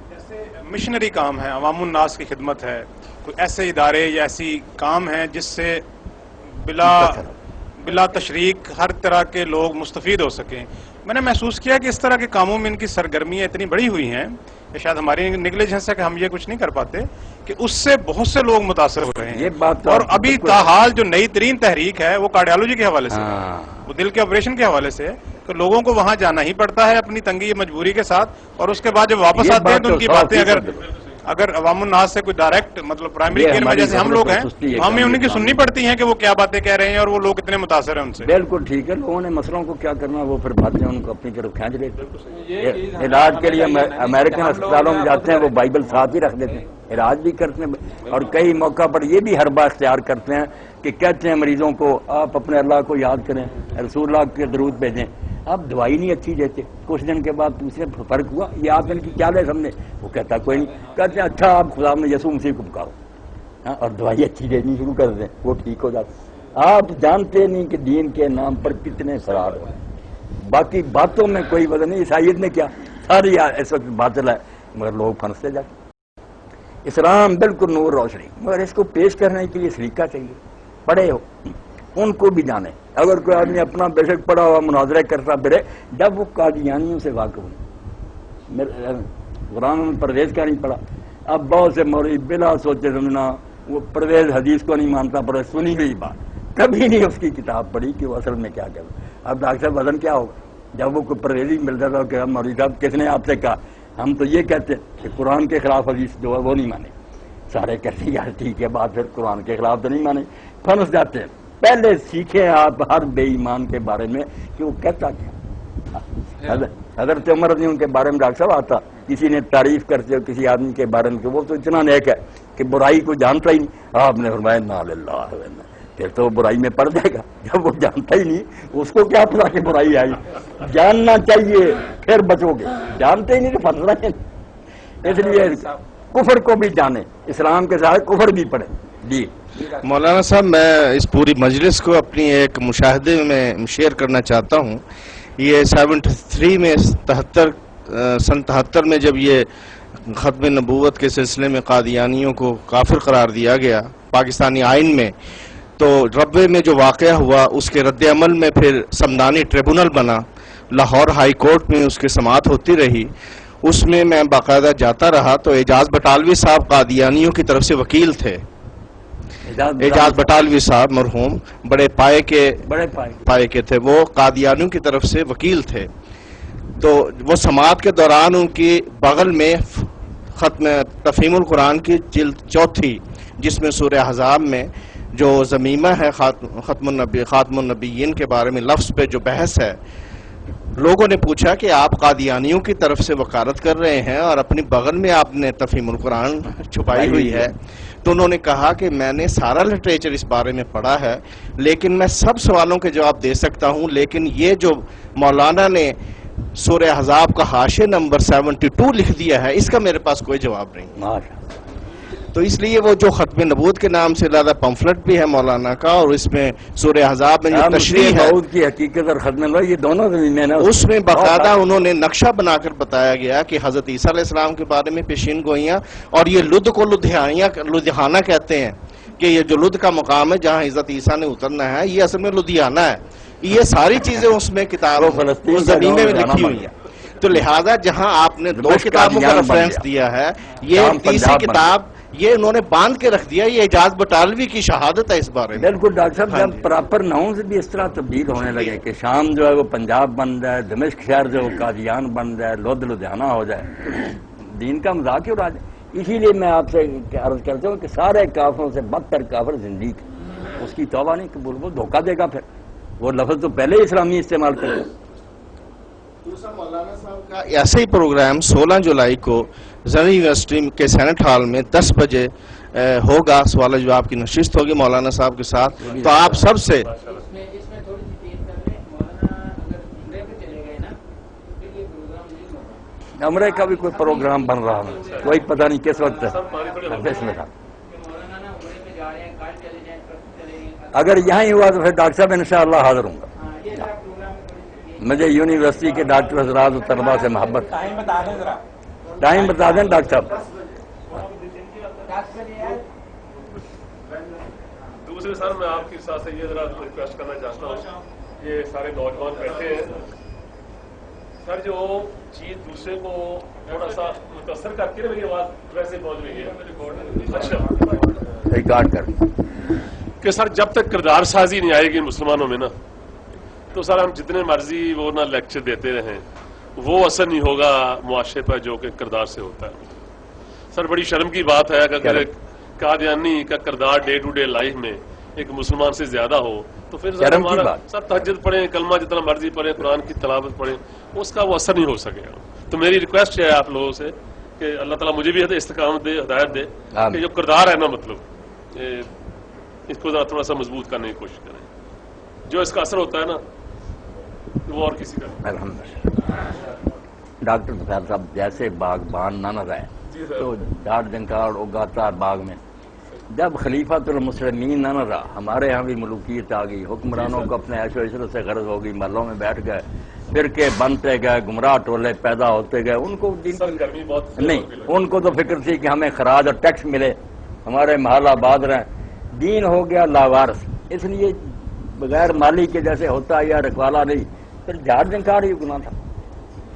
جیسے مشنری کام ہے, عوام الناس کی خدمت ہے, کوئی ایسے ادارے یا ایسی کام ہیں جس سے بلا تشریک ہر طرح کے لوگ مستفید ہو سکیں. میں نے محسوس کیا کہ اس طرح کے کاموں میں ان کی سرگرمیاں اتنی بڑی ہوئی ہیں کہ شاید ہماری نیگلیجنس ہے کہ ہم یہ کچھ نہیں کر پاتے, کہ اس سے بہت سے لوگ متاثر ہو رہے ہیں. یہ بات اور ابھی تاحال جو نئی ترین تحریک ہے وہ کارڈیالوجی کے حوالے سے, وہ دل کے آپریشن کے حوالے سے, کہ لوگوں کو وہاں جانا ہی پڑتا ہے اپنی تنگی مجبوری کے ساتھ, اور اس کے بعد جب واپس آتے ہیں تو ان کی باتیں اگر عوام الناس سے کوئی ڈائریکٹ مطلب پرائمری کیئر میں جیسے ہم لوگ ہیں, ہمیں ان کی سننی پڑتی ہیں کہ وہ کیا باتیں کہہ رہے ہیں اور وہ لوگ اتنے متاثر ہیں ان سے. بالکل ٹھیک ہے, لوگوں نے مسئلوں کو کیا کرنا, وہ پھر باتیں ان کو اپنی طرف کھینچ لیتے. علاج کے لیے امریکن اسپتالوں میں جاتے ہیں, وہ بائبل ساتھ ہی رکھ دیتے ہیں, علاج بھی کرتے ہیں. اور کئی موقع پر یہ بھی حربہ اختیار کرتے ہیں کہ کہتے ہیں مریضوں کو آپ اپنے اللہ کو یاد کریں، رسول اللہ کے درود بھیجیں، آپ دوائی نہیں اچھی دیتے، کچھ دن کے بعد پوچھیں فرق ہوا، یہ آپ ان کی کیا لے سمجھے؟ وہ کہتا کوئی نہیں، کہتے ہیں اچھا آپ خدا نے یسوع مسیح کو پکارو، اور دوائی اچھی دینی شروع کر دیں، وہ ٹھیک ہو جاتا۔ آپ جانتے نہیں کہ دین کے نام پر کتنے فرار ہوئے، باقی باتوں میں کوئی وزن نہیں۔ عیسائیت نے کیا ساری اس وقت باطل ہے، مگر لوگ پھنستے جاتے۔ اسلام بالکل نور روشنی، مگر اس کو پیش کرنے کے لیے سلیقہ چاہیے، پڑھے ہو ان کو بھی جانے۔ اگر کوئی آدمی اپنا بے شک پڑھا ہوا مناظرہ کرتا پھرے، جب وہ قادیانیوں سے واقف ہو، قرآن میں پرویز کا نہیں پڑھا۔ اب بہت سے مولوی بلا سوچے سمجھنا وہ پرویز حدیث کو نہیں مانتا، پر سنی ہوئی بات، کبھی نہیں اس کی کتاب پڑھی کہ وہ اصل میں کیا کر۔ اب ڈاکٹر صاحب وزن کیا ہوگا جب وہ کوئی پرویزی ملتا تھا کہ مولوی صاحب کس نے آپ سے کہا؟ ہم تو یہ کہتے ہیں کہ قرآن کے خلاف حدیث جو ہے وہ نہیں مانے، سارے کہتے یار ٹھیک ہے، بعد پھر قرآن کے خلاف تو نہیں مانے، پھنس جاتے ہیں۔ پہلے سیکھیں آپ ہر بے ایمان کے بارے میں کہ وہ کہتا کیا۔ حضرت عمر رضی اللہ عنہ کے بارے میں ڈاکٹر صاحب آتا، کسی نے تعریف کرتے ہو کسی آدمی کے بارے میں کہ وہ تو اتنا نیک ہے کہ برائی کو جانتا ہی نہیں، آپ نے فرمایا نا للہ، پھر تو وہ برائی میں پڑ جائے گا۔ جب وہ جانتا ہی نہیں اس کو کیا پتا کہ برائی آئی؟ جاننا چاہیے پھر بچو گے، جانتے ہی نہیں تو پھنس رہے ہیں۔ اس لیے کفر کو بھی جانے، اسلام کے ساتھ کفر بھی پڑھے۔ جی مولانا صاحب، میں اس پوری مجلس کو اپنی ایک مشاہدے میں شیئر کرنا چاہتا ہوں۔ یہ 73 میں سن 73 میں جب یہ ختم نبوت کے سلسلے میں قادیانیوں کو کافر قرار دیا گیا پاکستانی آئین میں، تو ربوے میں جو واقعہ ہوا اس کے رد عمل میں پھر سمدانی ٹریبونل بنا، لاہور ہائی کورٹ میں اس کی سماعت ہوتی رہی۔ اس میں میں باقاعدہ جاتا رہا تو اعجاز بٹالوی صاحب قادیانیوں کی طرف سے وکیل تھے۔ اعجاز بٹالوی صاحب مرحوم بڑے پائے کے تھے، وہ قادیانیوں کی طرف سے وکیل تھے۔ تو وہ سماعت کے دوران ان کی بغل میں ختم تفہیم القرآن کی جلد 4 جس میں سورہ احزاب میں جو ضمیمہ ہے خاتم النبیین کے بارے میں لفظ پہ جو بحث ہے، لوگوں نے پوچھا کہ آپ قادیانیوں کی طرف سے وکالت کر رہے ہیں اور اپنی بغل میں آپ نے تفہیم القرآن چھپائی ہوئی ہے، تو انہوں نے کہا کہ میں نے سارا لٹریچر اس بارے میں پڑھا ہے، لیکن میں سب سوالوں کے جواب دے سکتا ہوں، لیکن یہ جو مولانا نے سورہ احزاب کا حاشیہ نمبر 72 لکھ دیا ہے، اس کا میرے پاس کوئی جواب نہیں۔ تو اس لیے وہ جو ختم نبوت کے نام سے زیادہ پمفلٹ بھی ہے مولانا کا، اور اس میں سورہ احزاب میں جو تشریح ہے کی حقیقت اور ختم نبوت یہ دونوں زمینیں، اس میں باقاعدہ انہوں نے نقشہ بنا کر بتایا گیا کہ حضرت عیسیٰ علیہ السلام کے بارے میں پیشین گوئیاں، اور یہ لدھ کو لدھیانہ کہتے ہیں کہ یہ جو لدھ کا مقام ہے جہاں حضرت عیسیٰ نے اترنا ہے، یہ اصل میں لدھیانہ ہے۔ یہ ساری چیزیں اس میں کتابوں زمینیں میں لکھی ہوئی ہیں۔ تو لہٰذا جہاں آپ نے 2 کتابوں کا ریفرنس دیا ہے، یہ تیسری کتاب یہ انہوں نے باندھ کے رکھ دیا، یہ اعجاز بٹالوی کی شہادت ہے اس بارے میں۔ بالکل ڈاکٹر صاحب، جب پراپر ناؤنز بھی اس طرح تبدیل ہونے لگے کہ شام جو ہے وہ پنجاب بن جائے، دمشق شہر جو ہے قادیان بن جائے، لدھیانہ ہو جائے، دین کا مذاق ہی اڑا جائے۔ اسی لیے میں آپ سے عرض کرتا ہوں کہ سارے کافروں سے بدتر کافر زندگی اس کی توبہ نہیں قبول، وہ دھوکہ دے گا، پھر وہ لفظ تو پہلے اسلامی استعمال کرے۔ دوسرا مولانا صاحب کا ایسا ہی پروگرام 16 جولائی کو زرعی یونیورسٹی کے سینٹ ہال میں 10 بجے ہوگا، سوال جواب کی نشست ہوگی مولانا صاحب کے ساتھ۔ تو آپ سب سے اس میں تھوڑی سی تیز کر لیں مولانا، اگر عمرے پہ چلے گئے نا تو پھر یہ پروگرام نہیں ہوگا۔ عمرے کا بھی کوئی پروگرام بن رہا ہے، کوئی پتہ نہیں کس وقت ہے۔ مولانا نا عمرے پہ جا رہے ہیں، کل چلے جائیں، پرسوں چلے جائیں۔ اگر یہاں ہی ہوا تو پھر ڈاکٹر صاحب انشاءاللہ حاضر ہوں گا۔ یہ سارا پروگرام مجھے یونیورسٹی کے ڈاکٹر حضرات و طلباء سے محبت۔ ٹائم بتا دیں ڈاکٹر صاحب۔ دوسرے سر، میں آپ کی ساتھ سے یہ ذرا ریکویسٹ کرنا چاہتا ہوں، یہ سارے نوجوان بیٹھے ہیں سر، جو چیز دوسرے کو تھوڑا سا متاثر کرتی ہے، میری آواز ویسے پہنچ رہی ہے؟ اچھا، ریکارڈ کر کہ سر جب تک کردار سازی نہیں آئے گی مسلمانوں میں نا، تو سر ہم جتنے مرضی وہ نہ لیکچر دیتے رہیں، وہ اثر نہیں ہوگا معاشرے پر جو کہ کردار سے ہوتا ہے۔ سر بڑی شرم کی بات ہے اگر ایک قادیانی کا کردار ڈے ٹو ڈے لائف میں ایک مسلمان سے زیادہ ہو، تو پھر ہمارا سر تہجد پڑھیں، کلمہ جتنا مرضی پڑھیں، قرآن کی تلاوت پڑھیں، اس کا وہ اثر نہیں ہو سکے گا۔ تو میری ریکویسٹ ہے آپ لوگوں سے کہ اللہ تعالیٰ مجھے بھی استقامت دے، ہدایت دے آمین۔ کہ جو کردار ہے نا مطلب اس کو ذرا تھوڑا سا مضبوط کرنے کی کوشش کریں، جو اس کا اثر ہوتا ہے نا وہ اور کسی کا نہیں۔ الحمدللہ ڈاکٹر ظفیر صاحب جیسے باغبان نہ رہے تو ڈاٹ جنکار اگاتا ہے باغ میں، جب خلیفۃ المسلمین نہ رہا ہمارے ہاں بھی ملوکیت آ گئی، حکمرانوں کو اپنے عیش و عشرت سے غرض ہو گئی، محلوں میں بیٹھ گئے، فرقے بنتے گئے، گمراہ ٹولے پیدا ہوتے گئے، ان کو دین گرمی بہت نہیں، ان کو تو فکر تھی کہ ہمیں خراج اور ٹیکس ملے، ہمارے محل آباد رہیں، دین ہو گیا لاوارث، اس لیے بغیر مالی کے جیسے ہوتا یا رکھوالا نہیں، پھر جھاڑ جنکار ہی گناہ تھا۔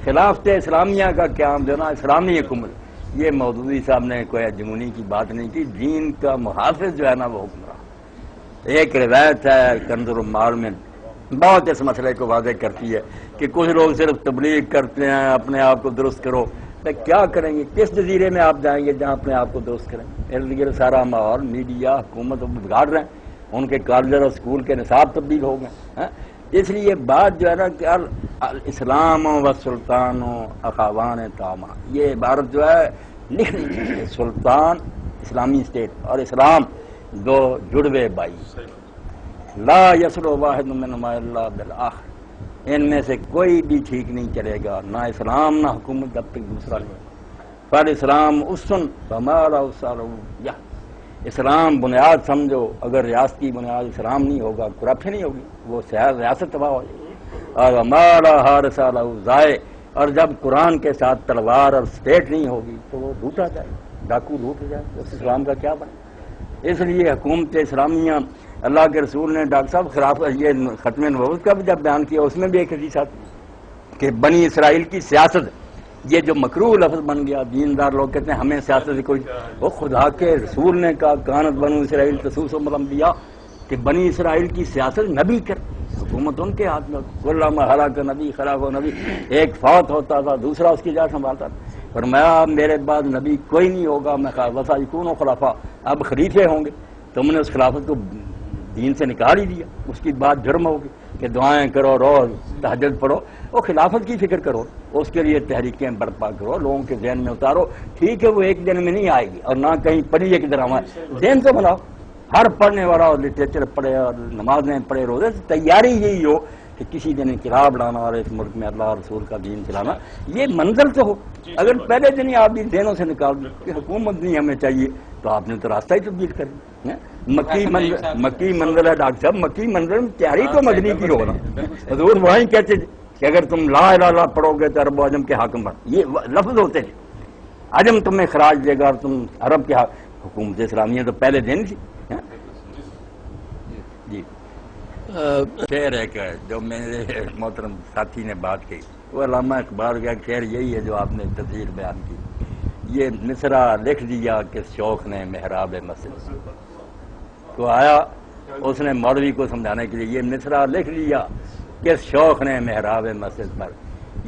خلافت اسلامیہ کا قیام دینا، اسلامی حکومت، یہ مودودی صاحب نے کوئی جمونی کی بات نہیں کی، دین کا محافظ جو ہے نا وہ حکمراں۔ ایک روایت ہے کنز المال میں بہت اس مسئلے کو واضح کرتی ہے کہ کچھ لوگ صرف تبلیغ کرتے ہیں اپنے آپ کو درست کرو، تو کیا کریں گے؟ کس جزیرے میں آپ جائیں گے جہاں اپنے آپ کو درست کریں؟ ارد گرد سارا ماحول میڈیا حکومت بگاڑ رہے ہیں، ان کے کالج اور اسکول کے نصاب تبدیل ہو گئے۔ اس لیے بات جو ہے نا کہ الاسلام و سلطان و اخوان تاما، یہ عبارت جو ہے لکھنی چاہیے، سلطان اسلامی اسٹیٹ اور اسلام دو جڑوے بھائی، لا یسلو واحد منہما الا بالآخر، ان میں سے کوئی بھی ٹھیک نہیں چلے گا، نہ اسلام نہ حکومت جب تک دوسرا نہیں۔ فالاسلام اسن فما له سارہ، اسلام بنیاد سمجھو، اگر ریاست کی بنیاد اسلام نہیں ہوگا کرپشن نہیں ہوگی، وہ ریاست تباہ ہو جائے گی، اور ہمارا حارثہ لہو ضائع، اور جب قرآن کے ساتھ تلوار اور اسٹیٹ نہیں ہوگی تو وہ لوٹا جائے، ڈاکو لوٹ جائے، اس اسلام کا کیا بنے؟ اس لیے حکومت اسلامیہ، اللہ کے رسول نے ڈاکٹر صاحب خلاف یہ ختم نبوت کا بھی جب بیان کیا، اس میں بھی ایک حدیث آتی کہ بنی اسرائیل کی سیاست، یہ جو مکروہ لفظ بن گیا، دیندار لوگ کہتے ہیں ہمیں سیاست سے کوئی، وہ خدا کے رسول نے کہا کانت بنو اسرائیل تسوسهم الانبیاء، کہ بنی اسرائیل کی سیاست نبی کر، حکومت ان کے ہاتھ میں، علامہ ہلاک نبی خلاف و نبی، ایک فوت ہوتا تھا دوسرا اس کی جگہ سنبھالتا تھا، فرمایا میرے بعد نبی کوئی نہیں ہوگا، میں وسیکون خلفاء، اب خلیفے ہوں گے، تم نے اس خلافت کو دین سے نکال ہی دیا، اس کی بات جرم ہوگی کہ دعائیں کرو، روز تہجد پڑھو، وہ خلافت کی فکر کرو، اس کے لیے تحریکیں برپا کرو، لوگوں کے ذہن میں اتارو، ٹھیک ہے وہ ایک دن میں نہیں آئے گی، اور نہ کہیں پڑھی ہے کدھر ہمارے ذہن سے بناؤ، ہر پڑھنے والا اور لٹریچر پڑھے اور نمازیں پڑھے، روزے سے تیاری یہی ہو کہ کسی دن انقلاب لانا اور اس ملک میں اللہ اور رسول کا دین چلانا، یہ منزل تو ہو۔ اگر پہلے دن ہی آپ بھی ذہنوں سے نکال دیں کہ حکومت نہیں ہمیں چاہیے، تو آپ نے تو راستہ ہی تبدیل کر دیا۔ مکی منزل ہے ڈاکٹر صاحب، مکی منزل میں تیاری تو مدنی کی ہونا، حضور وہیں کہتے تھے کہ اگر تم لا الہ الا اللہ پڑھو گے تو عرب و عجم کے حاکم بن، یہ لفظ ہوتے تھے، عجم تمہیں خراج دے گا اور تم عرب کے حکومت اسلامیہ تو پہلے دن تھی۔ جی شعر ایک ہے جو میرے محترم ساتھی نے بات کی، وہ علامہ اقبال کا شعر یہی ہے جو آپ نے تفسیر بیان کی، یہ مصرع لکھ دیا کہ شوق نے محراب مسجد تو آیا، اس نے مولوی کو سمجھانے کے لیے یہ مصرع لکھ دیا کہ شوق نے محراب مسجد پر،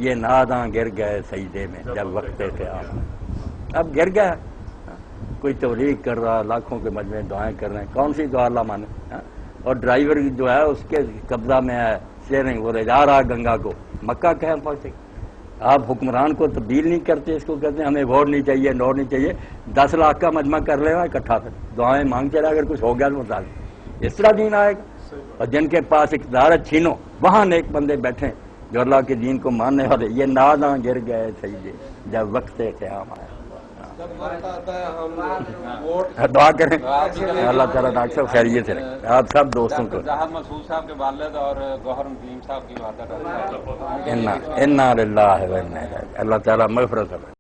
یہ ناداں گر گئے سجدے میں جب وقت قیام، اب گر گیا، کوئی تبلیغ کر رہا، لاکھوں کے مجمع دعائیں کر رہے ہیں، کون سی دعا اللہ مانے، اور ڈرائیور جو ہے اس کے قبضہ میں ہے اسٹیئرنگ، وہ لے جا رہا گنگا کو، مکہ کہاں پہنچے؟ آپ حکمران کو تبدیل نہیں کرتے، اس کو کہتے ہیں ہمیں ووٹ نہیں چاہیے، نوٹ نہیں چاہیے، 10 لاکھ کا مجمع کر لے گا اکٹھا کر دعائیں مانگتے رہا، اگر کچھ ہو گیا تو بتا دیں، اس طرح دین آئے گا۔ اور جن کے پاس اقتدار ہے چھینو، وہاں نیک بندے بیٹھے جو اللہ کے دین کو ماننے والے، یہ ناداں گر گئے سجدے جب وقت قیام آیا۔ دعا کریں اللہ تعالیٰ ڈاکٹر صاحب خیریت سے رکھیں آپ سب دوستوں کو۔ مسعود صاحب کے والد اور گوہر نظیم صاحب کی وعدہ انا للہ و انا الیہ، اللہ تعالیٰ مغفرت کرے۔